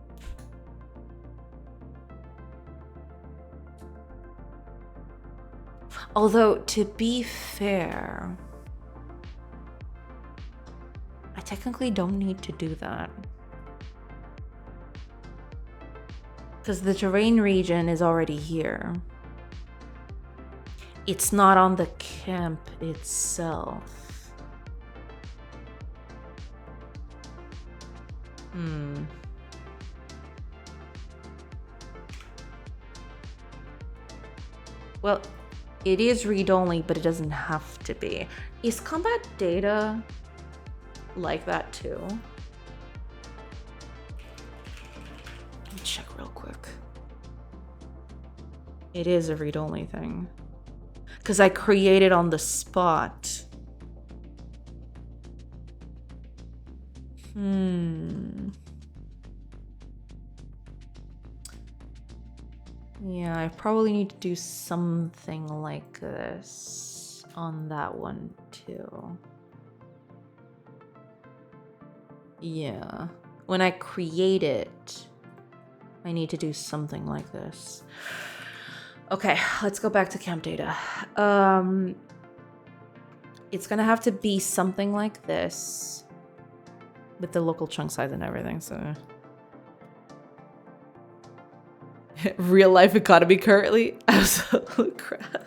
Although, to be fair, I technically don't need to do that. Because the terrain region is already here. It's not on the camp itself. Well, it is read-only, but it doesn't have to be. Is combat data like that too? Let me check real quick. It is a read-only thing. Because I created on the spot. Yeah, I probably need to do something like this on that one too. Yeah. When I create it, I need to do something like this. Okay, let's go back to camp data. It's gonna have to be something like this with the local chunk size and everything, so. Real life economy currently? Absolute crap.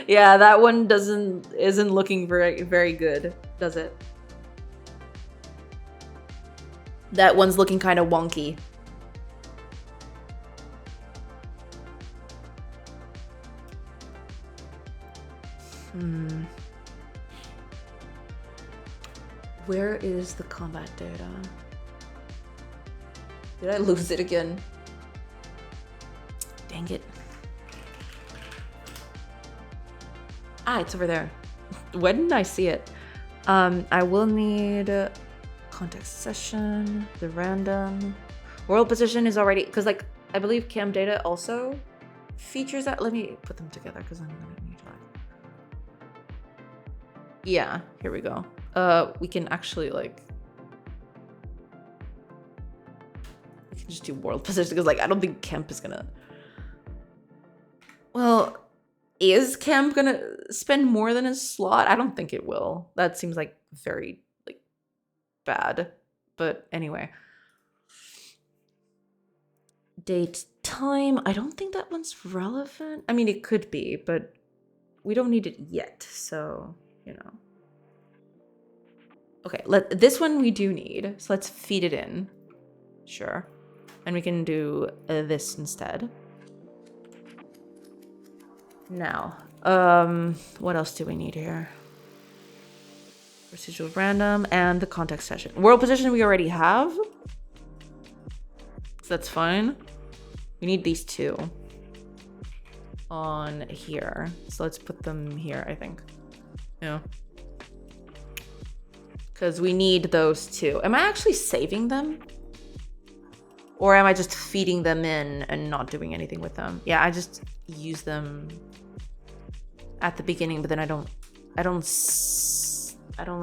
Yeah, that one isn't looking very good, does it? That one's looking kind of wonky. Where is the combat data? Did I lose it again? Dang it. Ah, it's over there. When did I see it? I will need context session, the random. World position is already, because like, I believe cam data also features that. Let me put them together because I'm gonna need that. Yeah, here we go. We can actually like, we can just do world position because like, I don't think camp is gonna, well, is camp gonna spend more than a slot? I don't think it will. That seems like very like bad, but anyway. Date, time, I don't think that one's relevant. I mean, it could be, but we don't need it yet, so, you know. Okay, this one we do need, so let's feed it in. Sure. And we can do this instead. Now, what else do we need here? Residual random and the context session. World position we already have. So that's fine. We need these two on here. So let's put them here, I think. Yeah. Because we need those two. Am I actually saving them? Or am I just feeding them in and not doing anything with them? Yeah, I just use them at the beginning, but then I don't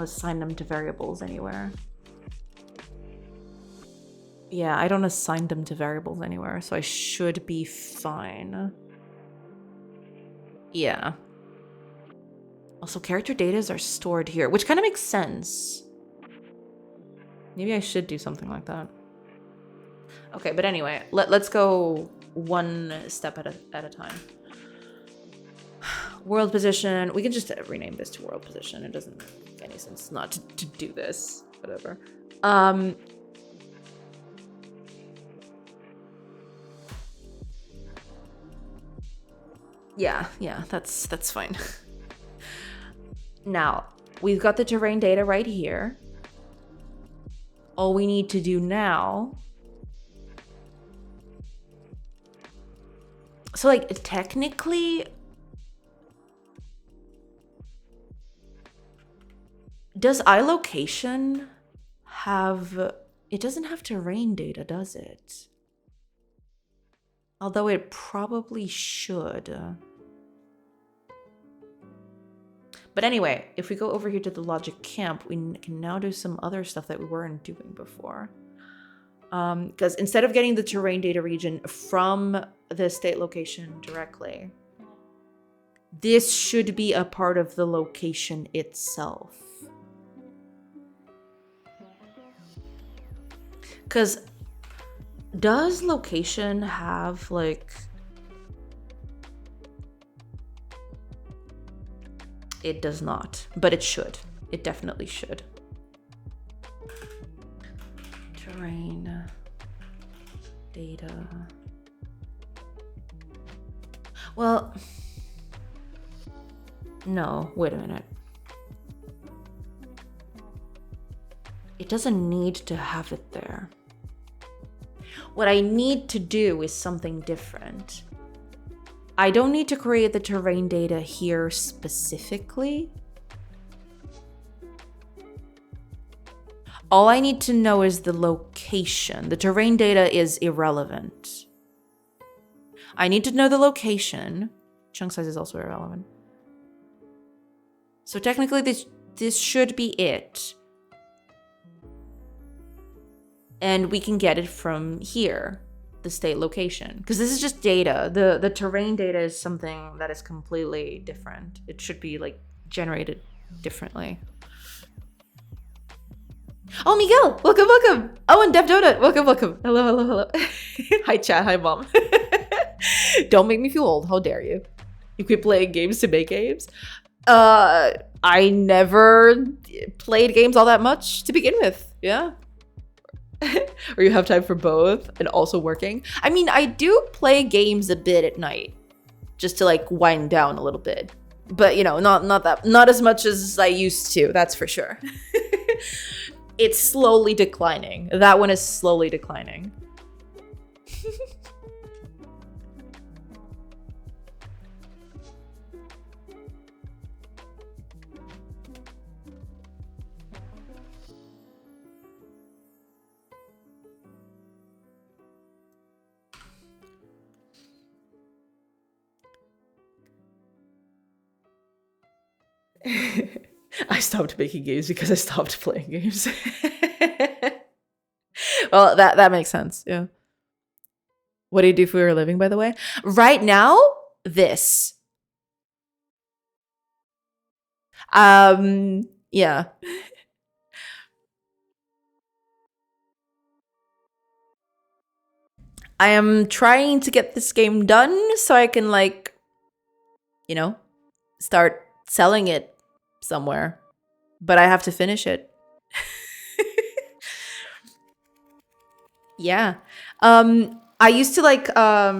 assign them to variables anywhere. Yeah, I don't assign them to variables anywhere, so I should be fine. Yeah. Also, character data are stored here, which kind of makes sense. Maybe I should do something like that. Okay, but anyway, let's go one step at a time. World position. We can just rename this to world position. It doesn't make any sense not to do this. Whatever. Yeah, that's fine. Now, we've got the terrain data right here. All we need to do now. So like technically, does iLocation have It doesn't have terrain data, does it? Although it probably should. But anyway, if we go over here to the logic camp, we can now do some other stuff that we weren't doing before. Because instead of getting the terrain data region from the state location directly, this should be a part of the location itself. Because does location have like... It does not, but it should. It definitely should. Terrain data. Well, no, wait a minute. It doesn't need to have it there. What I need to do is something different. I don't need to create the terrain data here specifically. All I need to know is the location. The terrain data is irrelevant. I need to know the location. Chunk size is also irrelevant. So technically this should be it. And we can get it from here, the state location. Because this is just data. The terrain data is something that is completely different. It should be like generated differently. Oh, Miguel, welcome, welcome. Oh, and Dev Donut, welcome, welcome. Hello, hello, hello. Hi, chat, hi, mom. Don't make me feel old, how dare you. You quit playing games to make games? I never played games all that much to begin with, yeah. Or you have time for both and also working. I mean, I do play games a bit at night just to like wind down a little bit. But you know, not as much as I used to, that's for sure. It's slowly declining. That one is slowly declining. I stopped making games because I stopped playing games. Well, that makes sense, yeah. What do you do for a living, by the way? Right now, this. Yeah. I am trying to get this game done so I can like, you know, start selling it somewhere. But I have to finish it. Yeah. I used to like I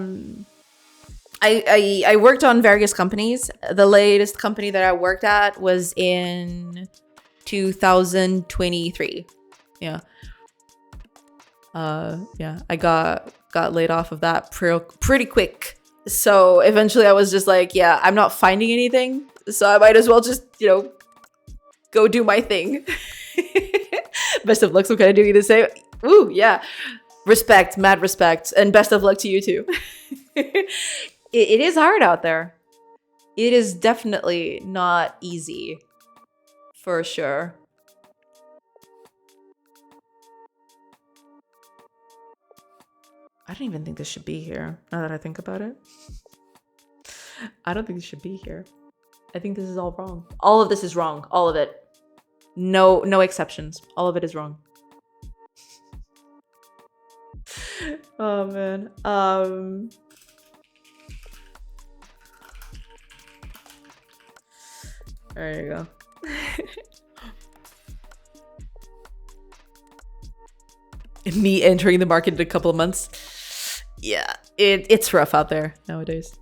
worked on various companies. The latest company that I worked at was in 2023. Yeah. Yeah, I got laid off of that pretty quick. So eventually I was just like, yeah, I'm not finding anything. So I might as well just, you know, go do my thing. Best of luck. So can I do you the same? Ooh, yeah. Respect, mad respect. And best of luck to you too. It is hard out there. It is definitely not easy. For sure. I don't even think this should be here, now that I think about it. I don't think this should be here. I think this is all wrong. All of this is wrong. All of it. No exceptions. All of it is wrong. Oh, man. There you go. Me entering the market in a couple of months. Yeah, it's rough out there nowadays.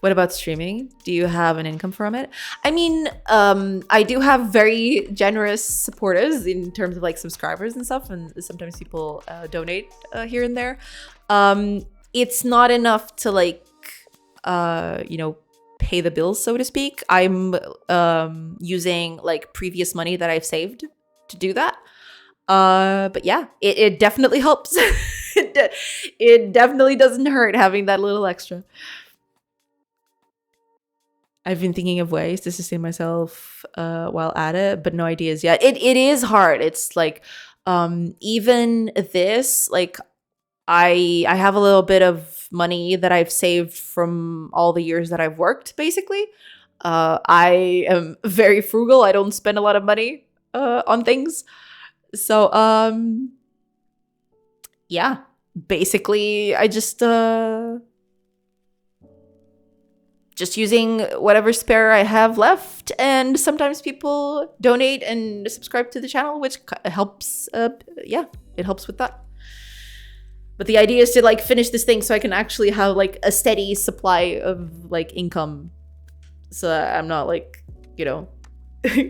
What about streaming? Do you have an income from it? I mean, I do have very generous supporters in terms of like subscribers and stuff, and sometimes people donate here and there. It's not enough to like, you know, pay the bills, so to speak. I'm using like previous money that I've saved to do that. But yeah, it definitely helps. It definitely doesn't hurt having that little extra. I've been thinking of ways to sustain myself while at it, but no ideas yet. It is hard. It's like even this, like I have a little bit of money that I've saved from all the years that I've worked, basically. I am very frugal. I don't spend a lot of money on things. So yeah, basically I just using whatever spare I have left, and sometimes people donate and subscribe to the channel, which helps. Yeah, it helps with that. But the idea is to like finish this thing so I can actually have like a steady supply of like income, so that I'm not like, you know,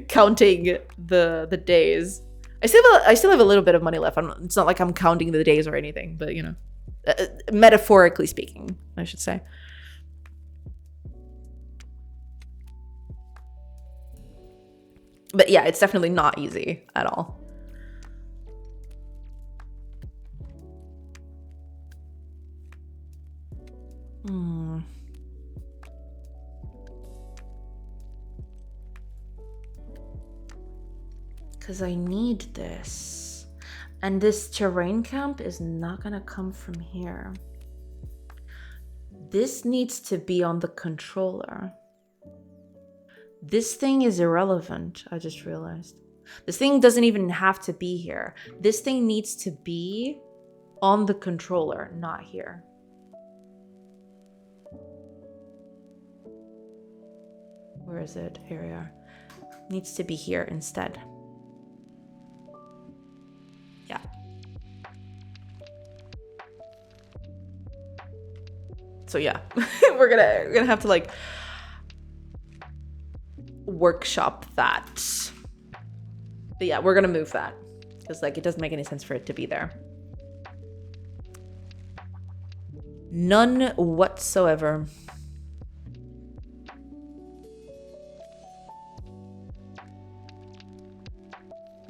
counting the days. I still have a little bit of money left. It's not like I'm counting the days or anything, but you know, metaphorically speaking, I should say. But yeah, it's definitely not easy at all. Because I need this. And this terrain camp is not gonna come from here. This needs to be on the controller. This thing is irrelevant, I just realized. This thing doesn't even have to be here. This thing needs to be on the controller, not here. Where is it? Here we are. Needs to be here instead. Yeah. So yeah, we're gonna have to like workshop that. But yeah, we're gonna move that because like it doesn't make any sense for it to be there. None whatsoever.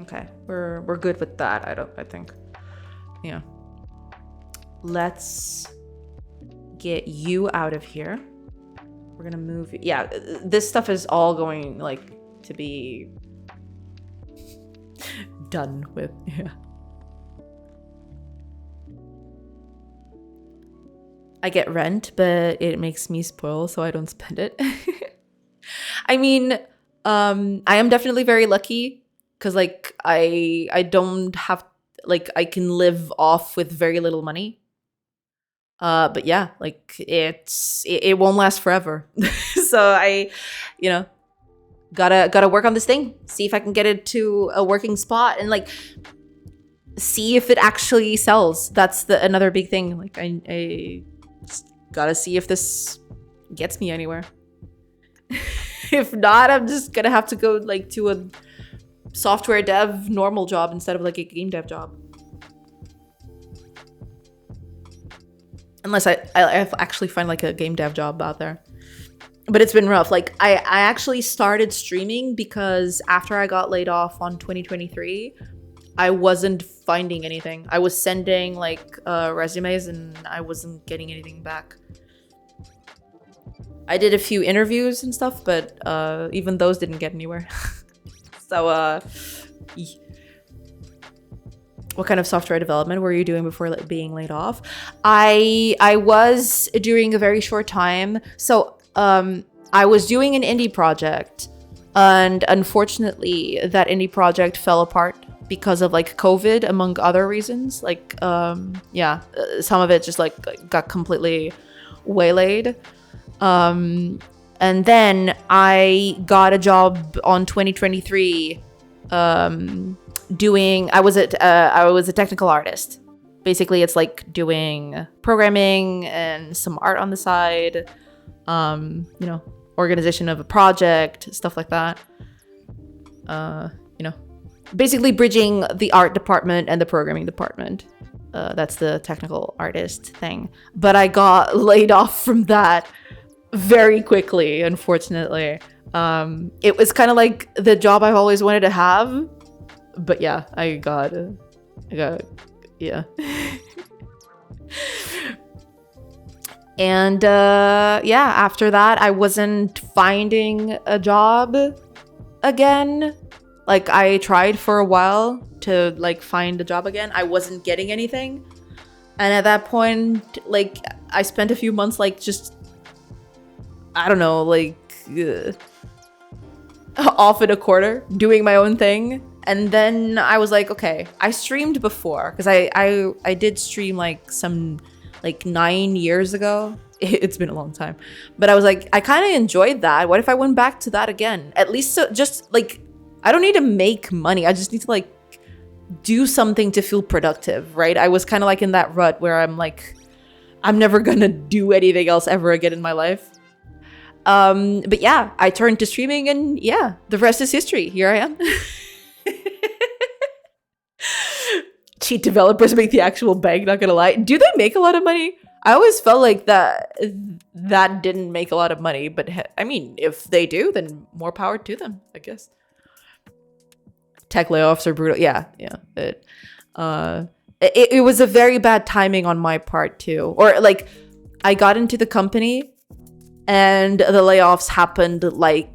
Okay, we're good with that. I think. Yeah. Let's get you out of here. We're gonna move. Yeah, this stuff is all going like to be done with. Yeah. I get rent, but it makes me spoil, so I don't spend it. I mean, I am definitely very lucky because like I don't have like I can live off with very little money. But yeah, like it won't last forever. So I, you know, gotta work on this thing, see if I can get it to a working spot and like see if it actually sells. That's another big thing. Like I just gotta see if this gets me anywhere. If not, I'm just gonna have to go like to a software dev normal job instead of like a game dev job. Unless I actually find like a game dev job out there. But it's been rough. Like I actually started streaming because after I got laid off on 2023, I wasn't finding anything. I was sending like resumes and I wasn't getting anything back. I did a few interviews and stuff, but even those didn't get anywhere. So what kind of software development were you doing before being laid off? I was during a very short time. So I was doing an indie project, and unfortunately that indie project fell apart because of like COVID, among other reasons. Like yeah, some of it just like got completely waylaid. And then I got a job on 2023 I was a technical artist. Basically it's like doing programming and some art on the side, you know, organization of a project, stuff like that. You know, basically bridging the art department and the programming department. That's the technical artist thing. But I got laid off from that very quickly, unfortunately. It was kind of like the job I've always wanted to have, But yeah, I got, yeah. And yeah, after that, I wasn't finding a job again. Like, I tried for a while to like find a job again. I wasn't getting anything. And at that point, like, I spent a few months like just, I don't know, like off in a corner doing my own thing. And then I was like, okay, I streamed before because I did stream like 9 years ago. It's been a long time, but I was like, I kind of enjoyed that. What if I went back to that again? At least so just like, I don't need to make money. I just need to like do something to feel productive, right? I was kind of like in that rut where I'm like, I'm never gonna do anything else ever again in my life. But yeah, I turned to streaming and yeah, the rest is history. Here I am. Cheat developers make the actual bank, not gonna lie. Do they make a lot of money? I always felt like that didn't make a lot of money, but I mean, if they do, then more power to them, I guess. Tech layoffs are brutal. Yeah. It was a very bad timing on my part too. Or like, I got into the company and the layoffs happened like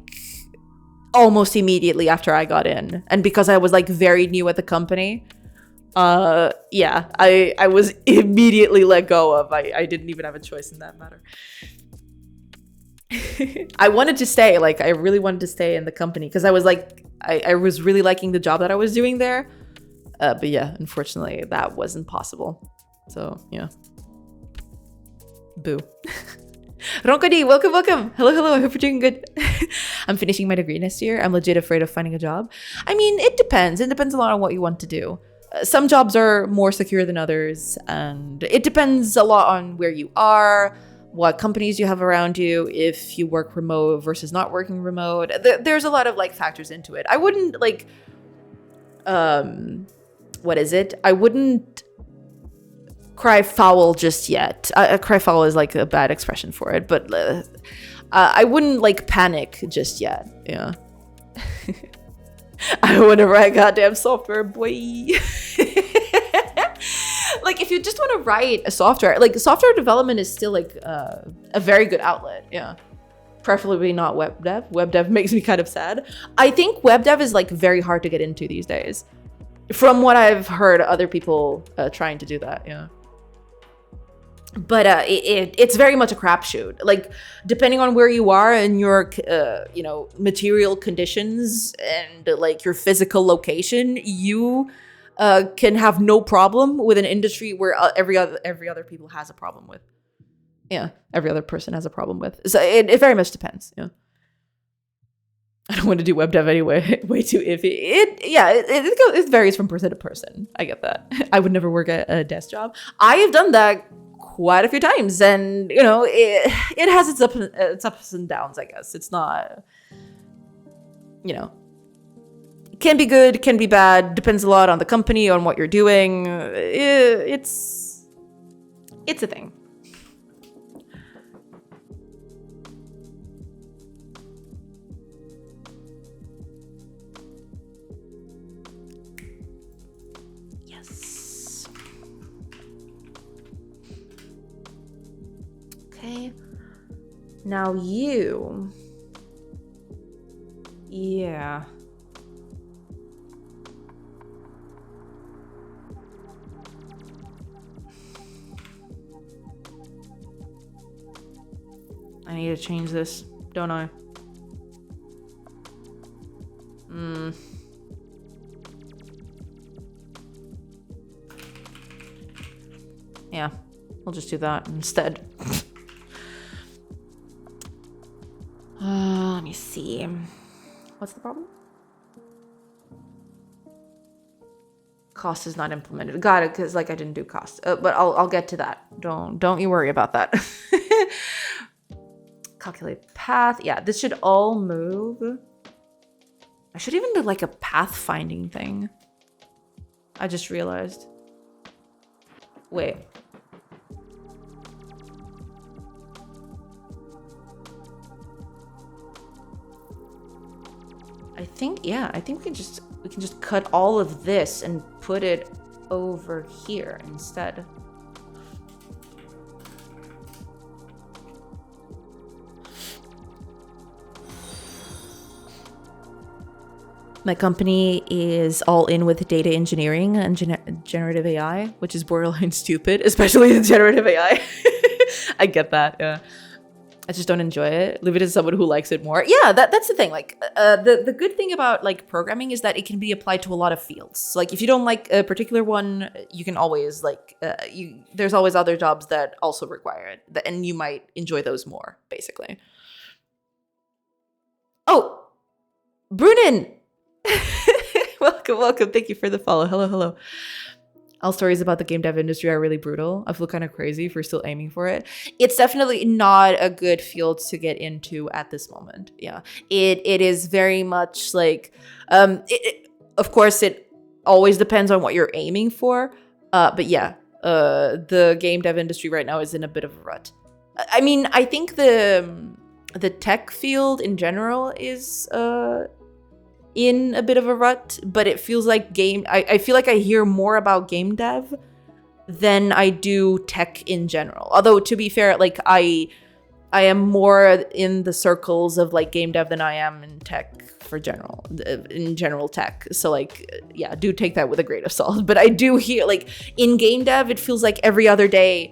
almost immediately after I got in. And because I was like very new at the company, yeah, I was immediately let go of. I didn't even have a choice in that matter. I wanted to stay, like I really wanted to stay in the company because I was like, I was really liking the job that I was doing there. But yeah, unfortunately that wasn't possible. So yeah. Boo. Ronkadi, welcome. Hello, I hope you're doing good. I'm finishing my degree next year. I'm legit afraid of finding a job. I mean, it depends. It depends a lot on what you want to do. Some jobs are more secure than others, and it depends a lot on where you are, what companies you have around you, if you work remote versus not working remote. There's a lot of like factors into it. I wouldn't like, what is it? I wouldn't cry foul just yet. Cry foul is like a bad expression for it, but I wouldn't like panic just yet. Yeah. I want to write goddamn software, boy. Like, if you just want to write a software, like software development is still like a very good outlet. Yeah. Preferably not web dev. Web dev makes me kind of sad. I think web dev is like very hard to get into these days. From what I've heard other people trying to do that. Yeah. But it's very much a crapshoot. Like, depending on where you are and your, you know, material conditions and like your physical location, you can have no problem with an industry where every other people has a problem with. Yeah, every other person has a problem with. So it very much depends. Yeah. I don't want to do web dev anyway. Way too iffy. It varies from person to person. I get that. I would never work at a desk job. I have done that quite a few times, and you know, it has its ups and downs. I guess it's not, you know, it can be good, can be bad. Depends a lot on the company, on what you're doing. It's a thing. Okay, now you, yeah. I need to change this, don't I? Yeah, we'll just do that instead. Let me see. What's the problem? Cost is not implemented. Got it, because like I didn't do cost. But I'll get to that. Don't you worry about that. Calculate path. Yeah, this should all move. I should even do like a pathfinding thing. I just realized. Wait. I think think we can just cut all of this and put it over here instead. My company is all in with data engineering and generative AI, which is borderline stupid, especially the generative AI. I get that, yeah. I just don't enjoy it. Leave it to someone who likes it more. Yeah, that's the thing. Like, the good thing about like programming is that it can be applied to a lot of fields. So, like, if you don't like a particular one, you can always like there's always other jobs that also require it, and you might enjoy those more, basically. Oh, Brunin. Welcome. Thank you for the follow. Hello. All stories about the game dev industry are really brutal. I feel kind of crazy for still aiming for it. It's definitely not a good field to get into at this moment. Yeah, it is very much like, of course, it always depends on what you're aiming for. But yeah, the game dev industry right now is in a bit of a rut. I mean, I think the tech field in general is in a bit of a rut, but it feels like I feel like I hear more about game dev than I do tech in general. Although, to be fair, like I am more in the circles of like game dev than I am in tech in general tech. So like, yeah, do take that with a grain of salt. But I do hear like in game dev, it feels like every other day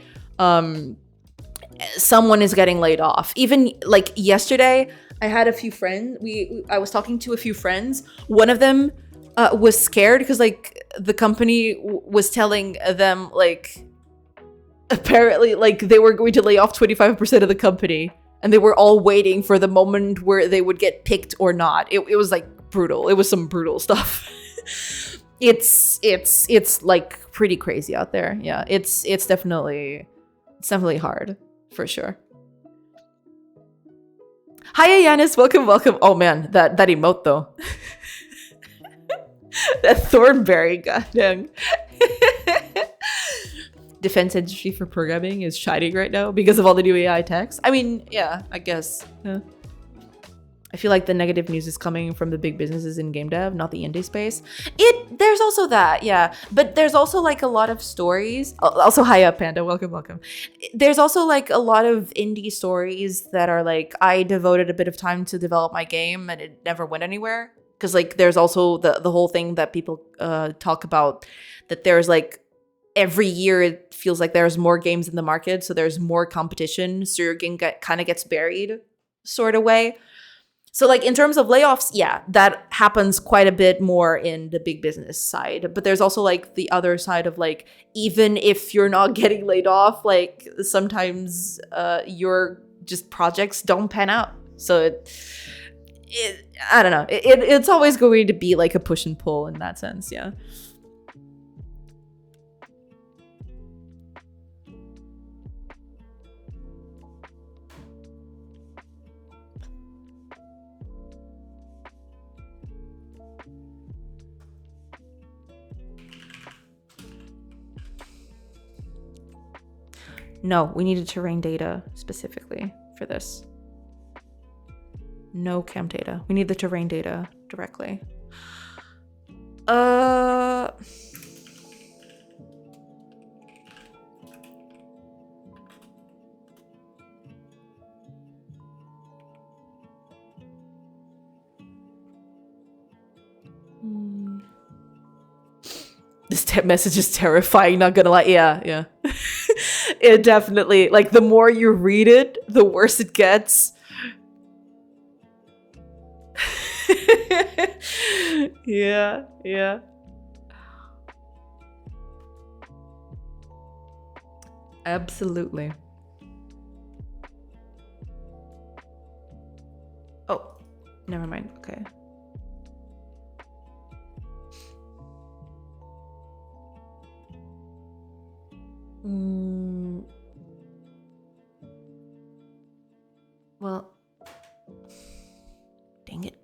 someone is getting laid off. Even like yesterday, I had a few friends. I was talking to a few friends. One of them was scared because like the company was telling them like apparently like they were going to lay off 25% of the company, and they were all waiting for the moment where they would get picked or not. It was like brutal. It was some brutal stuff. It's like pretty crazy out there. Yeah, it's definitely hard for sure. Hi, Yanis. Welcome. Oh man, that emote though. That Thornberry, goddamn. Defense industry for programming is shining right now because of all the new AI techs. I mean, yeah, I guess. Yeah. I feel like the negative news is coming from the big businesses in game dev, not the indie space. There's also that, yeah. But there's also like a lot of stories. Also, hi up, Panda. Welcome. There's also like a lot of indie stories that are like, I devoted a bit of time to develop my game and it never went anywhere. Because like there's also the whole thing that people talk about, that there's like every year it feels like there's more games in the market, so there's more competition, so your game kind of gets buried sort of way. So like in terms of layoffs, yeah, that happens quite a bit more in the big business side. But there's also like the other side of like, even if you're not getting laid off, like sometimes your just projects don't pan out. So I don't know. It's always going to be like a push and pull in that sense, yeah. No, we needed terrain data specifically for this. No cam data. We need the terrain data directly. This message is terrifying, not gonna lie. Yeah. It definitely, like, the more you read it, the worse it gets. Yeah. Absolutely. Oh, never mind. Okay. Well, dang it.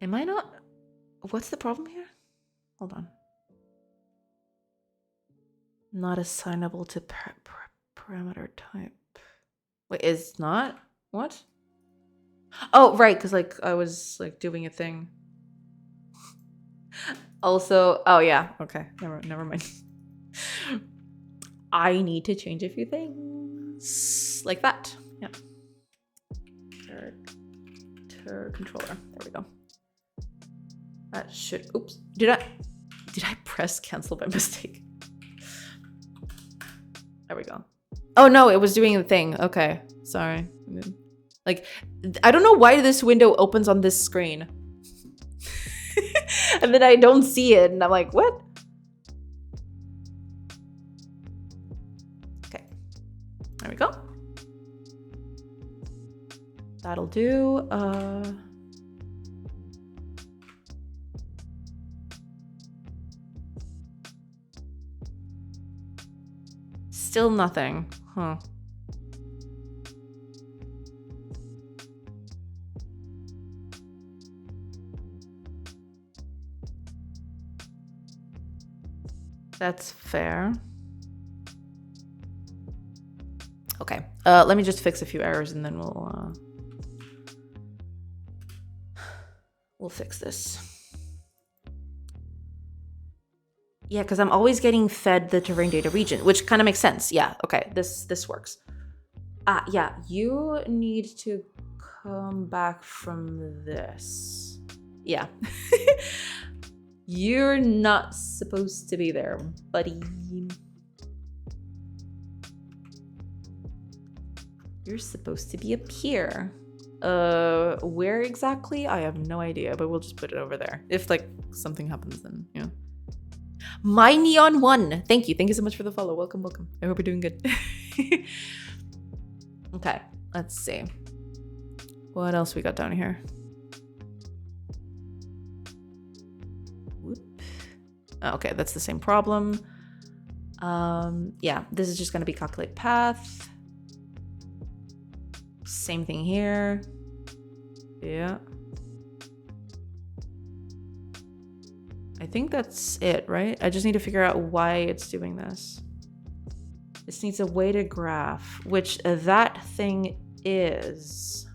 Am I not? What's the problem here? Hold on. Not assignable to parameter type. Wait, is not? What? Oh, right, because like I was like doing a thing. Also, oh yeah, okay, never mind. I need to change a few things like that. Yeah. Controller. There we go. That should. Oops. Did I press cancel by mistake? There we go. Oh no, it was doing the thing. Okay, sorry. Like, I don't know why this window opens on this screen. And then I don't see it, and I'm like, what? Okay. There we go. That'll do. Still nothing. Huh. That's fair. Okay. Let me just fix a few errors and then we'll fix this. Yeah, because I'm always getting fed the terrain data region, which kind of makes sense. Yeah, okay, this works. Yeah, you need to come back from this. Yeah. You're not supposed to be there, buddy. You're supposed to be up here. Where exactly? I have no idea, but we'll just put it over there. If like something happens, then yeah. My Neon 1. Thank you so much for the follow. Welcome. I hope you're doing good. Okay, let's see. What else we got down here? Whoop. Okay, that's the same problem. Yeah, this is just gonna be calculate path. Same thing here. Yeah. I think that's it, right? I just need to figure out why it's doing this. This needs a weighted graph, which that thing is.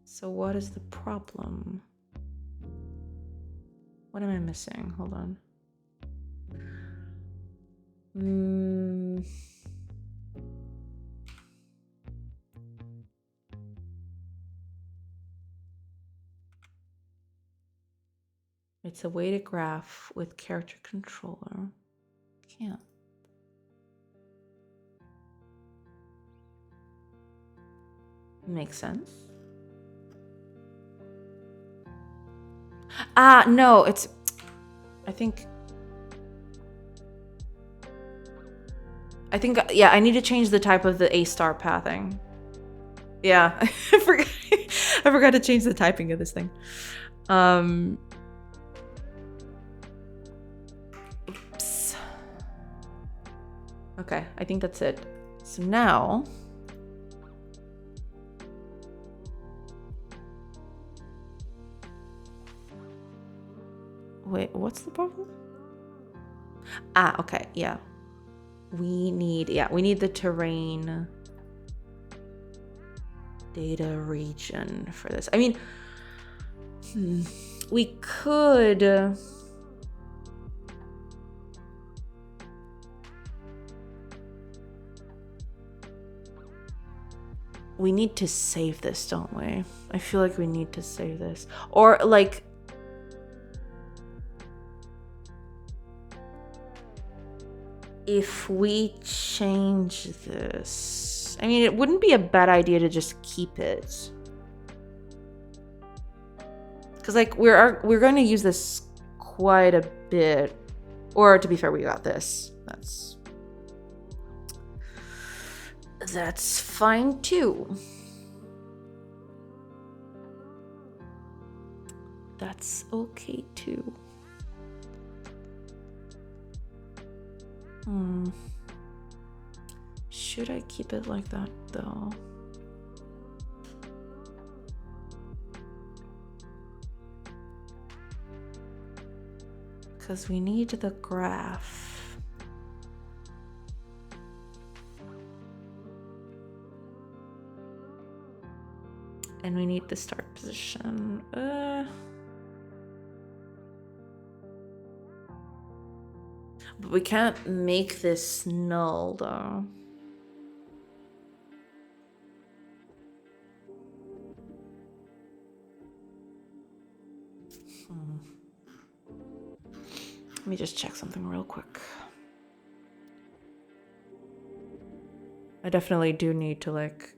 So what is the problem? What am I missing? Hold on. It's a weighted graph with character controller. Can't. Makes sense. No, it's. I think, yeah, I need to change the type of the A-star pathing. Yeah, I forgot to change the typing of this thing. Oops. Okay, I think that's it. So now, wait, what's the problem? Okay, yeah. We need the terrain data region for this. I mean, we could. We need to save this, don't we? I feel like we need to save this. Or like, if we change this, I mean, it wouldn't be a bad idea to just keep it. Because like we're going to use this quite a bit. Or to be fair, we got this. That's fine too. That's okay too. Should I keep it like that though? Because we need the graph. And we need the start position. But we can't make this null though. Let me just check something real quick. I definitely do need to like...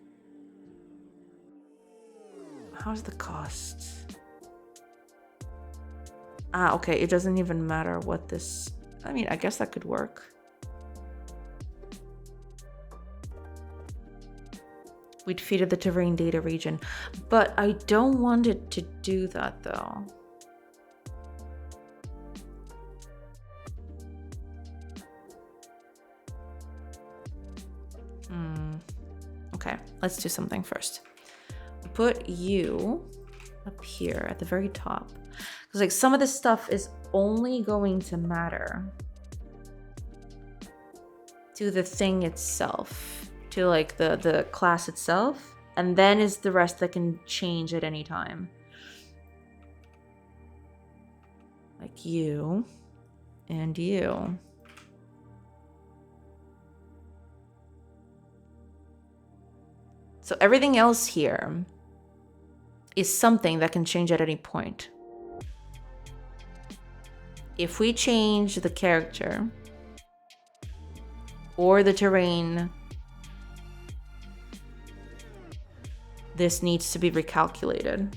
How's the cost? Ah, okay, it doesn't even matter what this... I mean, I guess that could work. We defeated the terrain data region, but I don't want it to do that though. Okay, let's do something first. Put you up here at the very top. Because like some of this stuff is only going to matter to the thing itself, to like the class itself, and then is the rest that can change at any time. Like you and you. So everything else here is something that can change at any point. If we change the character or the terrain, this needs to be recalculated.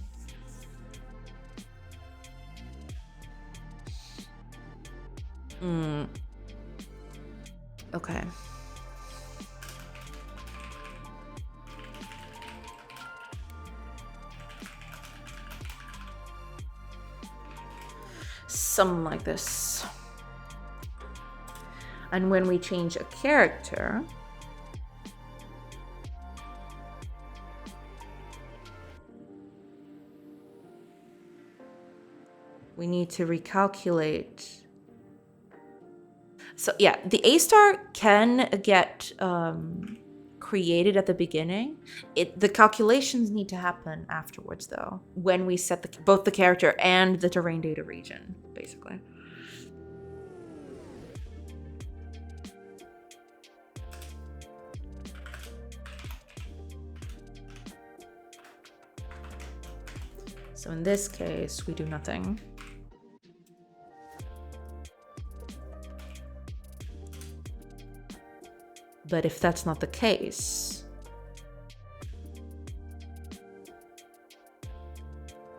Okay. Something like this. And when we change a character, we need to recalculate. So yeah, the A star can get created at the beginning. The calculations need to happen afterwards though, when we set both the character and the terrain data region, basically. So in this case, we do nothing. But if that's not the case,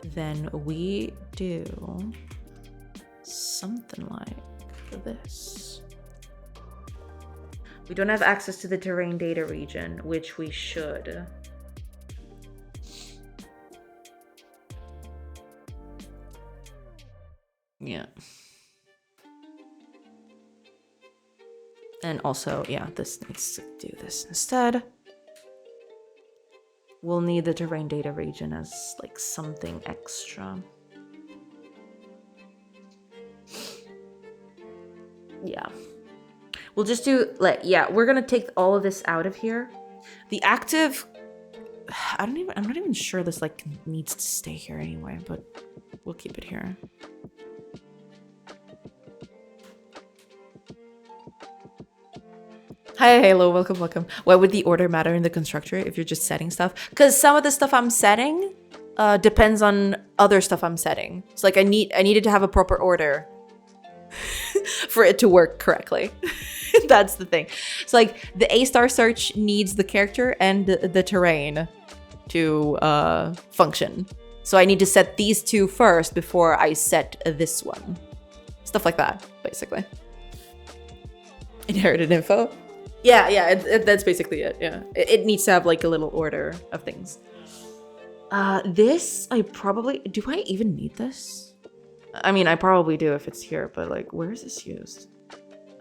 then we do something like this. We don't have access to the terrain data region, which we should. Yeah. And also, yeah, this needs to do this instead. We'll need the terrain data region as like something extra. Yeah. We'll just do like, yeah, we're gonna take all of this out of here. The active, I'm not even sure this like needs to stay here anyway, but we'll keep it here. Hi, hello, welcome, welcome. Why would the order matter in the constructor if you're just setting stuff? Because some of the stuff I'm setting depends on other stuff I'm setting. It's like I needed to have a proper order for it to work correctly. That's the thing. It's like the A star search needs the character and the terrain to function. So I need to set these two first before I set this one. Stuff like that, basically. Inherited info. Yeah, that's basically it, yeah. It needs to have like a little order of things. This, do I even need this? I mean, I probably do if it's here, but like, where is this used?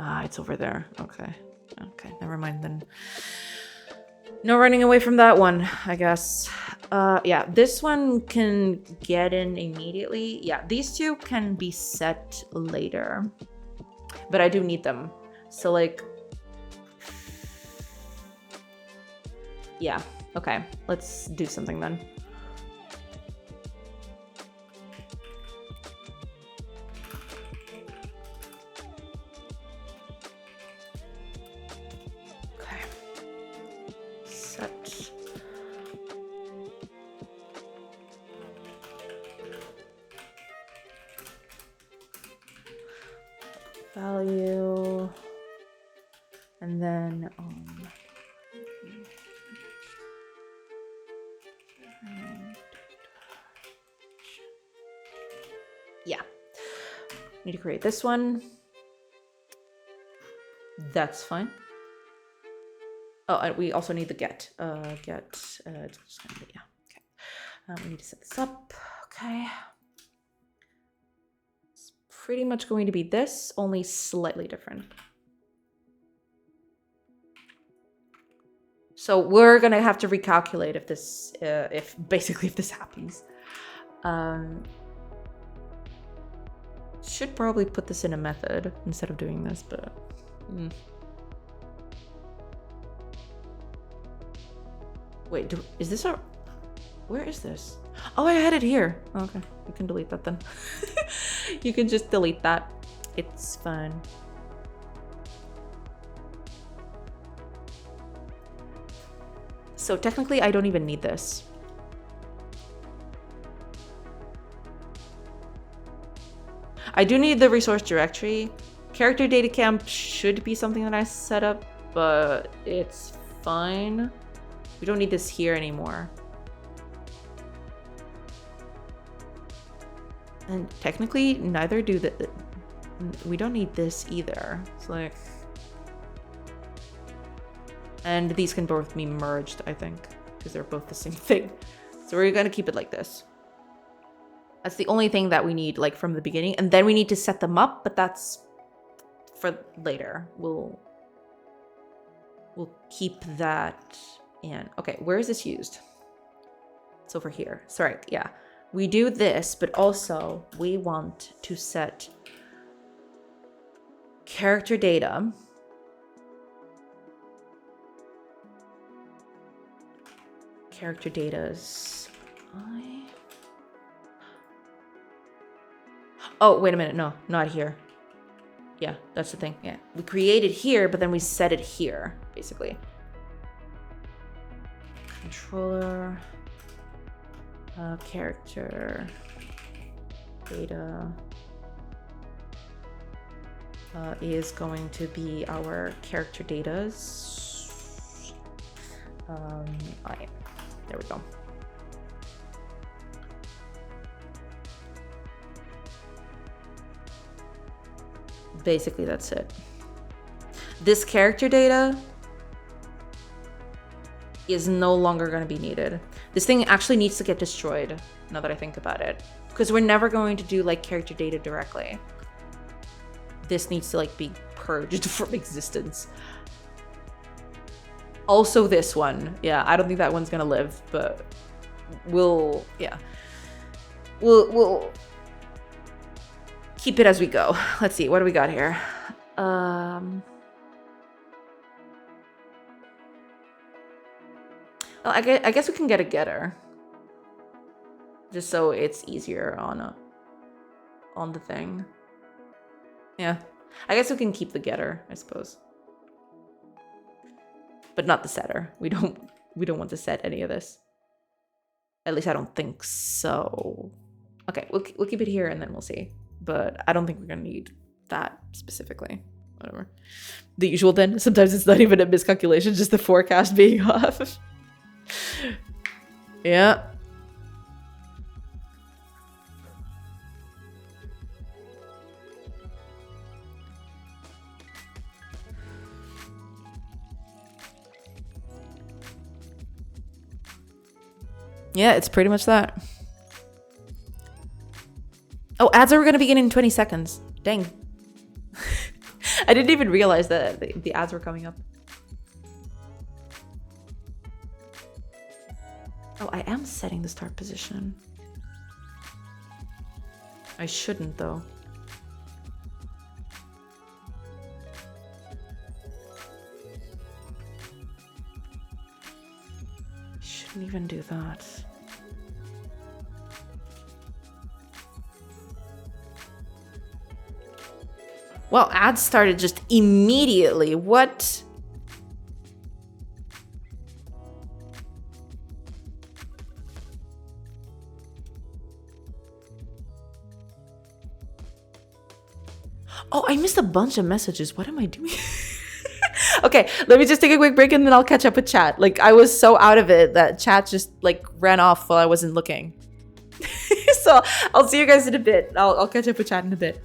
Ah, it's over there, okay. Okay, never mind then. No running away from that one, I guess. Yeah, this one can get in immediately. Yeah, these two can be set later, but I do need them. So like, yeah, okay, let's do something then. And then yeah, need to create this one. That's fine. Oh, and we also need the get. Yeah. Okay. We need to set this up. Okay. It's pretty much going to be this, only slightly different. So we're gonna have to recalculate if this, if this happens. Should probably put this in a method instead of doing this, but. Wait, is this our? Where is this? Oh, I had it here. Okay, you can delete that then. You can just delete that. It's fine. So technically, I don't even need this. I do need the resource directory. Character data camp should be something that I set up, but it's fine. We don't need this here anymore. And technically, neither do the... We don't need this either. It's like... And these can both be merged, I think, because they're both the same thing. So we're gonna keep it like this. That's the only thing that we need, like, from the beginning. And then we need to set them up, but that's for later. We'll keep that in. Okay, where is this used? It's over here. Sorry, yeah. We do this, but also we want to set character data. Character data's Oh, wait a minute. No, not here. Yeah, that's the thing. Yeah, we create it here, but then we set it here, basically. Controller, character data is going to be our character datas. There we go. Basically, that's it. This character data is no longer going to be needed. This thing actually needs to get destroyed, now that I think about it. Because we're never going to do, like, character data directly. This needs to, like, be purged from existence. Also this one. Yeah, I don't think that one's going to live, but we'll keep it as we go. Let's see, what do we got here? Well, I guess we can get a getter, just so it's easier on the thing. Yeah, I guess we can keep the getter, I suppose, but not the setter. We don't want to set any of this. At least I don't think so. Okay, we'll keep it here and then we'll see. But I don't think we're gonna need that specifically. Whatever. The usual then. Sometimes it's not even a miscalculation, just the forecast being off. Yeah. Yeah, it's pretty much that. Oh, ads are going to begin in 20 seconds. Dang. I didn't even realize that the ads were coming up. Oh, I am setting the start position. I shouldn't, though. Shouldn't even do that. Well, ads started just immediately. What? Oh, I missed a bunch of messages. What am I doing? Okay, let me just take a quick break and then I'll catch up with chat. Like, I was so out of it that chat just like ran off while I wasn't looking. So I'll see you guys in a bit. I'll catch up with chat in a bit.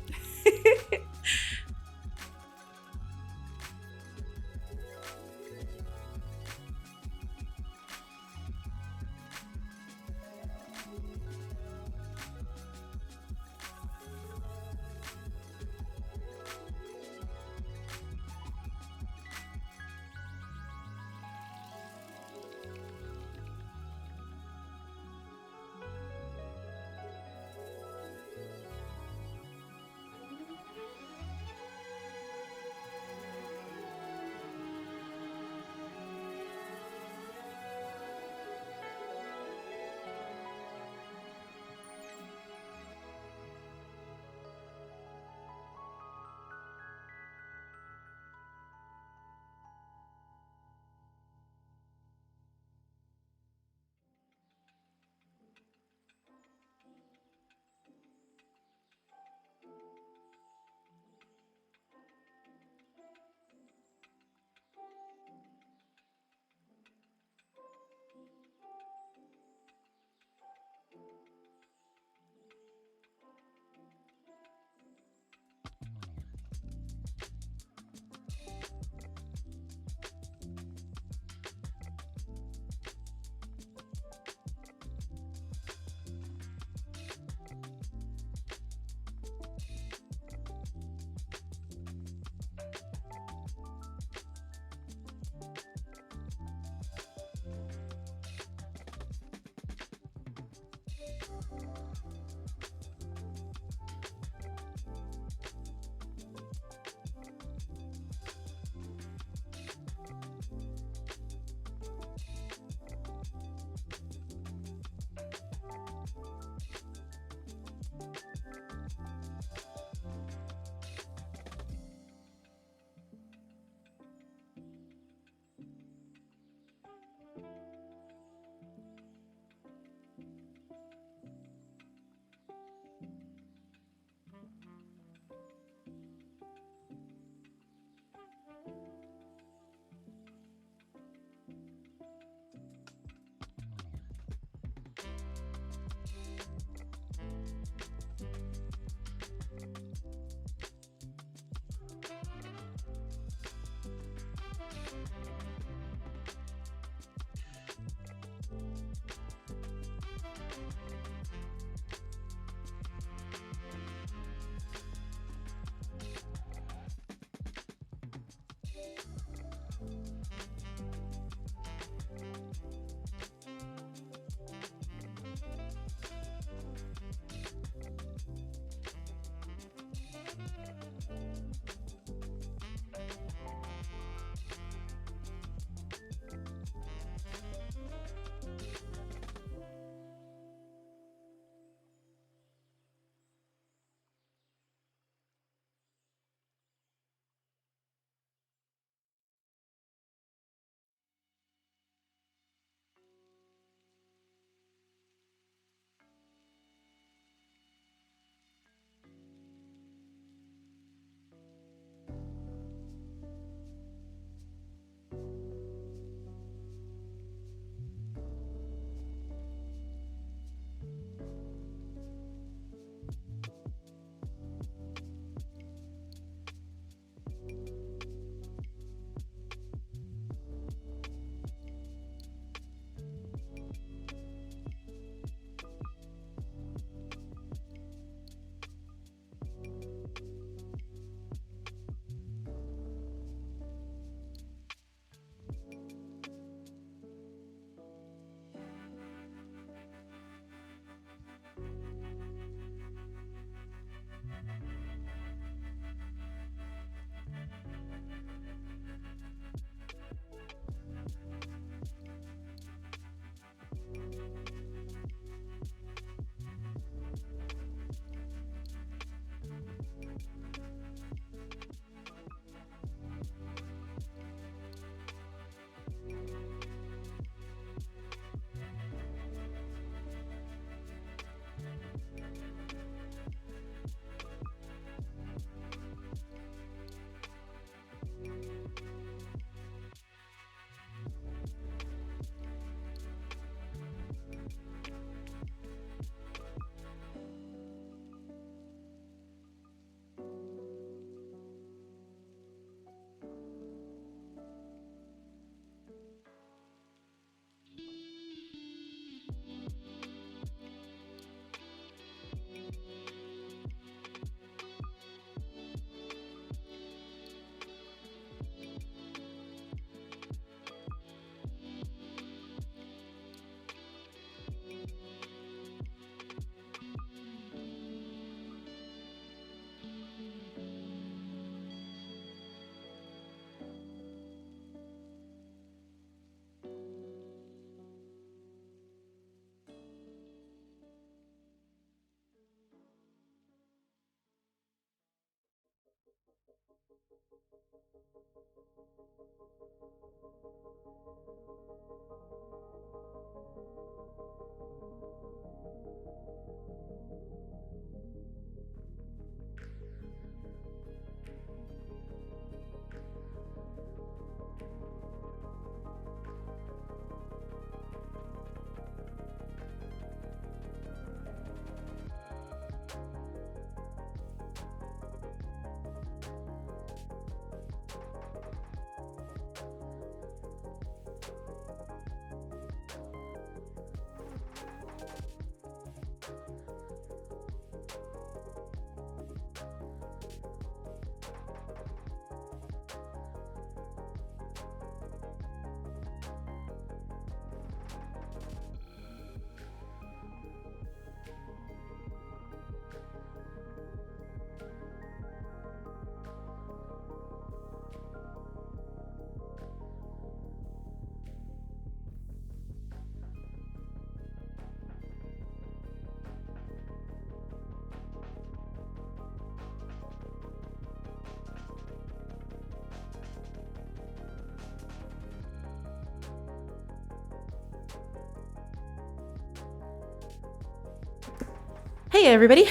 Hey everybody,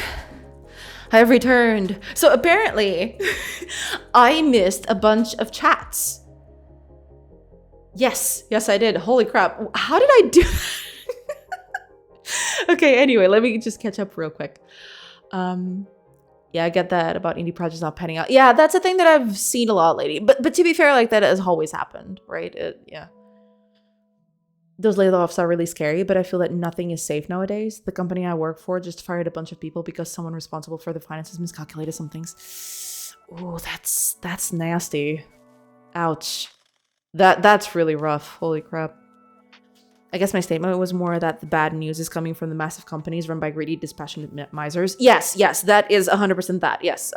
I've returned. So apparently, I missed a bunch of chats. Yes, I did. Holy crap. How did I do Okay, anyway, let me just catch up real quick. Yeah, I get that about indie projects not panning out. Yeah, that's a thing that I've seen a lot lately. But to be fair, like that has always happened, right? Yeah. Those layoffs are really scary, but I feel that nothing is safe nowadays. The company I work for just fired a bunch of people because someone responsible for the finances miscalculated some things. Ooh, that's nasty. Ouch. That's really rough. Holy crap. I guess my statement was more that the bad news is coming from the massive companies run by greedy, dispassionate misers. Yes, that is 100% that. Yes,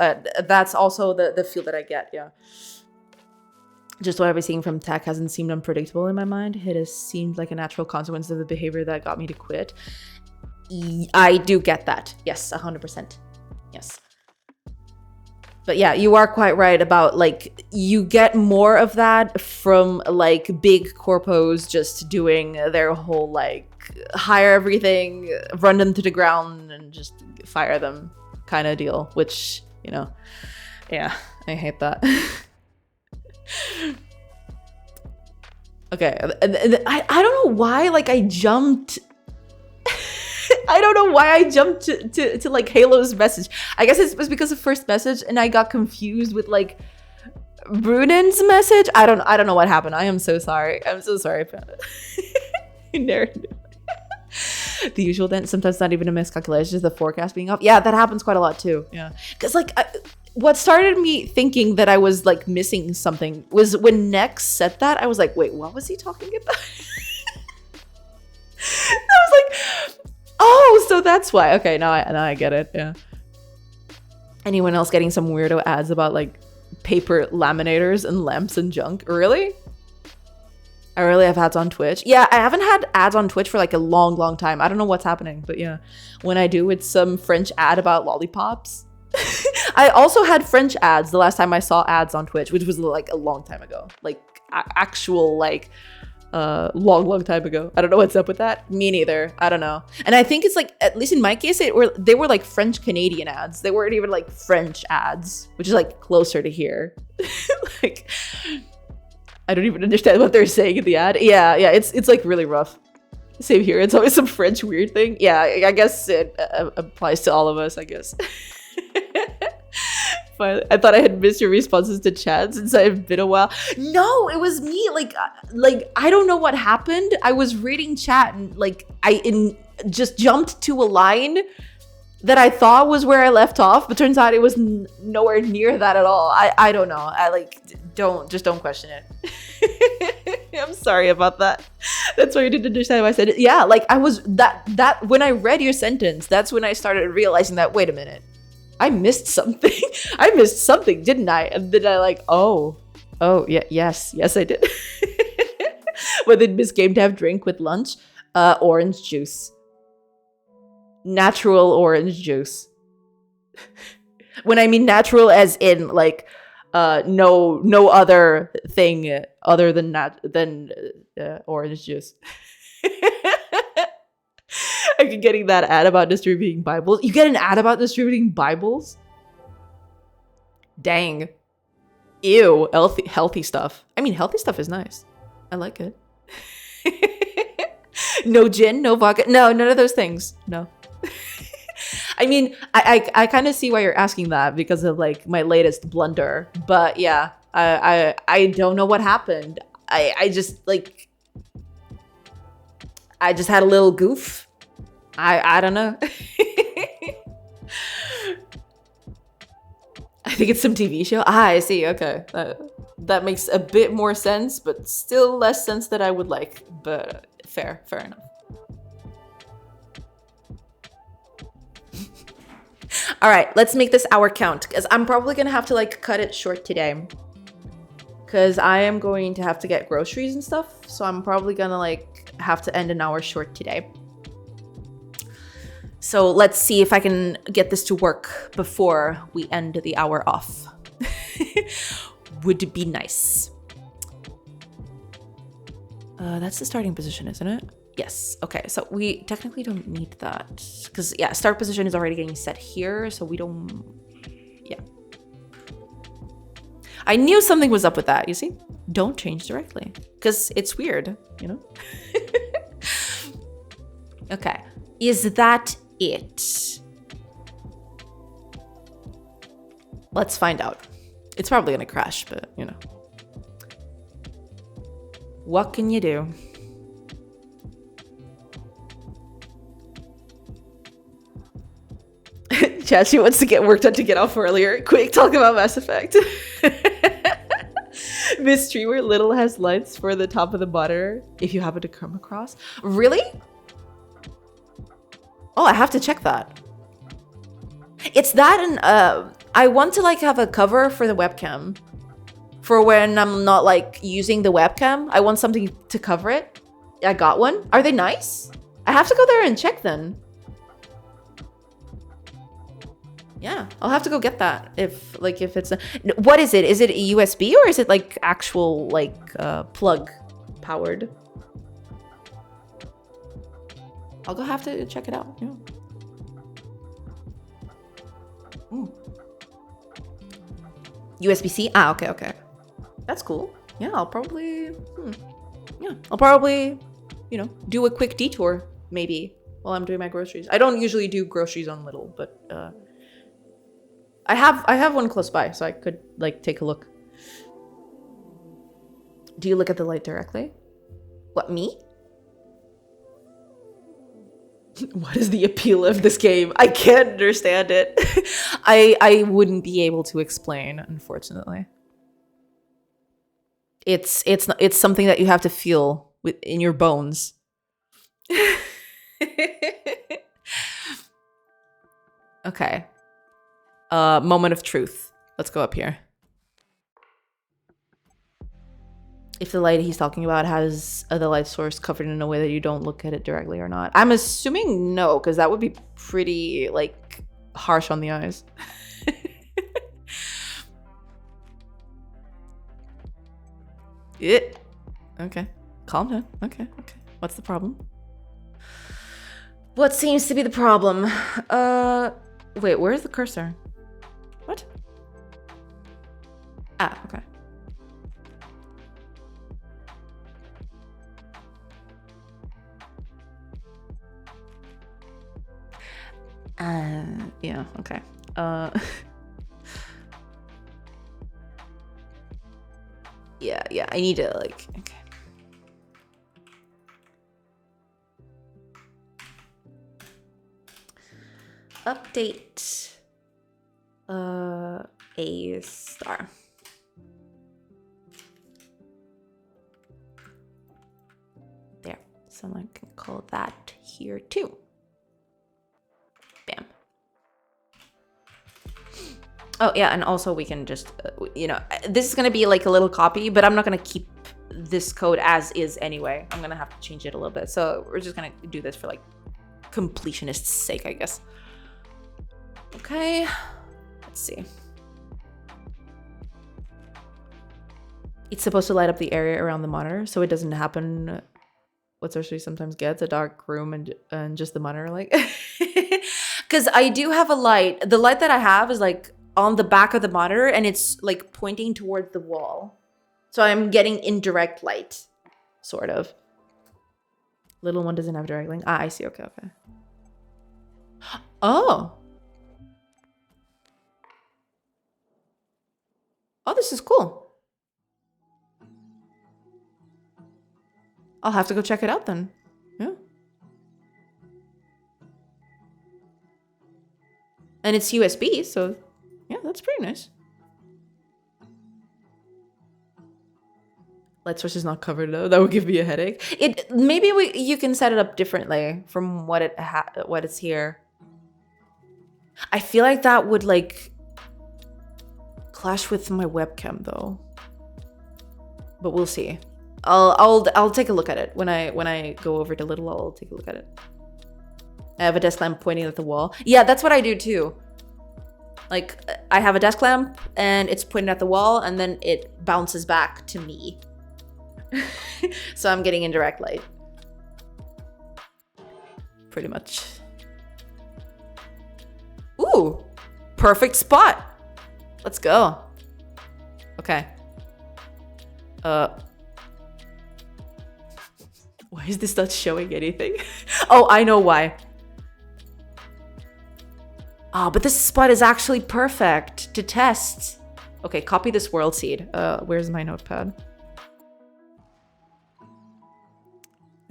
that's also the feel that I get, yeah. Just what I've been seeing from tech hasn't seemed unpredictable in my mind. It has seemed like a natural consequence of the behavior that got me to quit. I do get that. Yes, 100%. Yes. But yeah, you are quite right about like, you get more of that from like big corpos just doing their whole like hire everything, run them to the ground and just fire them kind of deal, which, you know, yeah, I hate that. Okay, I don't know why, like, I jumped. I don't know why I jumped to like Halo's message. I guess it was because of first message, and I got confused with like Brunen's message. I don't know what happened. I am so sorry. I'm so sorry about it. Narrative. The usual then. Sometimes not even a miscalculation, just the forecast being off. Yeah, that happens quite a lot too. Yeah, because like. What started me thinking that I was like missing something was when Nex said that. I was like, wait, what was he talking about? I was like, oh, so that's why. Okay, now I get it. Yeah. Anyone else getting some weirdo ads about like paper laminators and lamps and junk? Really? I really have ads on Twitch. Yeah, I haven't had ads on Twitch for like a long time. I don't know what's happening, but yeah. When I do, it's some French ad about lollipops. I also had French ads the last time I saw ads on Twitch, which was like a long time ago, like actual like long time ago. I don't know what's up with that. Me neither. I don't know. And I think it's like, at least in my case, they were like French Canadian ads. They weren't even like French ads, which is like closer to here. Like, I don't even understand what they're saying in the ad. Yeah, it's like really rough. Same here. It's always some French weird thing. Yeah, I guess it applies to all of us, I guess. I thought I had missed your responses to chat since I've been a while. No, it was me. Like I don't know what happened. I was reading chat and like just jumped to a line that I thought was where I left off, but turns out it was nowhere near that at all. I don't know. I like don't question it. I'm sorry about that. That's why you didn't understand why I said it. Yeah, like I was that when I read your sentence, that's when I started realizing that, wait a minute. I missed something. I missed something, didn't I? And then I like, oh yeah, yes, I did. What did Miss GameDev drink with lunch? Orange juice. Natural orange juice. When I mean natural as in like No other thing other than orange juice. I keep getting that ad about distributing Bibles. You get an ad about distributing Bibles? Dang. Ew, healthy stuff. I mean, healthy stuff is nice. I like it. No gin, no vodka. No, none of those things. No. I mean, I kind of see why you're asking that because of like my latest blunder. But yeah, I don't know what happened. I just had a little goof. I don't know. I think it's some TV show. I see. Okay. That makes a bit more sense, but still less sense than I would like. But fair enough. All right, let's make this hour count because I'm probably going to have to like cut it short today because I am going to have to get groceries and stuff. So I'm probably going to like have to end an hour short today. So let's see if I can get this to work before we end the hour off. Would be nice. That's the starting position, isn't it? Yes. Okay. So we technically don't need that because yeah, start position is already getting set here. So we don't. Yeah. I knew something was up with that. You see? Don't change directly because it's weird, you know? Okay. Is that it? Let's find out. It's probably gonna crash, but you know. What can you do? Chat, she wants to get work done to get off earlier. Quick, talk about Mass Effect. Mystery where little has lights for the top of the monitor if you happen to come across. Really? Oh, I have to check that. It's that and I want to like have a cover for the webcam. For when I'm not like using the webcam. I want something to cover it. I got one. Are they nice? I have to go there and check then. Yeah, I'll have to go get that if it's a... What is it? Is it a USB or is it like actual like plug powered? I'll go have to check it out. Yeah. USB-C? Ah, okay. That's cool. Yeah, I'll probably... Yeah, I'll probably, you know, do a quick detour maybe while I'm doing my groceries. I don't usually do groceries on Lidl, but I have one close by, so I could like take a look. Do you look at the light directly? What, me? What is the appeal of this game? I can't understand it. I wouldn't be able to explain, unfortunately. It's something that you have to feel in your bones. Okay. Moment of truth. Let's go up here. If the light he's talking about has the light source covered in a way that you don't look at it directly or not. I'm assuming no, because that would be pretty, like, harsh on the eyes. Okay. Calm down. Okay. What's the problem? What seems to be the problem? Wait, where's the cursor? What? Ah, okay. Yeah, okay. Yeah, I need to, like, okay. Update. A star. There. Someone can call that here too. Bam. Oh, yeah, and also we can just, you know, this is going to be like a little copy, but I'm not going to keep this code as is anyway. I'm going to have to change it a little bit. So we're just going to do this for like completionist's sake, I guess. Okay. Let's see. It's supposed to light up the area around the monitor so it doesn't happen what Cersei sometimes gets, a dark room and just the monitor like. Because I do have a light. The light that I have is like on the back of the monitor and it's like pointing towards the wall. So I'm getting indirect light, sort of. Little one doesn't have direct link. Ah, I see. Okay, okay. Oh. Oh, this is cool. I'll have to go check it out then. Yeah. And it's USB, so yeah, that's pretty nice. Light source is not covered though. That would give me a headache. Maybe you can set it up differently from what it's here. I feel like that would like clash with my webcam though. But we'll see. I'll take a look at it when I go over to Little. I'll take a look at it. I have a desk lamp pointing at the wall. Yeah, that's what I do too. Like I have a desk lamp and it's pointed at the wall and then it bounces back to me. So I'm getting indirect light. Pretty much. Ooh, perfect spot. Let's go. Okay. Why is this not showing anything? Oh, I know why. Oh, but this spot is actually perfect to test. Okay, copy this world seed. Where's my notepad?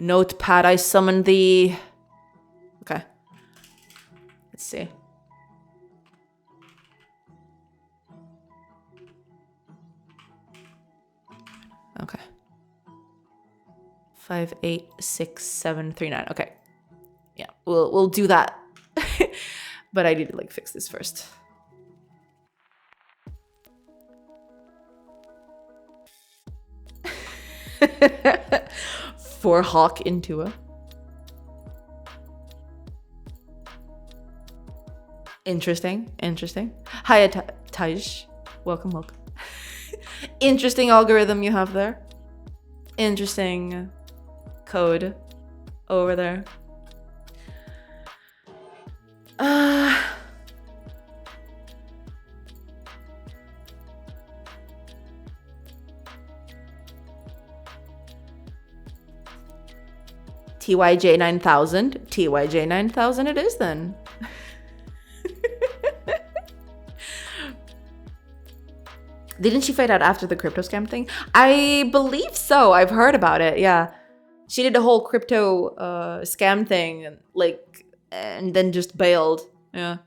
Notepad, I summoned the... Okay. Let's see. Okay. 5, 8, 6, 7, 3, 9. Okay. Yeah, we'll do that. But I need to like fix this first. For Hawk into a. Interesting. Hi, Taj. Welcome. Interesting algorithm you have there. Interesting code over there. TYJ 9000. TYJ 9000 it is then. Didn't she fade out after the crypto scam thing? I believe so. I've heard about it. Yeah. She did a whole crypto scam thing like and then just bailed. Yeah.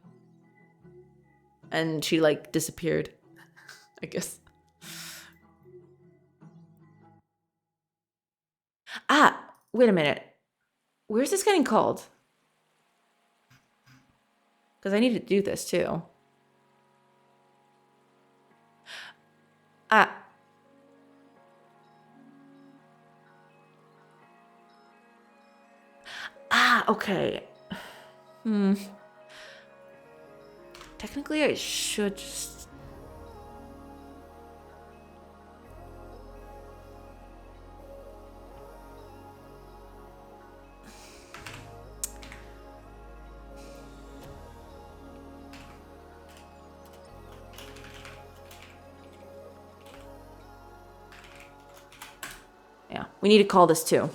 And she like disappeared, I guess. Ah, wait a minute. Where's this getting called? Because I need to do this too. Okay. Technically, I should just... Yeah, we need to call this too.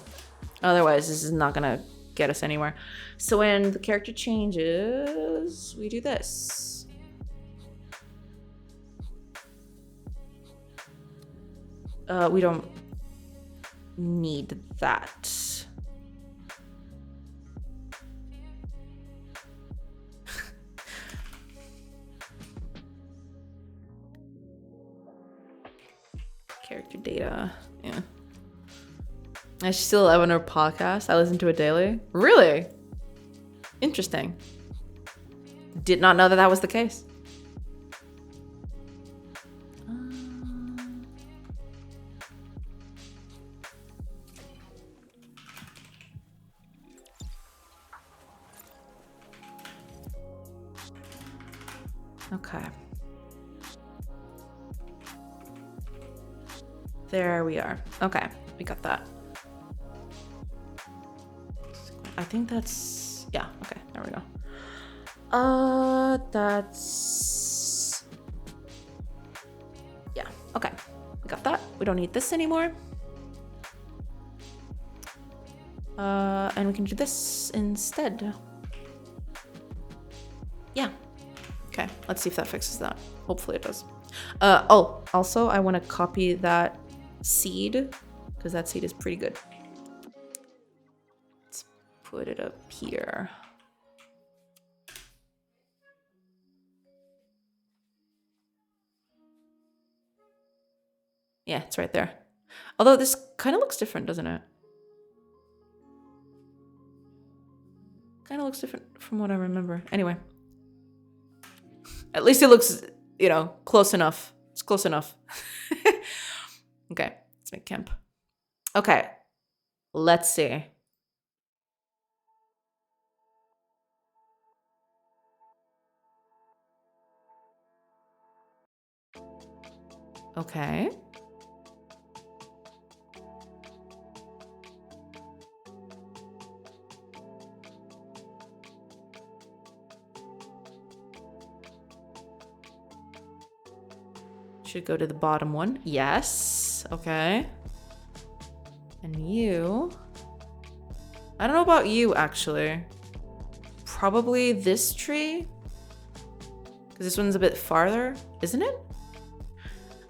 Otherwise, this is not gonna get us anywhere. So when the character changes, we do this. We don't need that. Character data, yeah. I still have on her podcast. I listen to it daily. Really? Interesting. Did not know that that was the case. Okay. There we are. Okay, we got that. I think that's, yeah, okay, there we go. That's, yeah, okay, we got that. We don't need this anymore. And we can do this instead. Yeah, okay, let's see if that fixes that. Hopefully it does. Oh, also I want to copy that seed because that seed is pretty good. Let's put it up here. Yeah, it's right there. Although this kind of looks different, doesn't it? Kind of looks different from what I remember. Anyway. At least it looks, you know, close enough. It's close enough. Okay, let's make camp. Okay, let's see. Okay. Should go to the bottom one. Yes. Okay. And you. I don't know about you, actually. Probably this tree. Because this one's a bit farther, isn't it?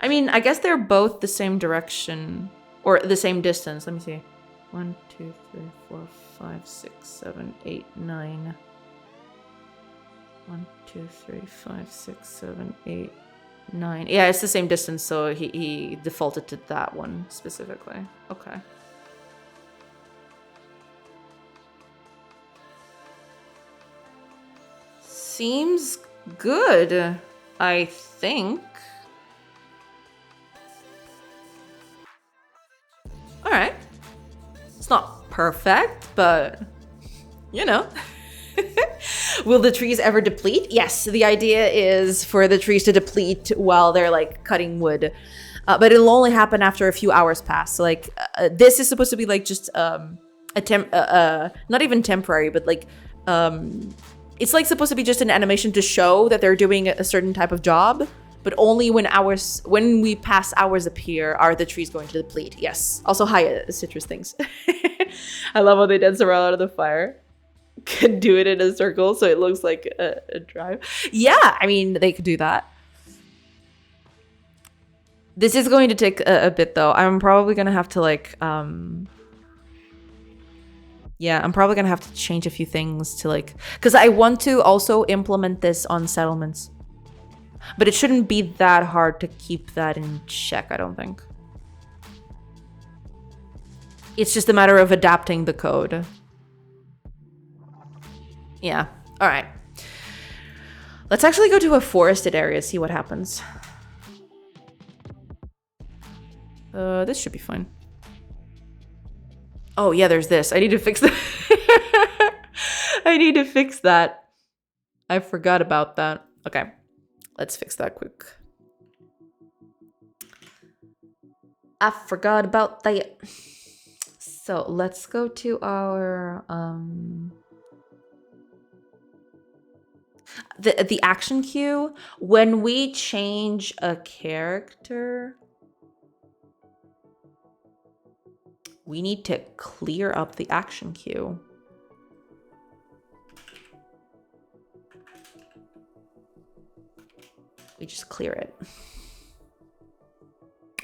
I mean, I guess they're both the same direction. Or the same distance. Let me see. 1, 2, 3, 4, 5, 6, 7, 8, 9. 1, 2, 3, 5, 6, 7, 8, 9. Yeah, it's the same distance, so he defaulted to that one specifically. Okay. Seems good, I think. All right. It's not perfect, but you know. Will the trees ever deplete? Yes, the idea is for the trees to deplete while they're like cutting wood. But it'll only happen after a few hours pass. So, like, this is supposed to be like just not even temporary, but like it's like supposed to be just an animation to show that they're doing a certain type of job. But only when we pass hours appear are the trees going to deplete. Yes. Also, hi, citrus things. I love how they dance around out of the fire. Could do it in a circle so it looks like a drive. Yeah, I mean, they could do that. This is going to take a bit though. I'm probably gonna have to like yeah, I'm probably gonna have to change a few things to like, because I want to also implement this on settlements, but it shouldn't be that hard to keep that in check, I don't think. It's just a matter of adapting the code. Yeah. All right. Let's actually go to a forested area, see what happens. This should be fine. Oh, yeah, there's this. I need to fix that. I need to fix that. I forgot about that. Okay. Let's fix that quick. I forgot about that. So let's go to our the action queue. When we change a character, we need to clear up the action queue. We just clear it.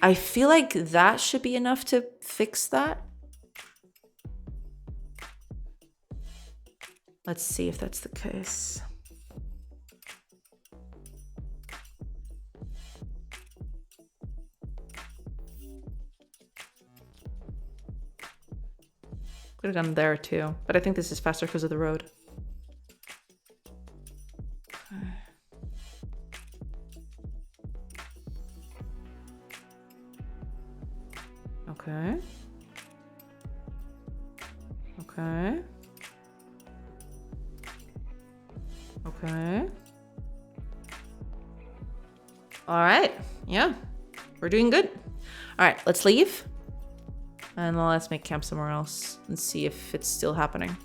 I feel like that should be enough to fix that. Let's see if that's the case. Could have gone there too, but I think this is faster because of the road. Okay. Okay. Okay. All right. Yeah, we're doing good. All right, let's leave. And then let's make camp somewhere else and see if it's still happening.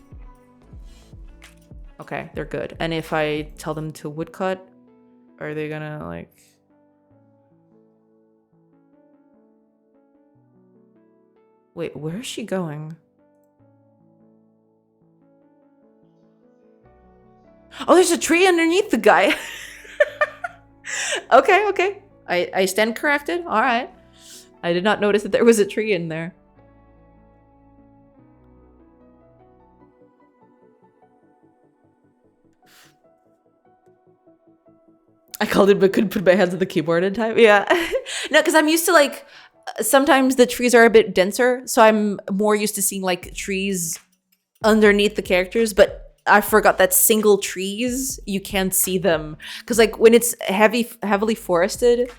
Okay, they're good. And if I tell them to woodcut, are they gonna like... Wait, where is she going? Oh, there's a tree underneath the guy. Okay. I stand corrected. All right. I did not notice that there was a tree in there. I called it, but couldn't put my hands on the keyboard in time. Yeah. No, because I'm used to like, sometimes the trees are a bit denser. So I'm more used to seeing like trees underneath the characters. But I forgot that single trees, you can't see them. Because like when it's heavily forested,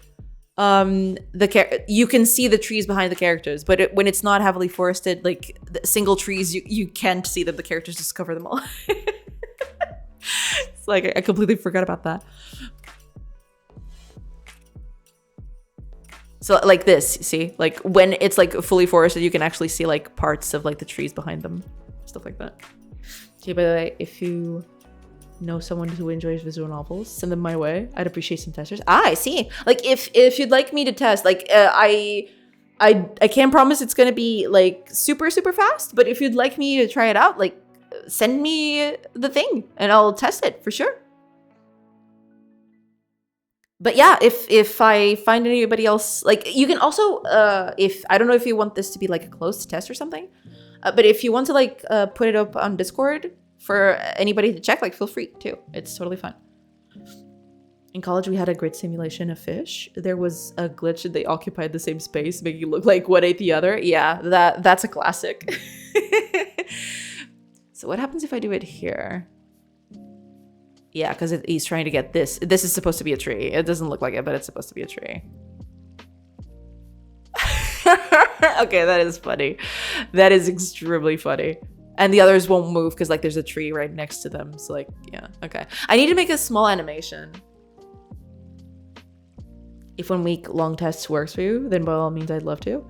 you can see the trees behind the characters. But when it's not heavily forested, like the single trees, you can't see them. The characters just cover them all. It's like I completely forgot about that. So like this, see, like when it's like fully forested, you can actually see like parts of like the trees behind them, stuff like that. Okay, by the way, if you know someone who enjoys visual novels, send them my way. I'd appreciate some testers. I see. Like if you'd like me to test, like I can't promise it's gonna be like super fast, but if you'd like me to try it out, like send me the thing and I'll test it for sure. But yeah, if I find anybody else, like you can also, if I don't know if you want this to be like a closed test or something, but if you want to like put it up on Discord for anybody to check, like feel free to. It's totally fine. In college, we had a grid simulation of fish. There was a glitch and they occupied the same space, making it look like one ate the other. Yeah, that's a classic. So what happens if I do it here? Yeah, because he's trying to get this. This is supposed to be a tree. It doesn't look like it, but it's supposed to be a tree. Okay, that is funny. That is extremely funny. And the others won't move because like there's a tree right next to them. So like, yeah, okay. I need to make a small animation. If 1 week long tests works for you, then by all means, I'd love to.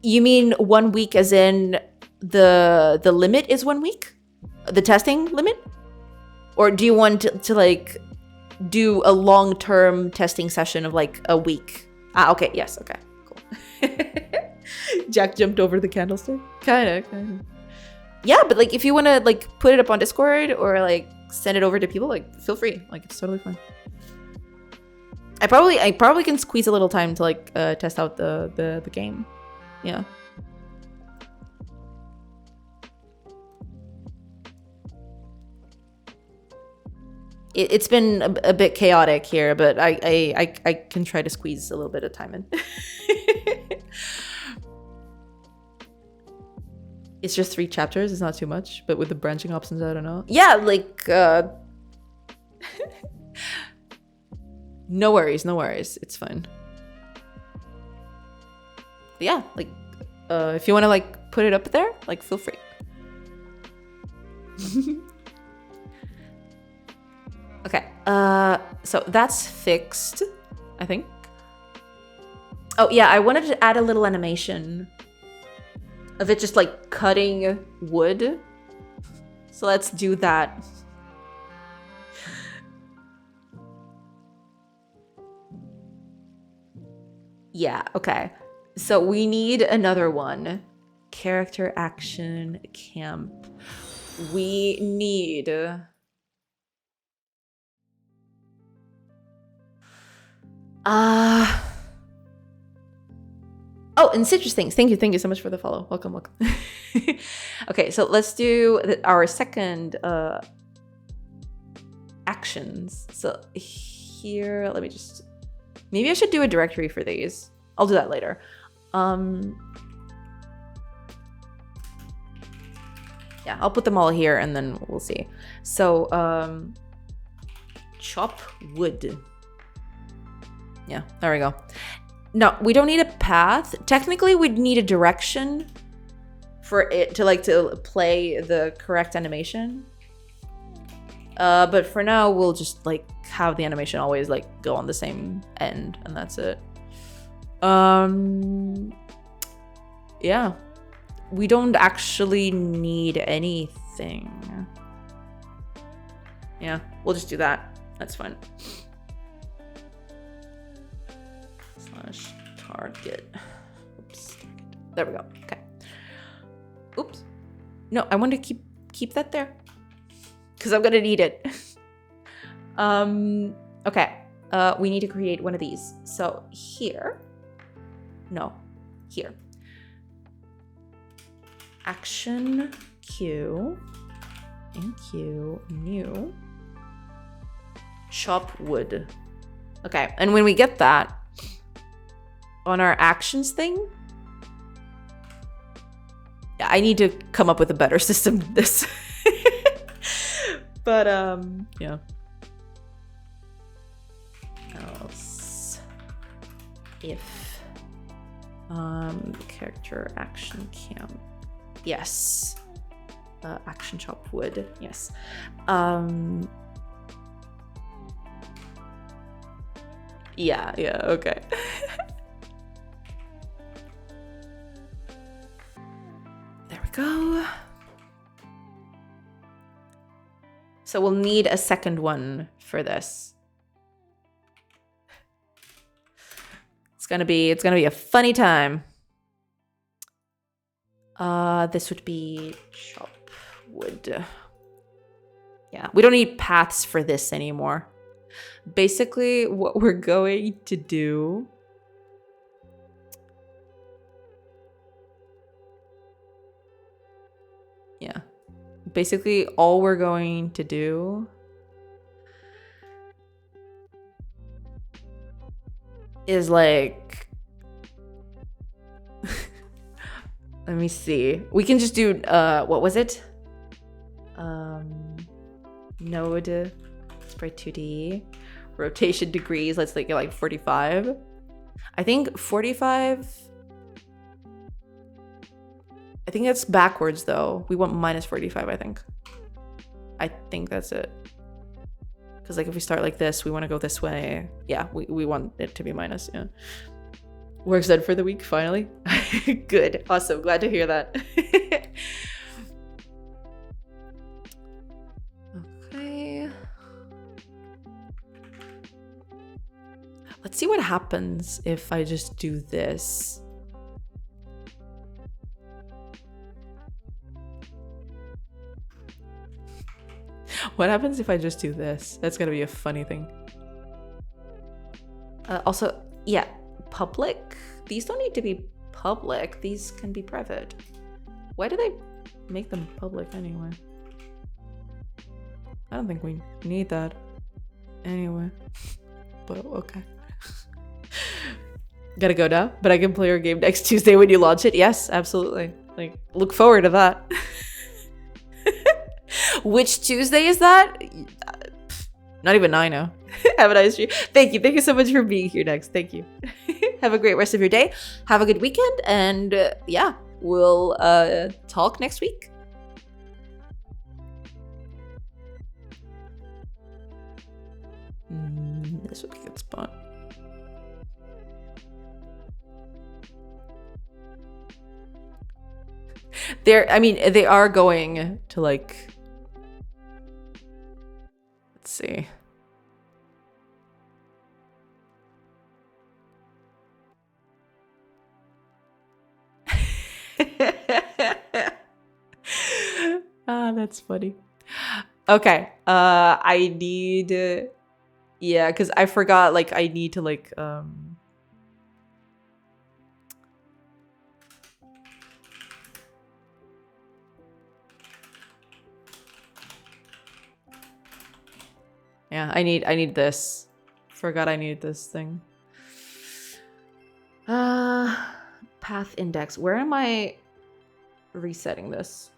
You mean 1 week as in the limit is 1 week? The testing limit? Or do you want to like do a long-term testing session of like a week? Ah, okay. Yes. Okay. Cool. Jack jumped over the candlestick. Kind of. Yeah, but like if you want to like put it up on Discord or like send it over to people, like feel free. Like it's totally fine. I probably can squeeze a little time to like test out the game. Yeah. It's been a bit chaotic here, but I can try to squeeze a little bit of time in. It's just 3 chapters. It's not too much, but with the branching options, I don't know. Yeah, like no worries. It's fine. But yeah, like if you want to like put it up there, like feel free. Okay, so that's fixed, I think. Oh yeah, I wanted to add a little animation of it just like cutting wood. So let's do that. Yeah, okay. So we need another one. Character action camp. We need... Oh, and citrus things. Thank you so much for the follow. Welcome. Okay, so let's do our second actions. So here, let me just... Maybe I should do a directory for these. I'll do that later. Yeah, I'll put them all here and then we'll see. So, chop wood. Yeah, there we go. No, we don't need a path. Technically, we'd need a direction for it to like to play the correct animation. But for now, we'll just like have the animation always like go on the same end, and that's it. Yeah. We don't actually need anything. Yeah, we'll just do that. That's fine. Slash target. Oops. There we go. Okay. Oops. No, I want to keep that there because I'm gonna need it. Okay. We need to create one of these. So here. No. Here. Action Q. And Q. New. Chop wood. Okay. And when we get that on our actions thing, I need to come up with a better system than this. But yeah. Else if character action camp. Yes. Action chop wood. Yes. Yeah, okay. There we go. So we'll need a second one for this. It's gonna be a funny time. This would be chop wood. Yeah, we don't need paths for this anymore. Basically, what we're going to do basically all we're going to do is like let me see. We can just do what was it? Node sprite 2D rotation degrees. Let's get like 45. I think 45. I think that's backwards though. We want minus 45, I think. I think that's it. Because like if we start like this, we want to go this way. Yeah, we want it to be minus, yeah. Work's done for the week, finally. Good, awesome, glad to hear that. Okay. Let's see what happens if I just do this. What happens if I just do this? That's gonna be a funny thing. Also, yeah, public. These don't need to be public. These can be private. Why do they make them public anyway? I don't think we need that anyway. But okay. Gotta go now, but I can play your game next Tuesday when you launch it. Yes, absolutely. Like, look forward to that. Which Tuesday is that? Not even I know. Have a nice day. Thank you so much for being here next. Thank you. Have a great rest of your day. Have a good weekend, and yeah, we'll talk next week. This would be a good spot. They are going to like, let's see. Ah, that's funny. Okay. I need, yeah, because I forgot, like, I need to, like, yeah, I need this. Forgot I needed this thing. Path index. Where am I resetting this?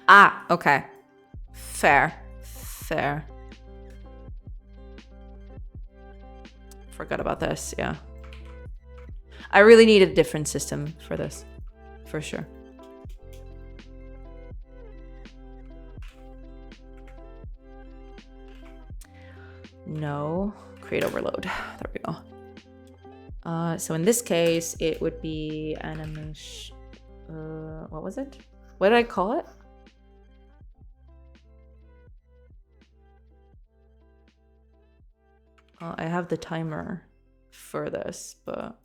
Ah, okay. Fair. Forgot about this, yeah. I really need a different system for this, for sure. No. create overload. There we go. So in this case, it would be animation. What was it? What did I call it? I have the timer for this, but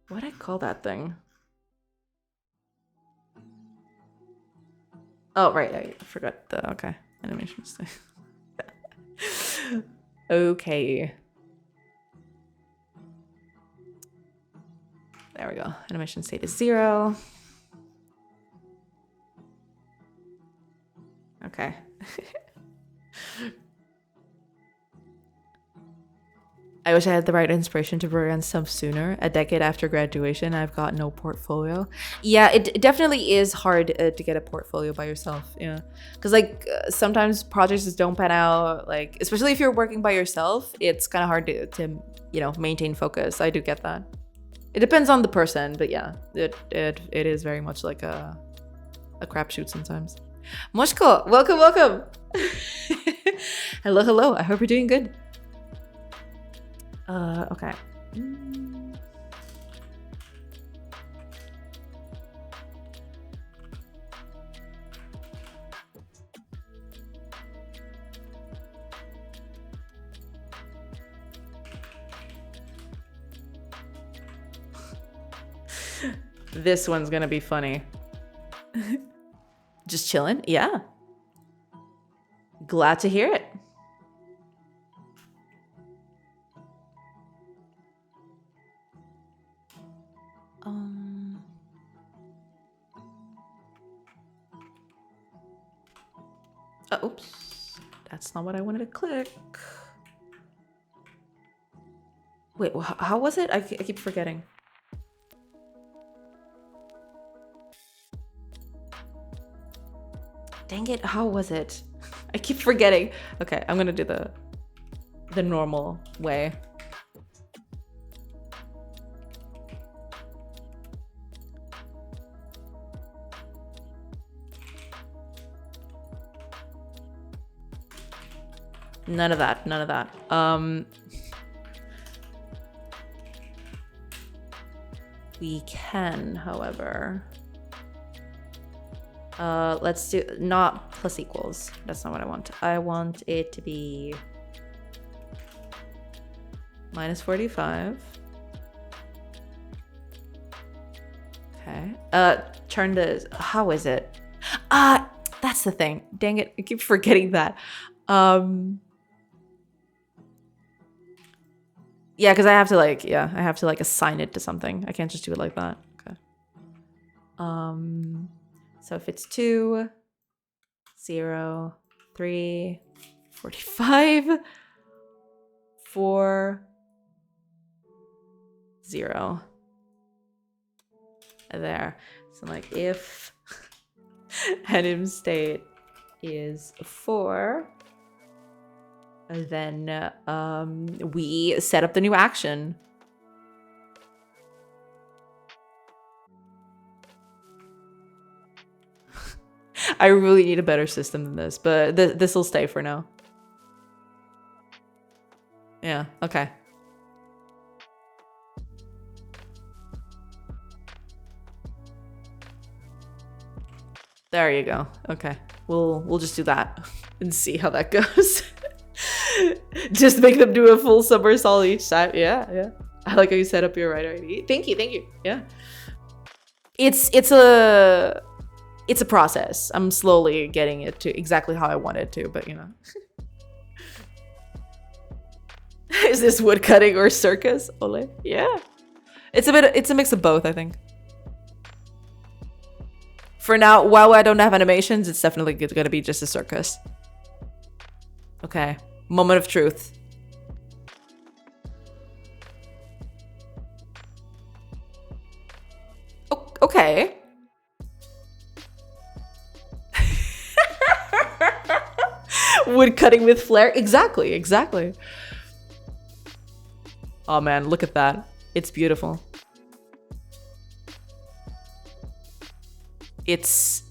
what did I call that thing? Oh, right. I forgot the, okay. Animation state. Okay. There we go. Animation state is 0. Okay. I wish I had the right inspiration to program stuff sooner. A decade after graduation, I've got no portfolio. Yeah, it definitely is hard to get a portfolio by yourself. Yeah, because like sometimes projects just don't pan out. Like especially if you're working by yourself, it's kind of hard to you know maintain focus. I do get that. It depends on the person, but yeah, it is very much like a crapshoot sometimes. Moshko, welcome. Hello. I hope you're doing good. Okay. This one's gonna be funny. Just chilling? Yeah. Glad to hear it. Oops. That's not what I wanted to click. Wait, how was it? I keep forgetting. Dang it, how was it? I keep forgetting. Okay, I'm gonna do the normal way. None of that. We can, however. Let's do not plus equals. That's not what I want. I want it to be minus 45. Okay. Turn the, how is it? That's the thing. Dang it. I keep forgetting that. Yeah, because I have to like assign it to something. I can't just do it like that. Okay. So if it's 2, 0, 3, 45, 4, 0. There. So like if anim state is 4, then we set up the new action. I really need a better system than this, but this will stay for now. Yeah, okay. There you go. Okay. We'll just do that and see how that goes. Just make them do a full somersault each time. Yeah. I like how you set up your right ID. Thank you. Yeah. It's a process. I'm slowly getting it to exactly how I want it to, but you know. Is this woodcutting or circus? Ole? Yeah. It's a mix of both, I think. For now, while I don't have animations, it's definitely gonna be just a circus. Okay. Moment of truth. Oh, okay. Wood cutting with flair. Exactly. Oh man, look at that. It's beautiful. It's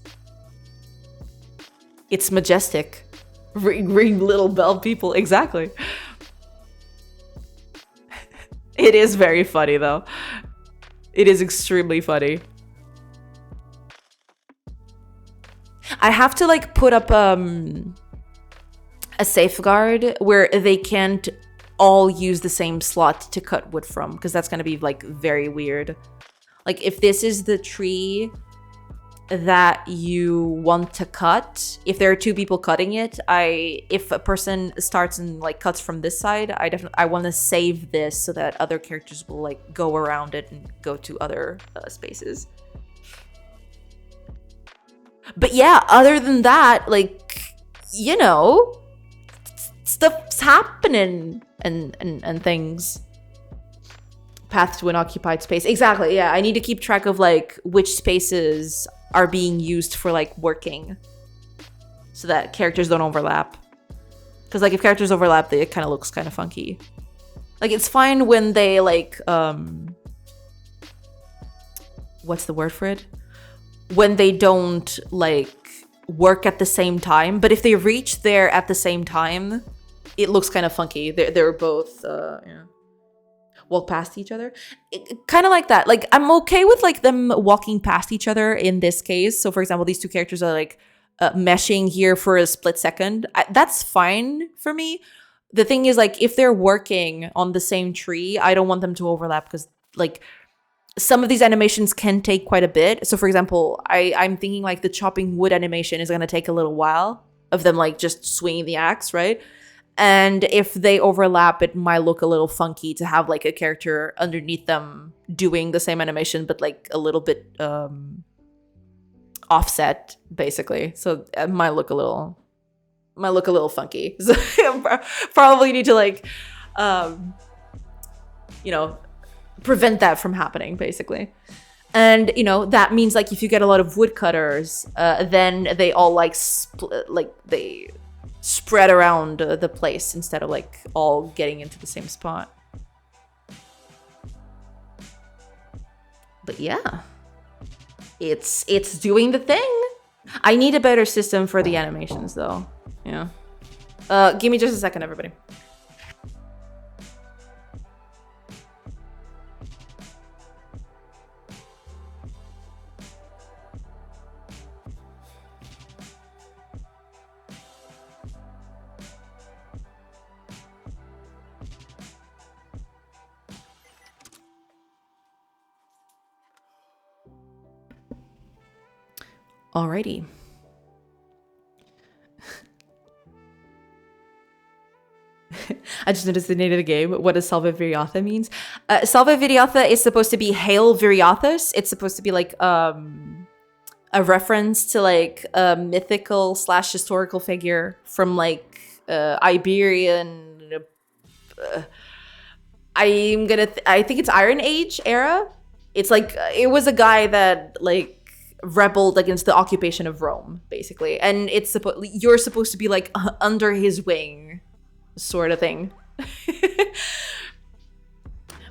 majestic. Ring little bell people. Exactly. It is very funny though. It is extremely funny. I have to like put up a safeguard where they can't all use the same slot to cut wood from, because that's gonna be like very weird. Like if this is the tree that you want to cut, if there are two people cutting it, if a person starts and like cuts from this side, I want to save this so that other characters will like go around it and go to other spaces. But yeah, other than that, like, you know, stuff's happening and things. Path to an occupied space. Exactly, yeah. I need to keep track of like which spaces are being used for like working so that characters don't overlap. Because like if characters overlap, it kind of looks kind of funky. Like it's fine when they like, what's the word for it? When they don't like work at the same time. But if they reach there at the same time, it looks kind of funky. They're both, walk past each other. Kind of like that. Like I'm okay with like them walking past each other in this case. So for example, these two characters are like meshing here for a split second. That's fine for me. The thing is like if they're working on the same tree, I don't want them to overlap because like some of these animations can take quite a bit. So for example, I'm thinking like the chopping wood animation is going to take a little while of them like just swinging the axe, right? And if they overlap, it might look a little funky to have like a character underneath them doing the same animation, but like a little bit offset, basically. So it might look a little funky. So probably need to like, prevent that from happening, basically. And that means like if you get a lot of woodcutters, then they all like they spread around the place instead of like all getting into the same spot. But yeah, it's doing the thing. I need a better system for the animations though. Yeah. Give me just a second, everybody. Alrighty. I just noticed the name of the game. What does Salve Viriatha means? Salve Viriatha is supposed to be Hail Viriathus. It's supposed to be like a reference to like a mythical / historical figure from like Iberian. I think it's Iron Age era. It's like it was a guy that like rebelled against the occupation of Rome, basically, and you're supposed to be like under his wing, sort of thing.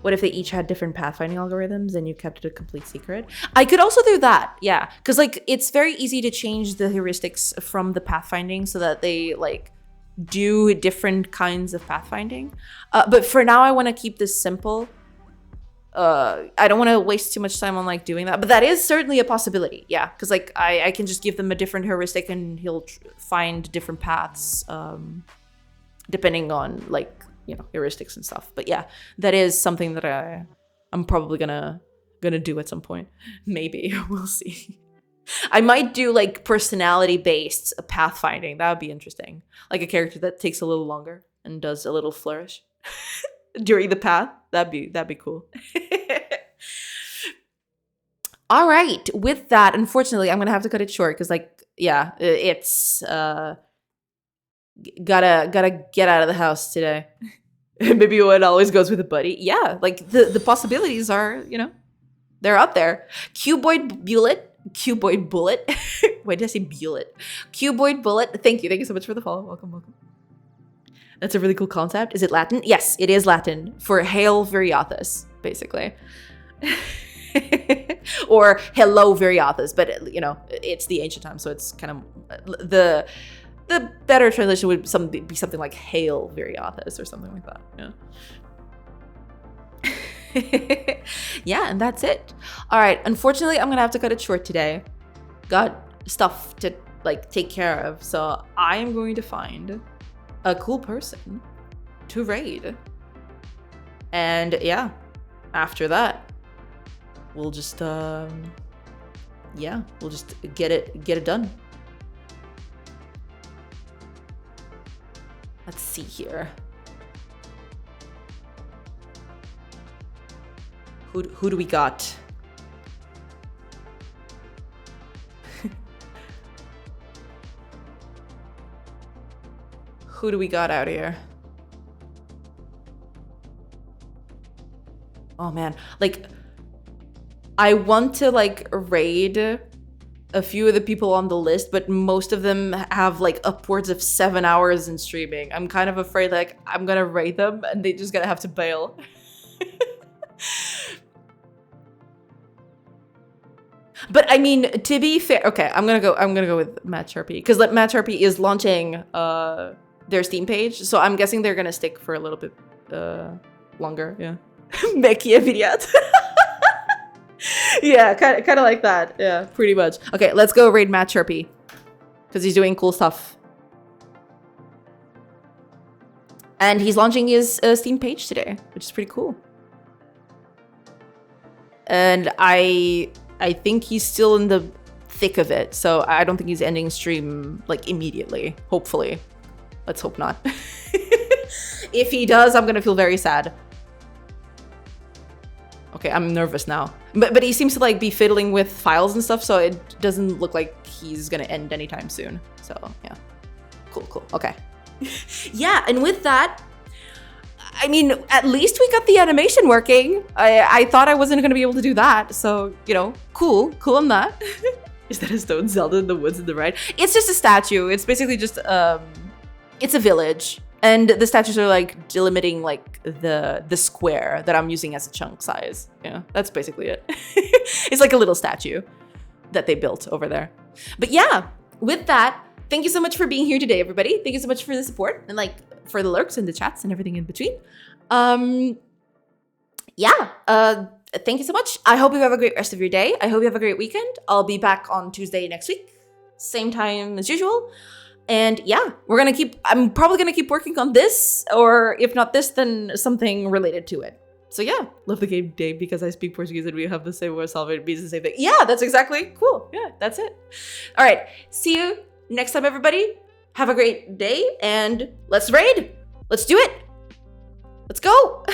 What if they each had different pathfinding algorithms and you kept it a complete secret? I could also do that, yeah, because like it's very easy to change the heuristics from the pathfinding so that they like do different kinds of pathfinding. But for now, I want to keep this simple. I don't want to waste too much time on like doing that, but that is certainly a possibility. Yeah, because like I can just give them a different heuristic and he'll find different paths depending on like heuristics and stuff. But yeah, that is something that I'm probably gonna do at some point. Maybe we'll see. I might do like personality based pathfinding. That would be interesting. Like a character that takes a little longer and does a little flourish during the path. That'd be cool. All right. With that, unfortunately, I'm gonna have to cut it short because, like, yeah, it's gotta get out of the house today. Maybe what always goes with a buddy. Yeah, like the possibilities are, they're out there. Cuboid Bullet. Why did I say Bullet? Cuboid Bullet. Thank you so much for the follow. Welcome. That's a really cool concept. Is it Latin? Yes, it is Latin for Hail Viriathus, basically. Or Hello Viriathus, but it's the ancient time, so it's kind of the better translation would be something like Hail Viriathus or something like that. Yeah. Yeah, and that's it. All right, unfortunately, I'm gonna have to cut it short today. Got stuff to like take care of, so I am going to find a cool person to raid. And yeah, after that, we'll just yeah, we'll just get it done. Let's see here. Who do we got? Who do we got out here? Oh man, like I want to like raid a few of the people on the list, but most of them have like upwards of 7 hours in streaming. I'm kind of afraid like I'm gonna raid them and they just gonna have to bail. But I mean, to be fair, okay, I'm gonna go with Matt Sharpie because Matt Sharpie is launching their Steam page, so I'm guessing they're gonna stick for a little bit longer. Yeah, Meki Eviriat. Yeah, kind of like that. Yeah, pretty much. Okay, let's go raid Matt Sharpie because he's doing cool stuff, and he's launching his Steam page today, which is pretty cool. And I think he's still in the thick of it, so I don't think he's ending stream like immediately. Hopefully, let's hope not. If he does, I'm gonna feel very sad. Okay, I'm nervous now, but he seems to like be fiddling with files and stuff, so it doesn't look like he's gonna end anytime soon. So yeah, cool. Okay, yeah, and with that, I mean, at least we got the animation working. I thought I wasn't gonna be able to do that, so you know, cool on that. Is that a stone Zelda in the woods in the right? It's just a statue. It's basically just it's a village. And the statues are like delimiting like the square that I'm using as a chunk size. Yeah, that's basically it. It's like a little statue that they built over there. But yeah, with that, thank you so much for being here today, everybody. Thank you so much for the support and like for the lurks and the chats and everything in between. Yeah, thank you so much. I hope you have a great rest of your day. I hope you have a great weekend. I'll be back on Tuesday next week, same time as usual. And yeah, I'm probably gonna keep working on this, or if not this, then something related to it. So yeah, love the game, Dave, because I speak Portuguese and we have the same word, salve, it means the same thing. Yeah, that's exactly cool. Yeah, that's it. All right, see you next time, everybody. Have a great day, and let's raid. Let's do it. Let's go.